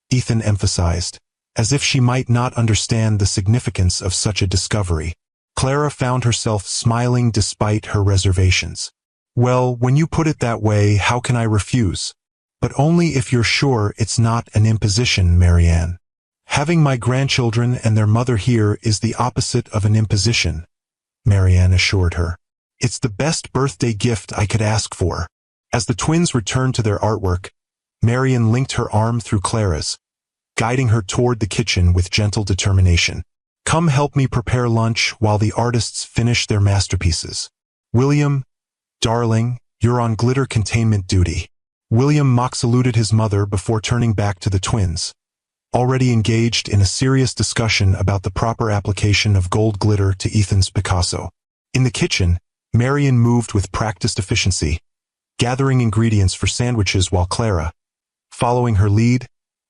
[SPEAKER 1] Ethan emphasized, as if she might not understand the significance of such a discovery. Clara found herself smiling despite her reservations. "Well, when you put it that way, how can I refuse? But only if you're sure it's not an imposition, Marianne. Having my grandchildren and their mother here is the opposite of an imposition," Marianne assured her. "It's the best birthday gift I could ask for." As the twins returned to their artwork, Marianne linked her arm through Clara's, guiding her toward the kitchen with gentle determination. "Come help me prepare lunch while the artists finish their masterpieces. William, darling, you're on glitter containment duty." William mock saluted his mother before turning back to the twins, already engaged in a serious discussion about the proper application of gold glitter to Ethan's Picasso. In the kitchen, Marian moved with practiced efficiency, gathering ingredients for sandwiches while Clara, following her lead,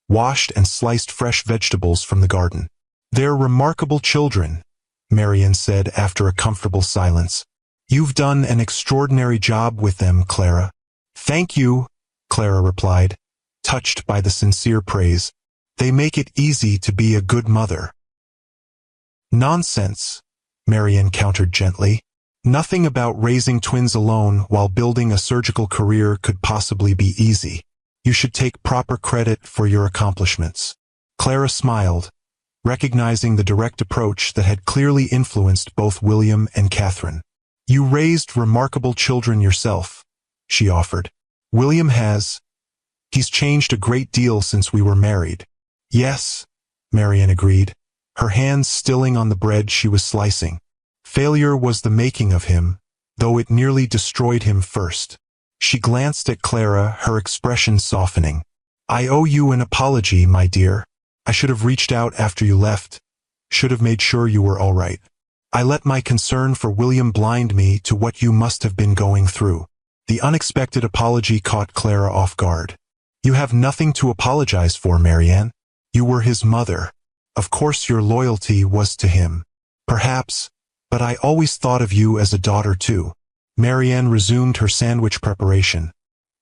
[SPEAKER 1] washed and sliced fresh vegetables from the garden. "They're remarkable children," Marian said after a comfortable silence. "You've done an extraordinary job with them, Clara." "Thank you," Clara replied, touched by the sincere praise. "They make it easy to be a good mother." Nonsense, Marian countered gently. Nothing about raising twins alone while building a surgical career could possibly be easy. You should take proper credit for your accomplishments. Clara smiled, recognizing the direct approach that had clearly influenced both William and Catherine. You raised remarkable children yourself, she offered. William has. He's changed a great deal since we were married. Yes, Marian agreed, her hands stilling on the bread she was slicing. Failure was the making of him, though it nearly destroyed him first. She glanced at Clara, her expression softening. I owe you an apology, my dear. I should have reached out after you left. Should have made sure you were all right. I let my concern for William blind me to what you must have been going through. The unexpected apology caught Clara off guard. You have nothing to apologize for, Marianne. You were his mother. Of course your loyalty was to him. Perhaps, but I always thought of you as a daughter too. Marianne resumed her sandwich preparation,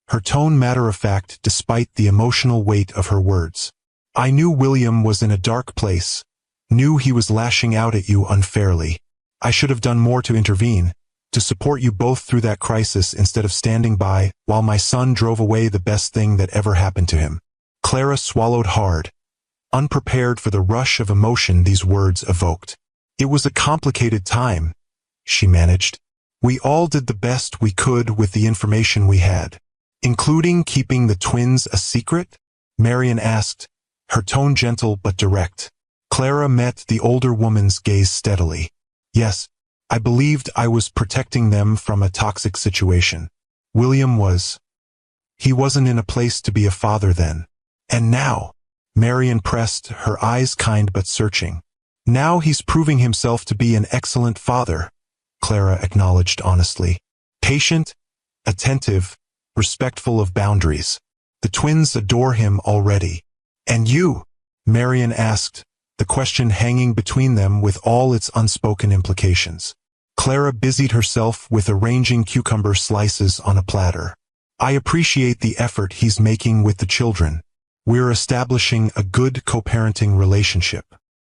[SPEAKER 1] her tone matter-of-fact despite the emotional weight of her words. I knew William was in a dark place, knew he was lashing out at you unfairly. I should have done more to intervene, to support you both through that crisis instead of standing by while my son drove away the best thing that ever happened to him. Clara swallowed hard, unprepared for the rush of emotion these words evoked. It was a complicated time, she managed. We all did the best we could with the information we had. Including keeping the twins a secret? Marian asked, her tone gentle but direct. Clara met the older woman's gaze steadily. Yes, I believed I was protecting them from a toxic situation. William was. He wasn't in a place to be a father then. And now, Marian pressed, her eyes kind but searching. Now he's proving himself to be an excellent father, Clara acknowledged honestly. Patient, attentive, respectful of boundaries. The twins adore him already. And you? Marian asked, the question hanging between them with all its unspoken implications. Clara busied herself with arranging cucumber slices on a platter. I appreciate the effort he's making with the children. We're establishing a good co-parenting relationship.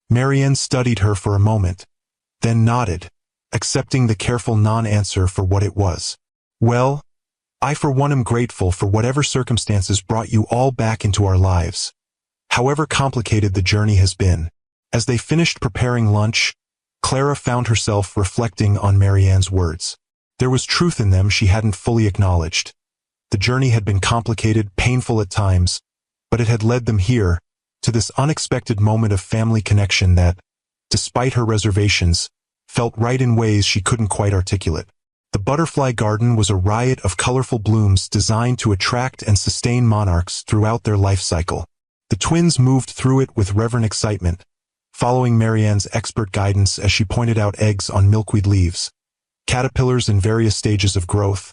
[SPEAKER 1] Marian studied her for a moment, then nodded, accepting the careful non-answer for what it was. Well, I for one am grateful for whatever circumstances brought you all back into our lives. However complicated the journey has been. As they finished preparing lunch, Clara found herself reflecting on Marianne's words. There was truth in them she hadn't fully acknowledged. The journey had been complicated, painful at times, but it had led them here, to this unexpected moment of family connection that, despite her reservations, felt right in ways she couldn't quite articulate. The butterfly garden was a riot of colorful blooms designed to attract and sustain monarchs throughout their life cycle. The twins moved through it with reverent excitement, following Marianne's expert guidance as she pointed out eggs on milkweed leaves, caterpillars in various stages of growth,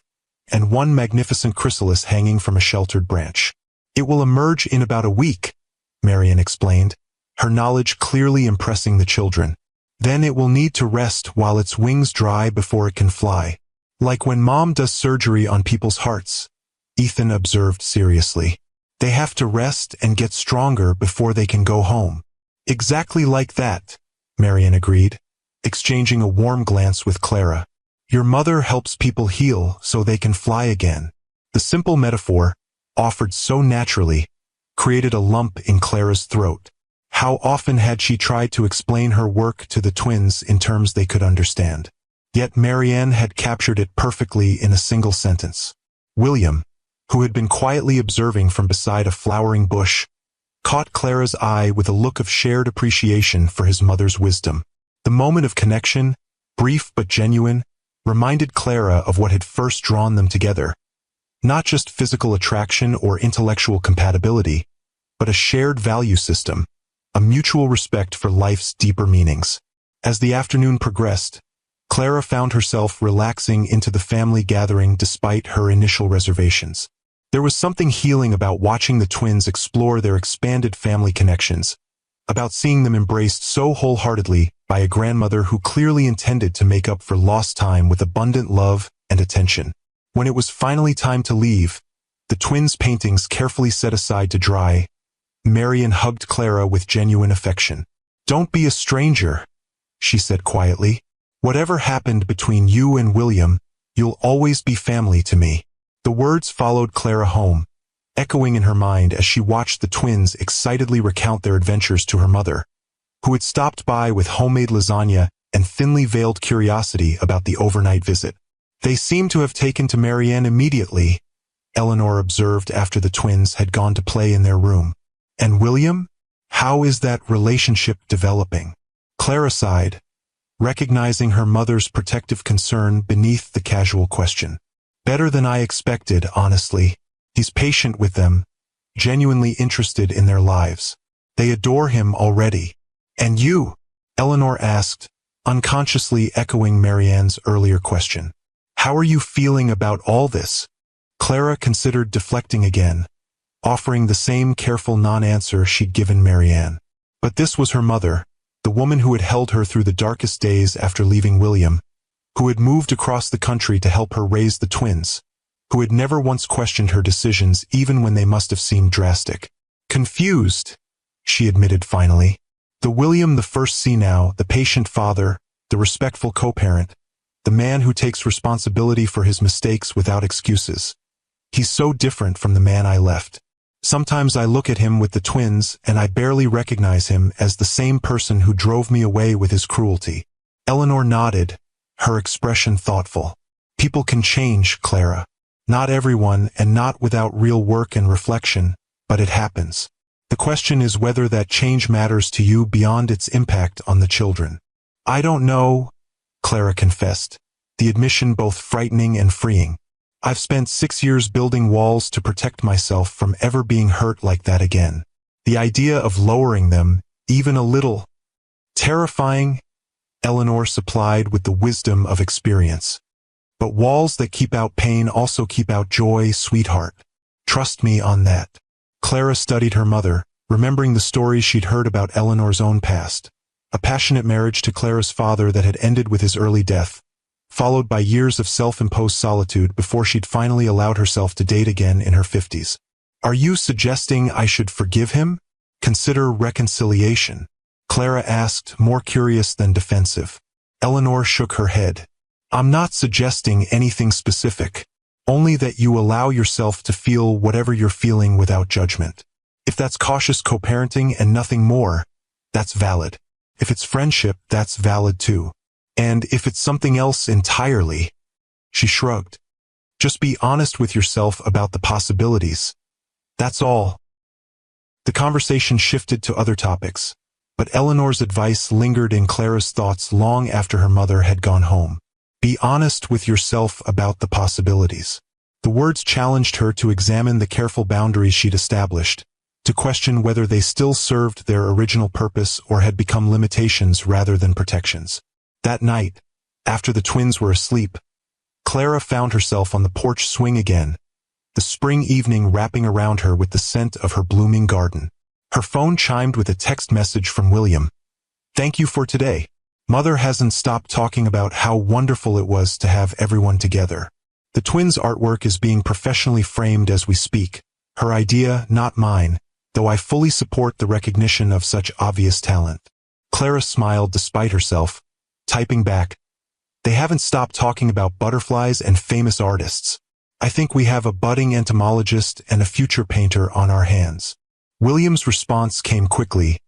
[SPEAKER 1] and one magnificent chrysalis hanging from a sheltered branch. It will emerge in about a week, Marianne explained, her knowledge clearly impressing the children. Then it will need to rest while its wings dry before it can fly. Like when Mom does surgery on people's hearts, Ethan observed seriously. They have to rest and get stronger before they can go home. Exactly like that, Marianne agreed, exchanging a warm glance with Clara. Your mother helps people heal so they can fly again. The simple metaphor, offered so naturally, created a lump in Clara's throat. How often had she tried to explain her work to the twins in terms they could understand? Yet Marianne had captured it perfectly in a single sentence. William, who had been quietly observing from beside a flowering bush, caught Clara's eye with a look of shared appreciation for his mother's wisdom. The moment of connection, brief but genuine, reminded Clara of what had first drawn them together. Not just physical attraction or intellectual compatibility, but a shared value system, a mutual respect for life's deeper meanings. As the afternoon progressed, Clara found herself relaxing into the family gathering despite her initial reservations. There was something healing about watching the twins explore their expanded family connections, about seeing them embraced so wholeheartedly by a grandmother who clearly intended to make up for lost time with abundant love and attention. When it was finally time to leave, the twins' paintings carefully set aside to dry, Marian hugged Clara with genuine affection. Don't be a stranger, she said quietly. "Whatever happened between you and William, you'll always be family to me." The words followed Clara home, echoing in her mind as she watched the twins excitedly recount their adventures to her mother, who had stopped by with homemade lasagna and thinly veiled curiosity about the overnight visit. "They seem to have taken to Marianne immediately," Eleanor observed after the twins had gone to play in their room. "And William? How is that relationship developing?" Clara sighed, recognizing her mother's protective concern beneath the casual question. "Better than I expected, honestly. He's patient with them, genuinely interested in their lives. They adore him already." "And you?" Eleanor asked, unconsciously echoing Marianne's earlier question. "How are you feeling about all this?" Clara considered deflecting again, offering the same careful non-answer she'd given Marianne. But this was her mother, the woman who had held her through the darkest days after leaving William, who had moved across the country to help her raise the twins, who had never once questioned her decisions even when they must have seemed drastic. "Confused," she admitted finally. "The William the first see now, the patient father, the respectful co-parent, the man who takes responsibility for his mistakes without excuses. He's so different from the man I left. Sometimes I look at him with the twins and I barely recognize him as the same person who drove me away with his cruelty." Eleanor nodded, her expression thoughtful. "People can change, Clara. Not everyone, and not without real work and reflection, but it happens. The question is whether that change matters to you beyond its impact on the children." "I don't know," Clara confessed, the admission both frightening and freeing. "I've spent 6 years building walls to protect myself from ever being hurt like that again. The idea of lowering them, even a little, terrifying," Eleanor supplied with the wisdom of experience. "But walls that keep out pain also keep out joy, sweetheart. Trust me on that." Clara studied her mother, remembering the stories she'd heard about Eleanor's own past. A passionate marriage to Clara's father that had ended with his early death, followed by years of self-imposed solitude before she'd finally allowed herself to date again in her 50s. "Are you suggesting I should forgive him? Consider reconciliation?" Clara asked, more curious than defensive. Eleanor shook her head. "I'm not suggesting anything specific, only that you allow yourself to feel whatever you're feeling without judgment. If that's cautious co-parenting and nothing more, that's valid. If it's friendship, that's valid too. And if it's something else entirely," she shrugged, "just be honest with yourself about the possibilities. That's all." The conversation shifted to other topics, but Eleanor's advice lingered in Clara's thoughts long after her mother had gone home. Be honest with yourself about the possibilities. The words challenged her to examine the careful boundaries she'd established, to question whether they still served their original purpose or had become limitations rather than protections. That night, after the twins were asleep, Clara found herself on the porch swing again, the spring evening wrapping around her with the scent of her blooming garden. Her phone chimed with a text message from William. "Thank you for today. Mother hasn't stopped talking about how wonderful it was to have everyone together. The twins' artwork is being professionally framed as we speak. Her idea, not mine, though I fully support the recognition of such obvious talent." Clara smiled despite herself, typing back, "They haven't stopped talking about butterflies and famous artists. I think we have a budding entomologist and a future painter on our hands." William's response came quickly.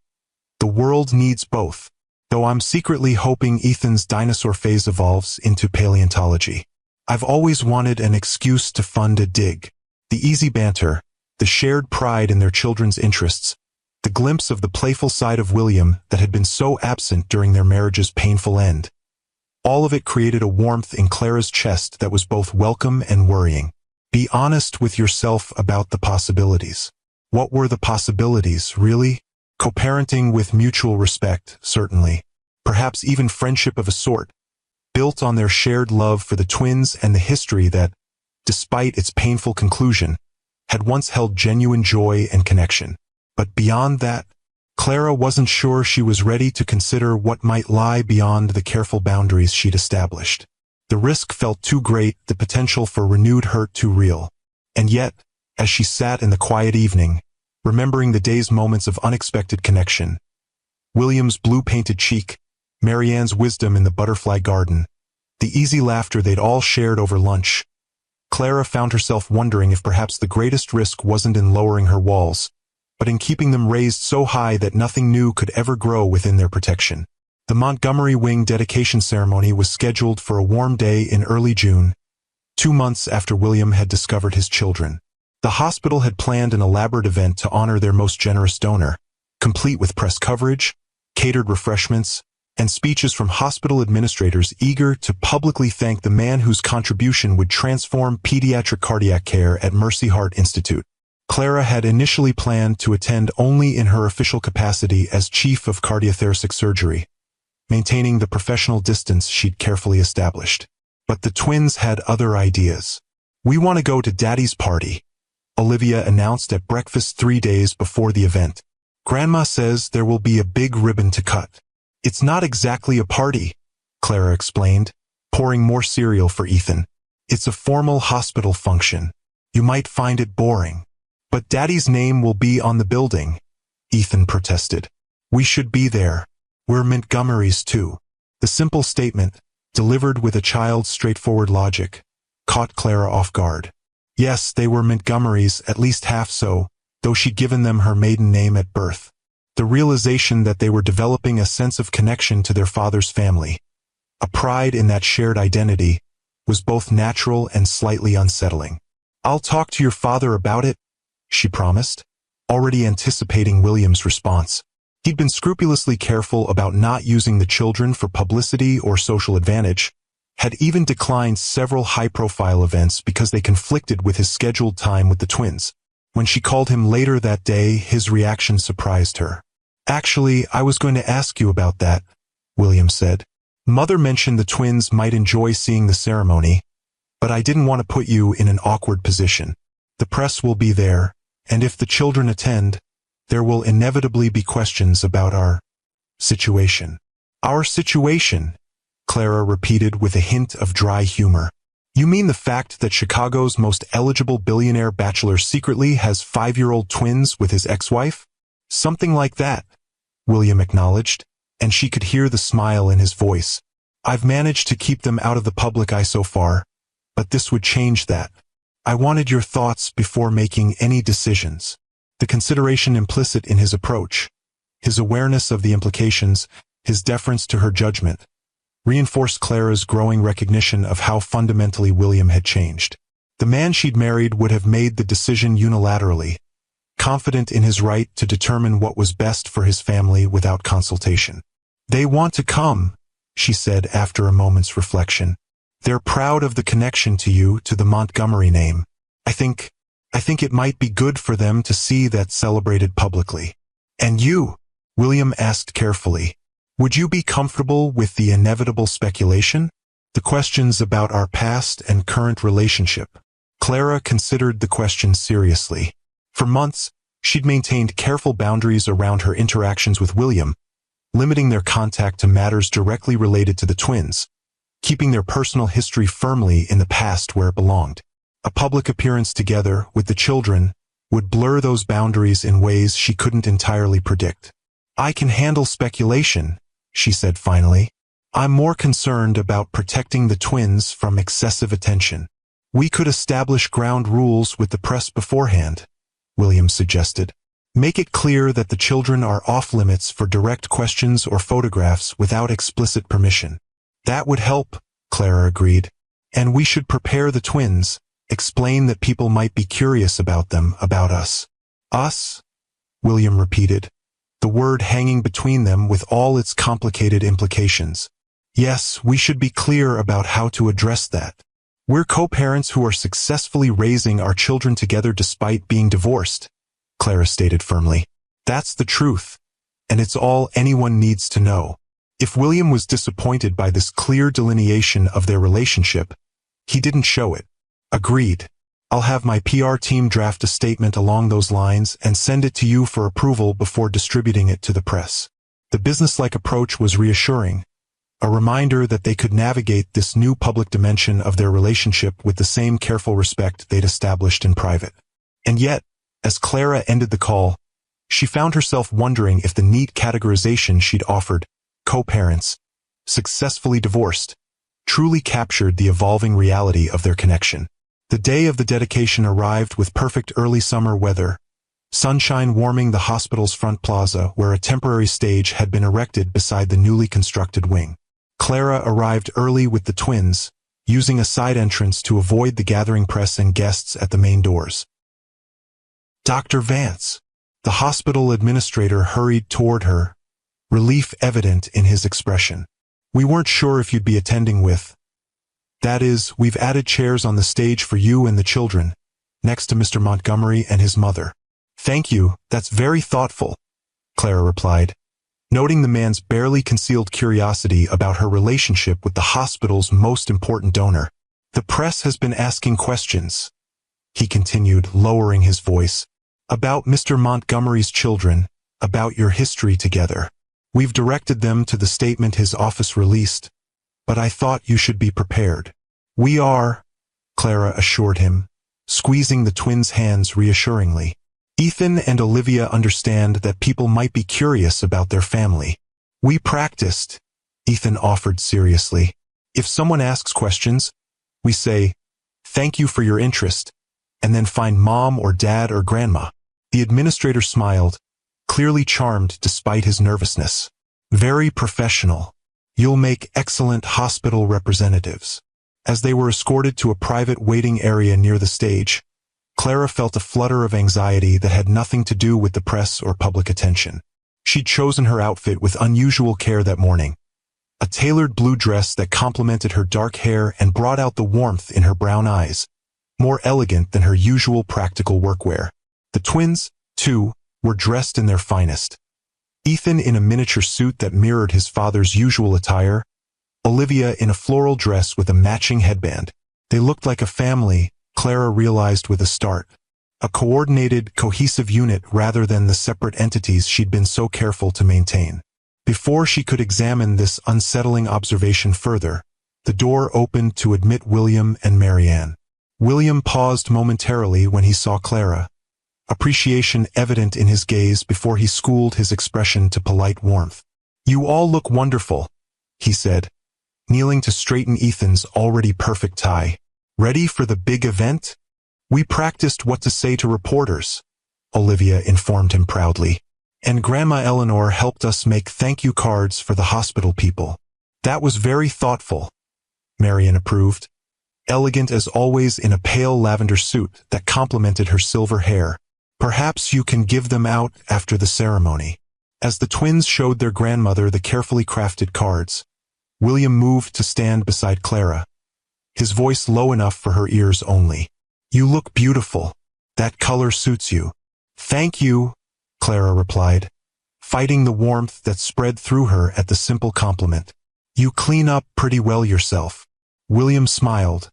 [SPEAKER 1] "The world needs both, though I'm secretly hoping Ethan's dinosaur phase evolves into paleontology. I've always wanted an excuse to fund a dig." The easy banter, the shared pride in their children's interests, the glimpse of the playful side of William that had been so absent during their marriage's painful end. All of it created a warmth in Clara's chest that was both welcome and worrying. Be honest with yourself about the possibilities. What were the possibilities, really? Co-parenting with mutual respect, certainly. Perhaps even friendship of a sort, built on their shared love for the twins and the history that, despite its painful conclusion, had once held genuine joy and connection. But beyond that, Clara wasn't sure she was ready to consider what might lie beyond the careful boundaries she'd established. The risk felt too great, the potential for renewed hurt too real. And yet, as she sat in the quiet evening, remembering the day's moments of unexpected connection, William's blue-painted cheek, Marianne's wisdom in the butterfly garden, the easy laughter they'd all shared over lunch. Clara found herself wondering if perhaps the greatest risk wasn't in lowering her walls, but in keeping them raised so high that nothing new could ever grow within their protection. The Montgomery Wing dedication ceremony was scheduled for a warm day in early June, 2 months after William had discovered his children. The hospital had planned an elaborate event to honor their most generous donor, complete with press coverage, catered refreshments, and speeches from hospital administrators eager to publicly thank the man whose contribution would transform pediatric cardiac care at Mercy Heart Institute. Clara had initially planned to attend only in her official capacity as chief of cardiothoracic surgery, maintaining the professional distance she'd carefully established. But the twins had other ideas. "We want to go to Daddy's party," Olivia announced at breakfast 3 days before the event. "Grandma says there will be a big ribbon to cut." "It's not exactly a party," Clara explained, pouring more cereal for Ethan. "It's a formal hospital function. You might find it boring." "But Daddy's name will be on the building," Ethan protested. "We should be there. We're Montgomerys too." The simple statement, delivered with a child's straightforward logic, caught Clara off guard. Yes, they were Montgomerys, at least half so, though she'd given them her maiden name at birth. The realization that they were developing a sense of connection to their father's family, a pride in that shared identity, was both natural and slightly unsettling. "I'll talk to your father about it," she promised, already anticipating William's response. He'd been scrupulously careful about not using the children for publicity or social advantage, had even declined several high-profile events because they conflicted with his scheduled time with the twins. When she called him later that day, his reaction surprised her. "Actually, I was going to ask you about that," William said. "Mother mentioned the twins might enjoy seeing the ceremony, but I didn't want to put you in an awkward position. The press will be there, and if the children attend, there will inevitably be questions about our situation." "Our situation," Clara repeated with a hint of dry humor. "You mean the fact that Chicago's most eligible billionaire bachelor secretly has 5-year-old twins with his ex-wife?" "Something like that," William acknowledged, and she could hear the smile in his voice. "I've managed to keep them out of the public eye so far, but this would change that. I wanted your thoughts before making any decisions." The consideration implicit in his approach, his awareness of the implications, his deference to her judgment, reinforced Clara's growing recognition of how fundamentally William had changed. The man she'd married would have made the decision unilaterally, confident in his right to determine what was best for his family without consultation. "They want to come," she said after a moment's reflection. "They're proud of the connection to you, to the Montgomery name. I think it might be good for them to see that celebrated publicly." "And you?" William asked carefully. "Would you be comfortable with the inevitable speculation? The questions about our past and current relationship?" Clara considered the question seriously. For months, she'd maintained careful boundaries around her interactions with William, limiting their contact to matters directly related to the twins, keeping their personal history firmly in the past where it belonged. A public appearance together with the children would blur those boundaries in ways she couldn't entirely predict. "I can handle speculation," she said finally. "I'm more concerned about protecting the twins from excessive attention." "We could establish ground rules with the press beforehand," William suggested. "Make it clear that the children are off-limits for direct questions or photographs without explicit permission." "That would help," Clara agreed. "And we should prepare the twins, explain that people might be curious about them, about us." "Us?" William repeated, the word hanging between them with all its complicated implications. "Yes, we should be clear about how to address that. We're co-parents who are successfully raising our children together despite being divorced," Clara stated firmly. "That's the truth, and it's all anyone needs to know." If William was disappointed by this clear delineation of their relationship, he didn't show it. "Agreed. I'll have my PR team draft a statement along those lines and send it to you for approval before distributing it to the press." The businesslike approach was reassuring, a reminder that they could navigate this new public dimension of their relationship with the same careful respect they'd established in private. And yet, as Clara ended the call, she found herself wondering if the neat categorization she'd offered, co-parents, successfully divorced, truly captured the evolving reality of their connection. The day of the dedication arrived with perfect early summer weather, sunshine warming the hospital's front plaza where a temporary stage had been erected beside the newly constructed wing. Clara arrived early with the twins, using a side entrance to avoid the gathering press and guests at the main doors. Dr. Vance, the hospital administrator, hurried toward her, relief evident in his expression. We weren't sure if you'd be attending with. That is, we've added chairs on the stage for you and the children, next to Mr. Montgomery and his mother. Thank you, that's very thoughtful, Clara replied, noting the man's barely concealed curiosity about her relationship with the hospital's most important donor. The press has been asking questions, he continued, lowering his voice, about Mr. Montgomery's children, about your history together. We've directed them to the statement his office released, but I thought you should be prepared. We are, Clara assured him, squeezing the twins' hands reassuringly. Ethan and Olivia understand that people might be curious about their family. We practiced, Ethan offered seriously. If someone asks questions, we say, thank you for your interest, and then find mom or dad or grandma. The administrator smiled, clearly charmed despite his nervousness. Very professional. You'll make excellent hospital representatives. As they were escorted to a private waiting area near the stage, Clara felt a flutter of anxiety that had nothing to do with the press or public attention. She'd chosen her outfit with unusual care that morning. A tailored blue dress that complemented her dark hair and brought out the warmth in her brown eyes, more elegant than her usual practical workwear. The twins, too, were dressed in their finest. Ethan in a miniature suit that mirrored his father's usual attire, Olivia in a floral dress with a matching headband. They looked like a family, Clara realized with a start. A coordinated, cohesive unit rather than the separate entities she'd been so careful to maintain. Before she could examine this unsettling observation further, the door opened to admit William and Marianne. William paused momentarily when he saw Clara, appreciation evident in his gaze before he schooled his expression to polite warmth. You all look wonderful, he said, kneeling to straighten Ethan's already perfect tie. Ready for the big event? We practiced what to say to reporters, Olivia informed him proudly. And Grandma Eleanor helped us make thank you cards for the hospital people. That was very thoughtful, Marian approved, elegant as always in a pale lavender suit that complemented her silver hair. Perhaps you can give them out after the ceremony. As the twins showed their grandmother the carefully crafted cards, William moved to stand beside Clara, his voice low enough for her ears only. You look beautiful. That color suits you. Thank you, Clara replied, fighting the warmth that spread through her at the simple compliment. You clean up pretty well yourself. William smiled,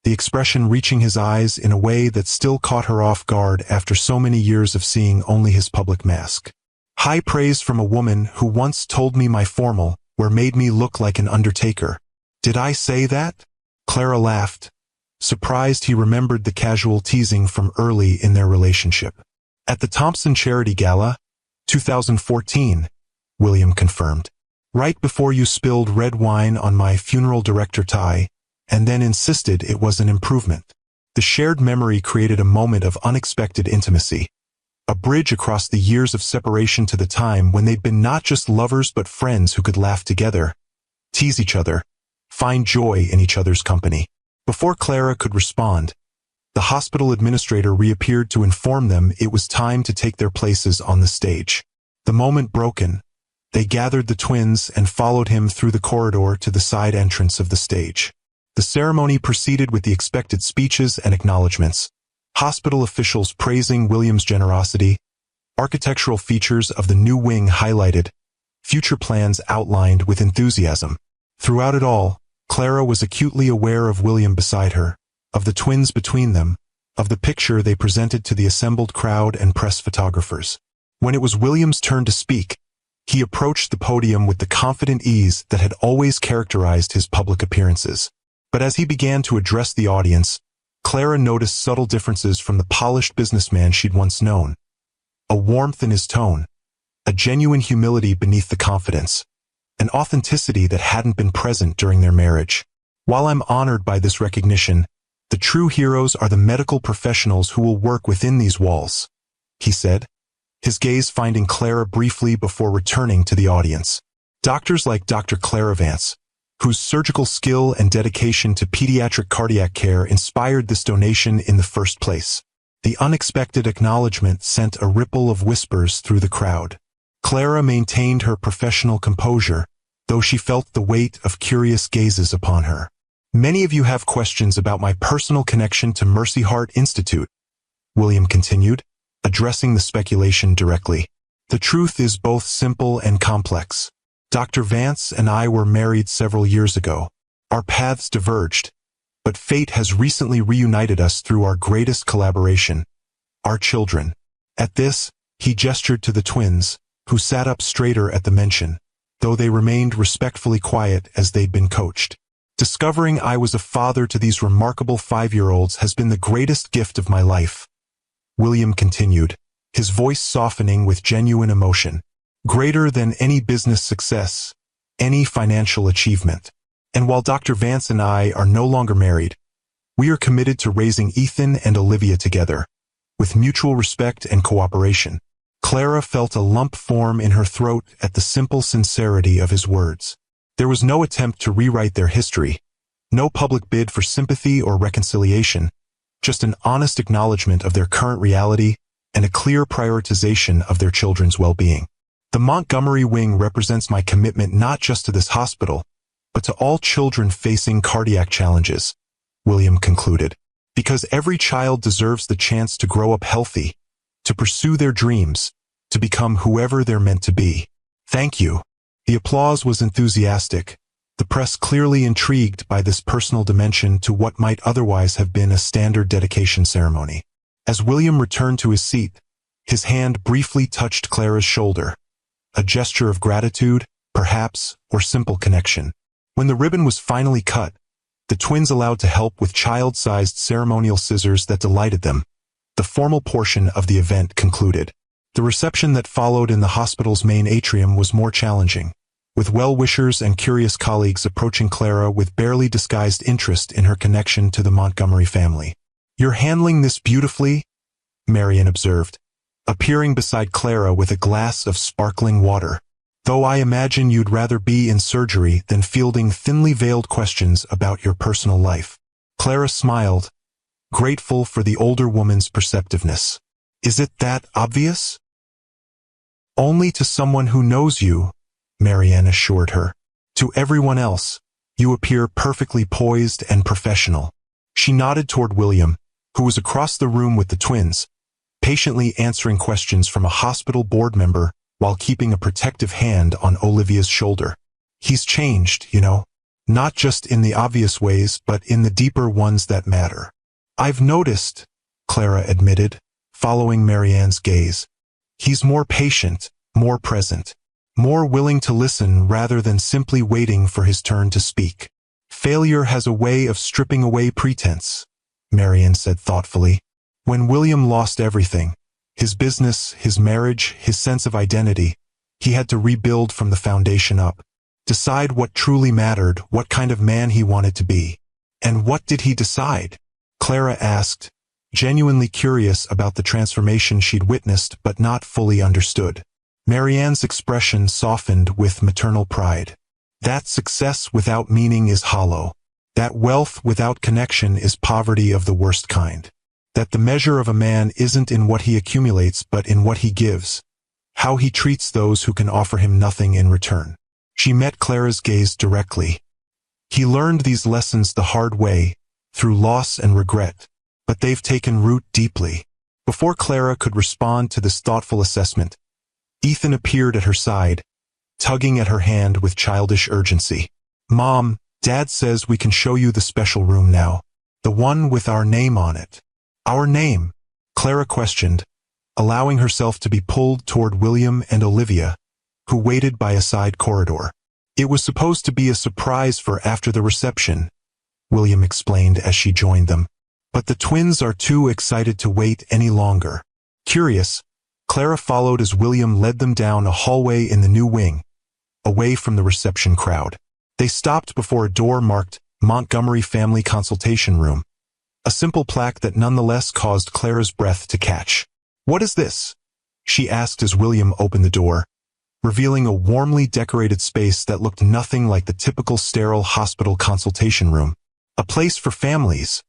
[SPEAKER 1] the expression reaching his eyes in a way that still caught her off guard after so many years of seeing only his public mask. High praise from a woman who once told me my formal wear made me look like an undertaker. Did I say that? Clara laughed, surprised he remembered the casual teasing from early in their relationship. At the Thompson Charity Gala, 2014, William confirmed. Right before you spilled red wine on my funeral director tie, and then insisted it was an improvement. The shared memory created a moment of unexpected intimacy, a bridge across the years of separation to the time when they'd been not just lovers but friends who could laugh together, tease each other, find joy in each other's company. Before Clara could respond, the hospital administrator reappeared to inform them it was time to take their places on the stage. The moment broken, they gathered the twins and followed him through the corridor to the side entrance of the stage. The ceremony proceeded with the expected speeches and acknowledgments, hospital officials praising William's generosity, architectural features of the new wing highlighted, future plans outlined with enthusiasm. Throughout it all, Clara was acutely aware of William beside her, of the twins between them, of the picture they presented to the assembled crowd and press photographers. When it was William's turn to speak, he approached the podium with the confident ease that had always characterized his public appearances. But as he began to address the audience, Clara noticed subtle differences from the polished businessman she'd once known. A warmth in his tone, a genuine humility beneath the confidence. an authenticity that hadn't been present during their marriage. While I'm honored by this recognition, the true heroes are the medical professionals who will work within these walls, he said, his gaze finding Clara briefly before returning to the audience. Doctors like Dr. Clara Vance, whose surgical skill and dedication to pediatric cardiac care inspired this donation in the first place. The unexpected acknowledgement sent a ripple of whispers through the crowd. Clara maintained her professional composure, though she felt the weight of curious gazes upon her. Many of you have questions about my personal connection to Mercy Heart Institute, William continued, addressing the speculation directly. The truth is both simple and complex. Dr. Vance and I were married several years ago. Our paths diverged, but fate has recently reunited us through our greatest collaboration, our children. At this, he gestured to the twins, who sat up straighter at the mention, though they remained respectfully quiet as they'd been coached. Discovering I was a father to these remarkable 5-year-olds has been the greatest gift of my life, William continued, his voice softening with genuine emotion. Greater than any business success, any financial achievement. And while Dr. Vance and I are no longer married, we are committed to raising Ethan and Olivia together, with mutual respect and cooperation. Clara felt a lump form in her throat at the simple sincerity of his words. There was no attempt to rewrite their history, no public bid for sympathy or reconciliation, just an honest acknowledgement of their current reality and a clear prioritization of their children's well-being. The Montgomery Wing represents my commitment not just to this hospital, but to all children facing cardiac challenges, William concluded, because every child deserves the chance to grow up healthy, to pursue their dreams, to become whoever they're meant to be. Thank you. The applause was enthusiastic, the press clearly intrigued by this personal dimension to what might otherwise have been a standard dedication ceremony. As William returned to his seat, his hand briefly touched Clara's shoulder, a gesture of gratitude, perhaps, or simple connection. When the ribbon was finally cut, the twins allowed to help with child-sized ceremonial scissors that delighted them. The formal portion of the event concluded. The reception that followed in the hospital's main atrium was more challenging, with well-wishers and curious colleagues approaching Clara with barely disguised interest in her connection to the Montgomery family. "You're handling this beautifully," Marian observed, appearing beside Clara with a glass of sparkling water. "Though I imagine you'd rather be in surgery than fielding thinly veiled questions about your personal life." Clara smiled, grateful for the older woman's perceptiveness. "Is it that obvious?" "Only to someone who knows you," Marianne assured her. "To everyone else, you appear perfectly poised and professional." She nodded toward William, who was across the room with the twins, patiently answering questions from a hospital board member while keeping a protective hand on Olivia's shoulder. "He's changed, you know. Not just in the obvious ways, but in the deeper ones that matter." "I've noticed," Clara admitted, following Marianne's gaze. "He's more patient, more present, more willing to listen rather than simply waiting for his turn to speak." "Failure has a way of stripping away pretense," Marianne said thoughtfully. "When William lost everything, his business, his marriage, his sense of identity, he had to rebuild from the foundation up, decide what truly mattered, what kind of man he wanted to be." "And what did he decide?" Clara asked, genuinely curious about the transformation she'd witnessed but not fully understood. Marianne's expression softened with maternal pride. "That success without meaning is hollow. That wealth without connection is poverty of the worst kind. That the measure of a man isn't in what he accumulates but in what he gives, how he treats those who can offer him nothing in return." She met Clara's gaze directly. "He learned these lessons the hard way, through loss and regret, but they've taken root deeply." Before Clara could respond to this thoughtful assessment, Ethan appeared at her side, tugging at her hand with childish urgency. "Mom, Dad says we can show you the special room now. The one with our name on it." "Our name?" Clara questioned, allowing herself to be pulled toward William and Olivia, who waited by a side corridor. "It was supposed to be a surprise for after the reception," William explained as she joined them. "But the twins are too excited to wait any longer." Curious, Clara followed as William led them down a hallway in the new wing, away from the reception crowd. They stopped before a door marked Montgomery Family Consultation Room, a simple plaque that nonetheless caused Clara's breath to catch. "What is this?" she asked as William opened the door, revealing a warmly decorated space that looked nothing like the typical sterile hospital consultation room. "A place for families,"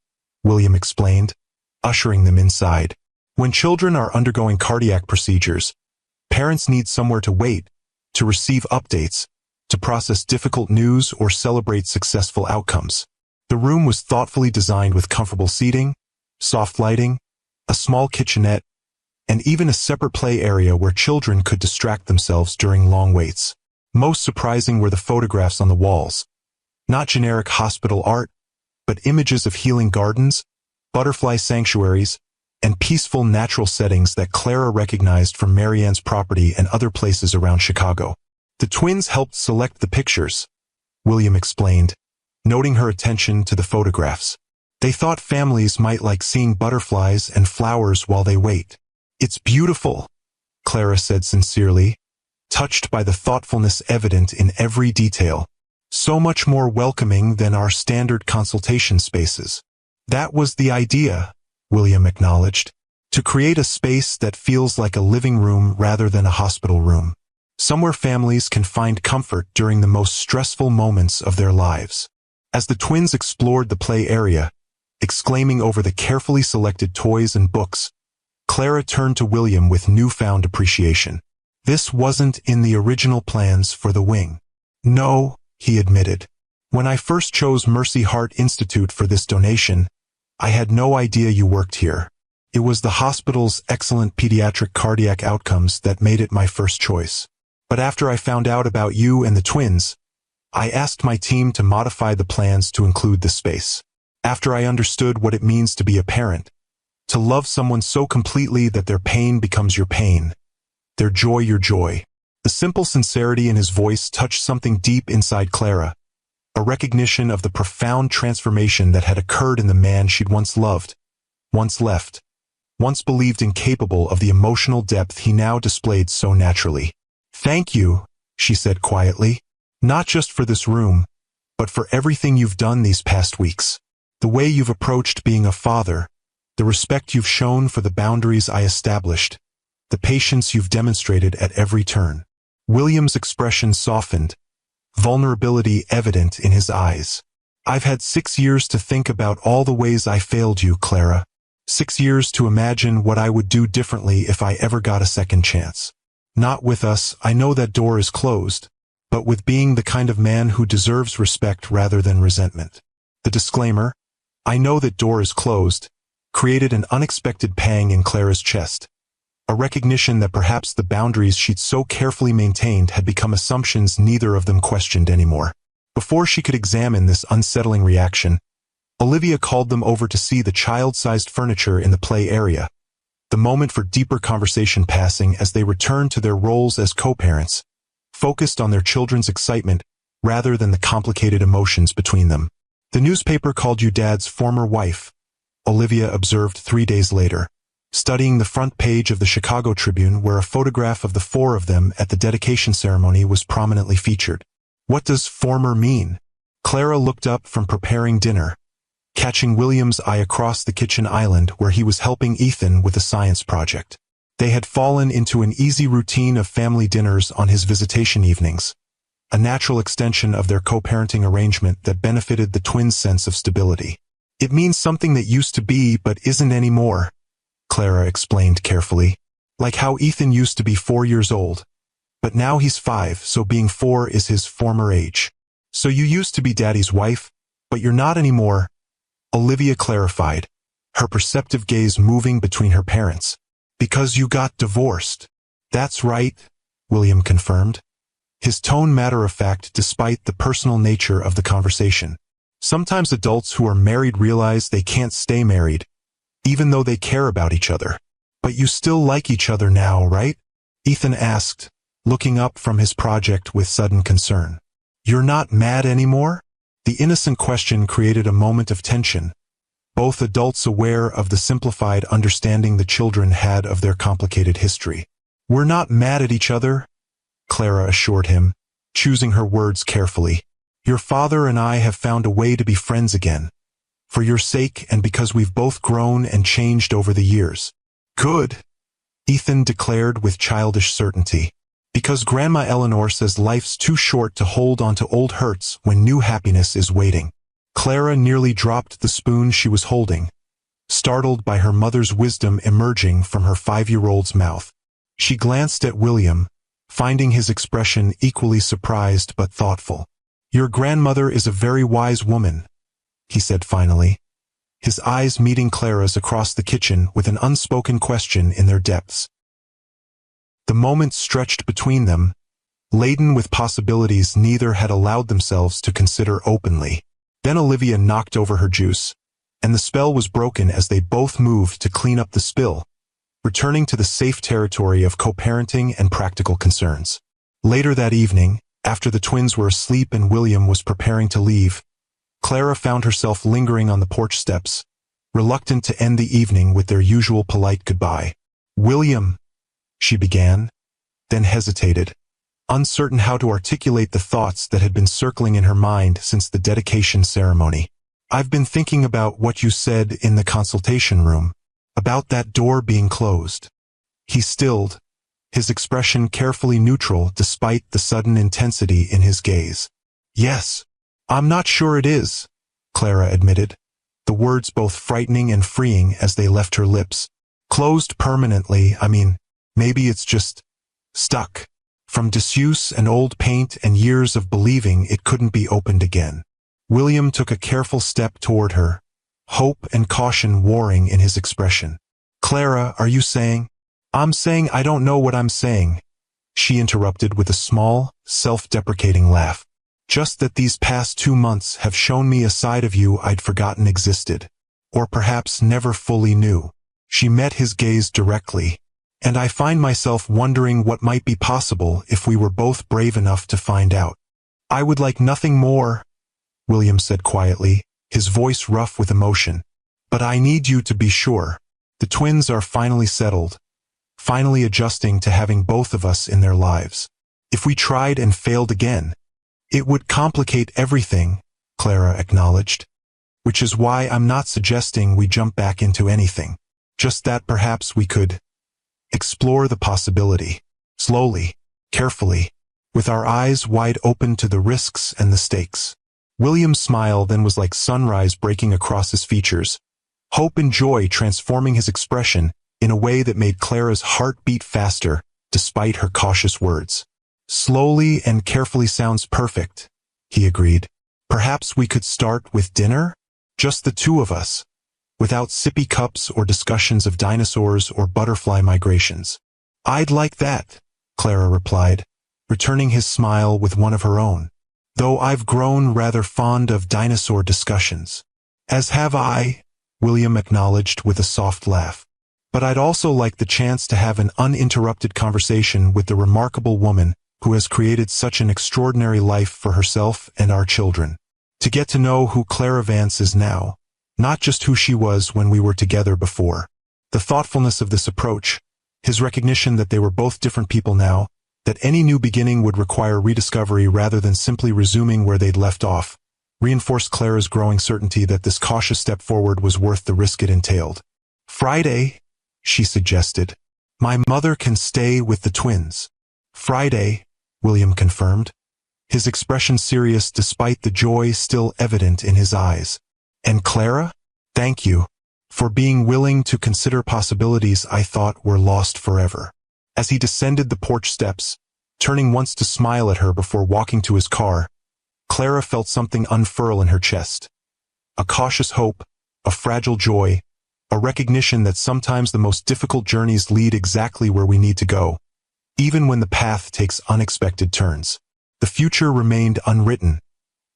[SPEAKER 1] William explained, ushering them inside. "When children are undergoing cardiac procedures, parents need somewhere to wait, to receive updates, to process difficult news or celebrate successful outcomes." The room was thoughtfully designed with comfortable seating, soft lighting, a small kitchenette, and even a separate play area where children could distract themselves during long waits. Most surprising were the photographs on the walls. Not generic hospital art, but images of healing gardens, butterfly sanctuaries, and peaceful natural settings that Clara recognized from Marianne's property and other places around Chicago. "The twins helped select the pictures," William explained, noting her attention to the photographs. "They thought families might like seeing butterflies and flowers while they wait." "It's beautiful," Clara said sincerely, touched by the thoughtfulness evident in every detail. "So much more welcoming than our standard consultation spaces." "That was the idea," William acknowledged, "to create a space that feels like a living room rather than a hospital room. Somewhere families can find comfort during the most stressful moments of their lives." As the twins explored the play area, exclaiming over the carefully selected toys and books, Clara turned to William with newfound appreciation. "This wasn't in the original plans for the wing." "No," he admitted. "When I first chose Mercy Heart Institute for this donation, I had no idea you worked here. It was the hospital's excellent pediatric cardiac outcomes that made it my first choice. But after I found out about you and the twins, I asked my team to modify the plans to include the space. After I understood what it means to be a parent, to love someone so completely that their pain becomes your pain, their joy your joy." The simple sincerity in his voice touched something deep inside Clara, a recognition of the profound transformation that had occurred in the man she'd once loved, once left, once believed incapable of the emotional depth he now displayed so naturally. "Thank you," she said quietly, "not just for this room, but for everything you've done these past weeks. The way you've approached being a father, the respect you've shown for the boundaries I established, the patience you've demonstrated at every turn." William's expression softened, vulnerability evident in his eyes. "I've had 6 years to think about all the ways I failed you, Clara. 6 years to imagine what I would do differently if I ever got a second chance. Not with us, I know that door is closed, but with being the kind of man who deserves respect rather than resentment." The disclaimer, "I know that door is closed," created an unexpected pang in Clara's chest, a recognition that perhaps the boundaries she'd so carefully maintained had become assumptions neither of them questioned anymore. Before she could examine this unsettling reaction, Olivia called them over to see the child-sized furniture in the play area, the moment for deeper conversation passing as they returned to their roles as co-parents, focused on their children's excitement rather than the complicated emotions between them. "The newspaper called you Dad's former wife," Olivia observed 3 days later, studying the front page of the Chicago Tribune where a photograph of the 4 of them at the dedication ceremony was prominently featured. "What does former mean?" Clara looked up from preparing dinner, catching William's eye across the kitchen island where he was helping Ethan with a science project. They had fallen into an easy routine of family dinners on his visitation evenings, a natural extension of their co-parenting arrangement that benefited the twins' sense of stability. "It means something that used to be but isn't anymore," Clara explained carefully. "Like how Ethan used to be 4 years old, but now he's 5, so being 4 is his former age. So you used to be Daddy's wife, but you're not anymore," Olivia clarified, her perceptive gaze moving between her parents. "Because you got divorced." "That's right," William confirmed, his tone matter-of-fact despite the personal nature of the conversation. Sometimes adults who are married realize they can't stay married, even though they care about each other. "But you still like each other now, right?" Ethan asked, looking up from his project with sudden concern. "You're not mad anymore?" The innocent question created a moment of tension, both adults aware of the simplified understanding the children had of their complicated history. "We're not mad at each other," Clara assured him, choosing her words carefully. Your father and I have found a way to be friends again. For your sake and because we've both grown and changed over the years. Good, Ethan declared with childish certainty. Because Grandma Eleanor says life's too short to hold on to old hurts when new happiness is waiting. Clara nearly dropped the spoon she was holding, startled by her mother's wisdom emerging from her 5-year-old's mouth. She glanced at William, finding his expression equally surprised but thoughtful. Your grandmother is a very wise woman, he said finally, his eyes meeting Clara's across the kitchen with an unspoken question in their depths. The moments stretched between them, laden with possibilities neither had allowed themselves to consider openly. Then Olivia knocked over her juice, and the spell was broken as they both moved to clean up the spill, returning to the safe territory of co-parenting and practical concerns. Later that evening, after the twins were asleep and William was preparing to leave, Clara found herself lingering on the porch steps, reluctant to end the evening with their usual polite goodbye. William, she began, then hesitated, uncertain how to articulate the thoughts that had been circling in her mind since the dedication ceremony. I've been thinking about what you said in the consultation room, about that door being closed. He stilled, his expression carefully neutral despite the sudden intensity in his gaze. Yes, I'm not sure it is, Clara admitted, the words both frightening and freeing as they left her lips. Closed permanently, I mean, maybe it's just stuck. From disuse and old paint and years of believing it couldn't be opened again. William took a careful step toward her, hope and caution warring in his expression. Clara, are you saying? I'm saying I don't know what I'm saying, she interrupted with a small, self-deprecating laugh. Just that these past 2 months have shown me a side of you I'd forgotten existed, or perhaps never fully knew. She met his gaze directly, and I find myself wondering what might be possible if we were both brave enough to find out. I would like nothing more, William said quietly, his voice rough with emotion. But I need you to be sure. The twins are finally settled, finally adjusting to having both of us in their lives. If we tried and failed again, it would complicate everything, Clara acknowledged, which is why I'm not suggesting we jump back into anything. Just that perhaps we could explore the possibility, slowly, carefully, with our eyes wide open to the risks and the stakes. William's smile then was like sunrise breaking across his features, hope and joy transforming his expression in a way that made Clara's heart beat faster, despite her cautious words. Slowly and carefully sounds perfect, he agreed. Perhaps we could start with dinner? Just the two of us, without sippy cups or discussions of dinosaurs or butterfly migrations. I'd like that, Clara replied, returning his smile with one of her own. Though I've grown rather fond of dinosaur discussions. As have I, William acknowledged with a soft laugh. But I'd also like the chance to have an uninterrupted conversation with the remarkable woman who has created such an extraordinary life for herself and our children. To get to know who Clara Vance is now, not just who she was when we were together before. The thoughtfulness of this approach, his recognition that they were both different people now, that any new beginning would require rediscovery rather than simply resuming where they'd left off, reinforced Clara's growing certainty that this cautious step forward was worth the risk it entailed. Friday, she suggested. My mother can stay with the twins. Friday, William confirmed, his expression serious despite the joy still evident in his eyes. And Clara? Thank you for being willing to consider possibilities I thought were lost forever. As he descended the porch steps, turning once to smile at her before walking to his car, Clara felt something unfurl in her chest. A cautious hope, a fragile joy, a recognition that sometimes the most difficult journeys lead exactly where we need to go, even when the path takes unexpected turns. The future remained unwritten,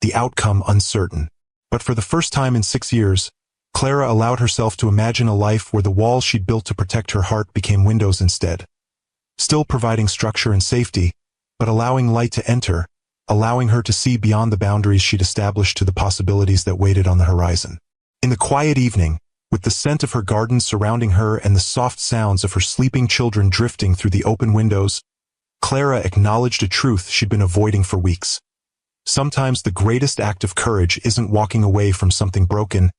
[SPEAKER 1] the outcome uncertain. But for the first time in 6 years, Clara allowed herself to imagine a life where the walls she'd built to protect her heart became windows instead. Still providing structure and safety, but allowing light to enter, allowing her to see beyond the boundaries she'd established to the possibilities that waited on the horizon. In the quiet evening, with the scent of her garden surrounding her and the soft sounds of her sleeping children drifting through the open windows, Clara acknowledged a truth she'd been avoiding for weeks. Sometimes the greatest act of courage isn't walking away from something broken,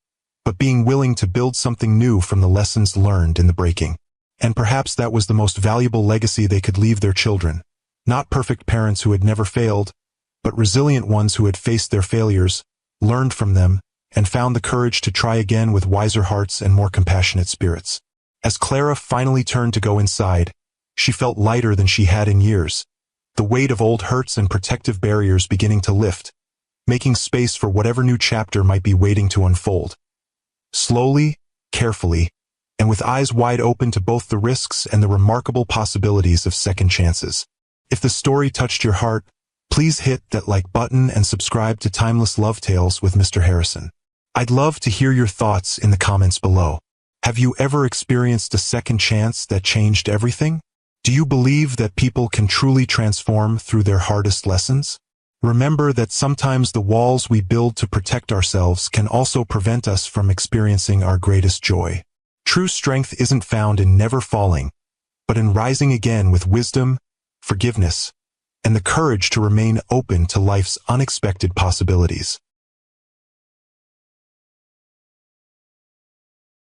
[SPEAKER 1] but being willing to build something new from the lessons learned in the breaking. And perhaps that was the most valuable legacy they could leave their children. Not perfect parents who had never failed, but resilient ones who had faced their failures, learned from them, and found the courage to try again with wiser hearts and more compassionate spirits. As Clara finally turned to go inside, she felt lighter than she had in years, the weight of old hurts and protective barriers beginning to lift, making space for whatever new chapter might be waiting to unfold. Slowly, carefully, and with eyes wide open to both the risks and the remarkable possibilities of second chances. If the story touched your heart, please hit that like button and subscribe to Timeless Love Tales with Mr. Harrison. I'd love to hear your thoughts in the comments below. Have you ever experienced a second chance that changed everything? Do you believe that people can truly transform through their hardest lessons? Remember that sometimes the walls we build to protect ourselves can also prevent us from experiencing our greatest joy. True strength isn't found in never falling, but in rising again with wisdom, forgiveness, and the courage to remain open to life's unexpected possibilities.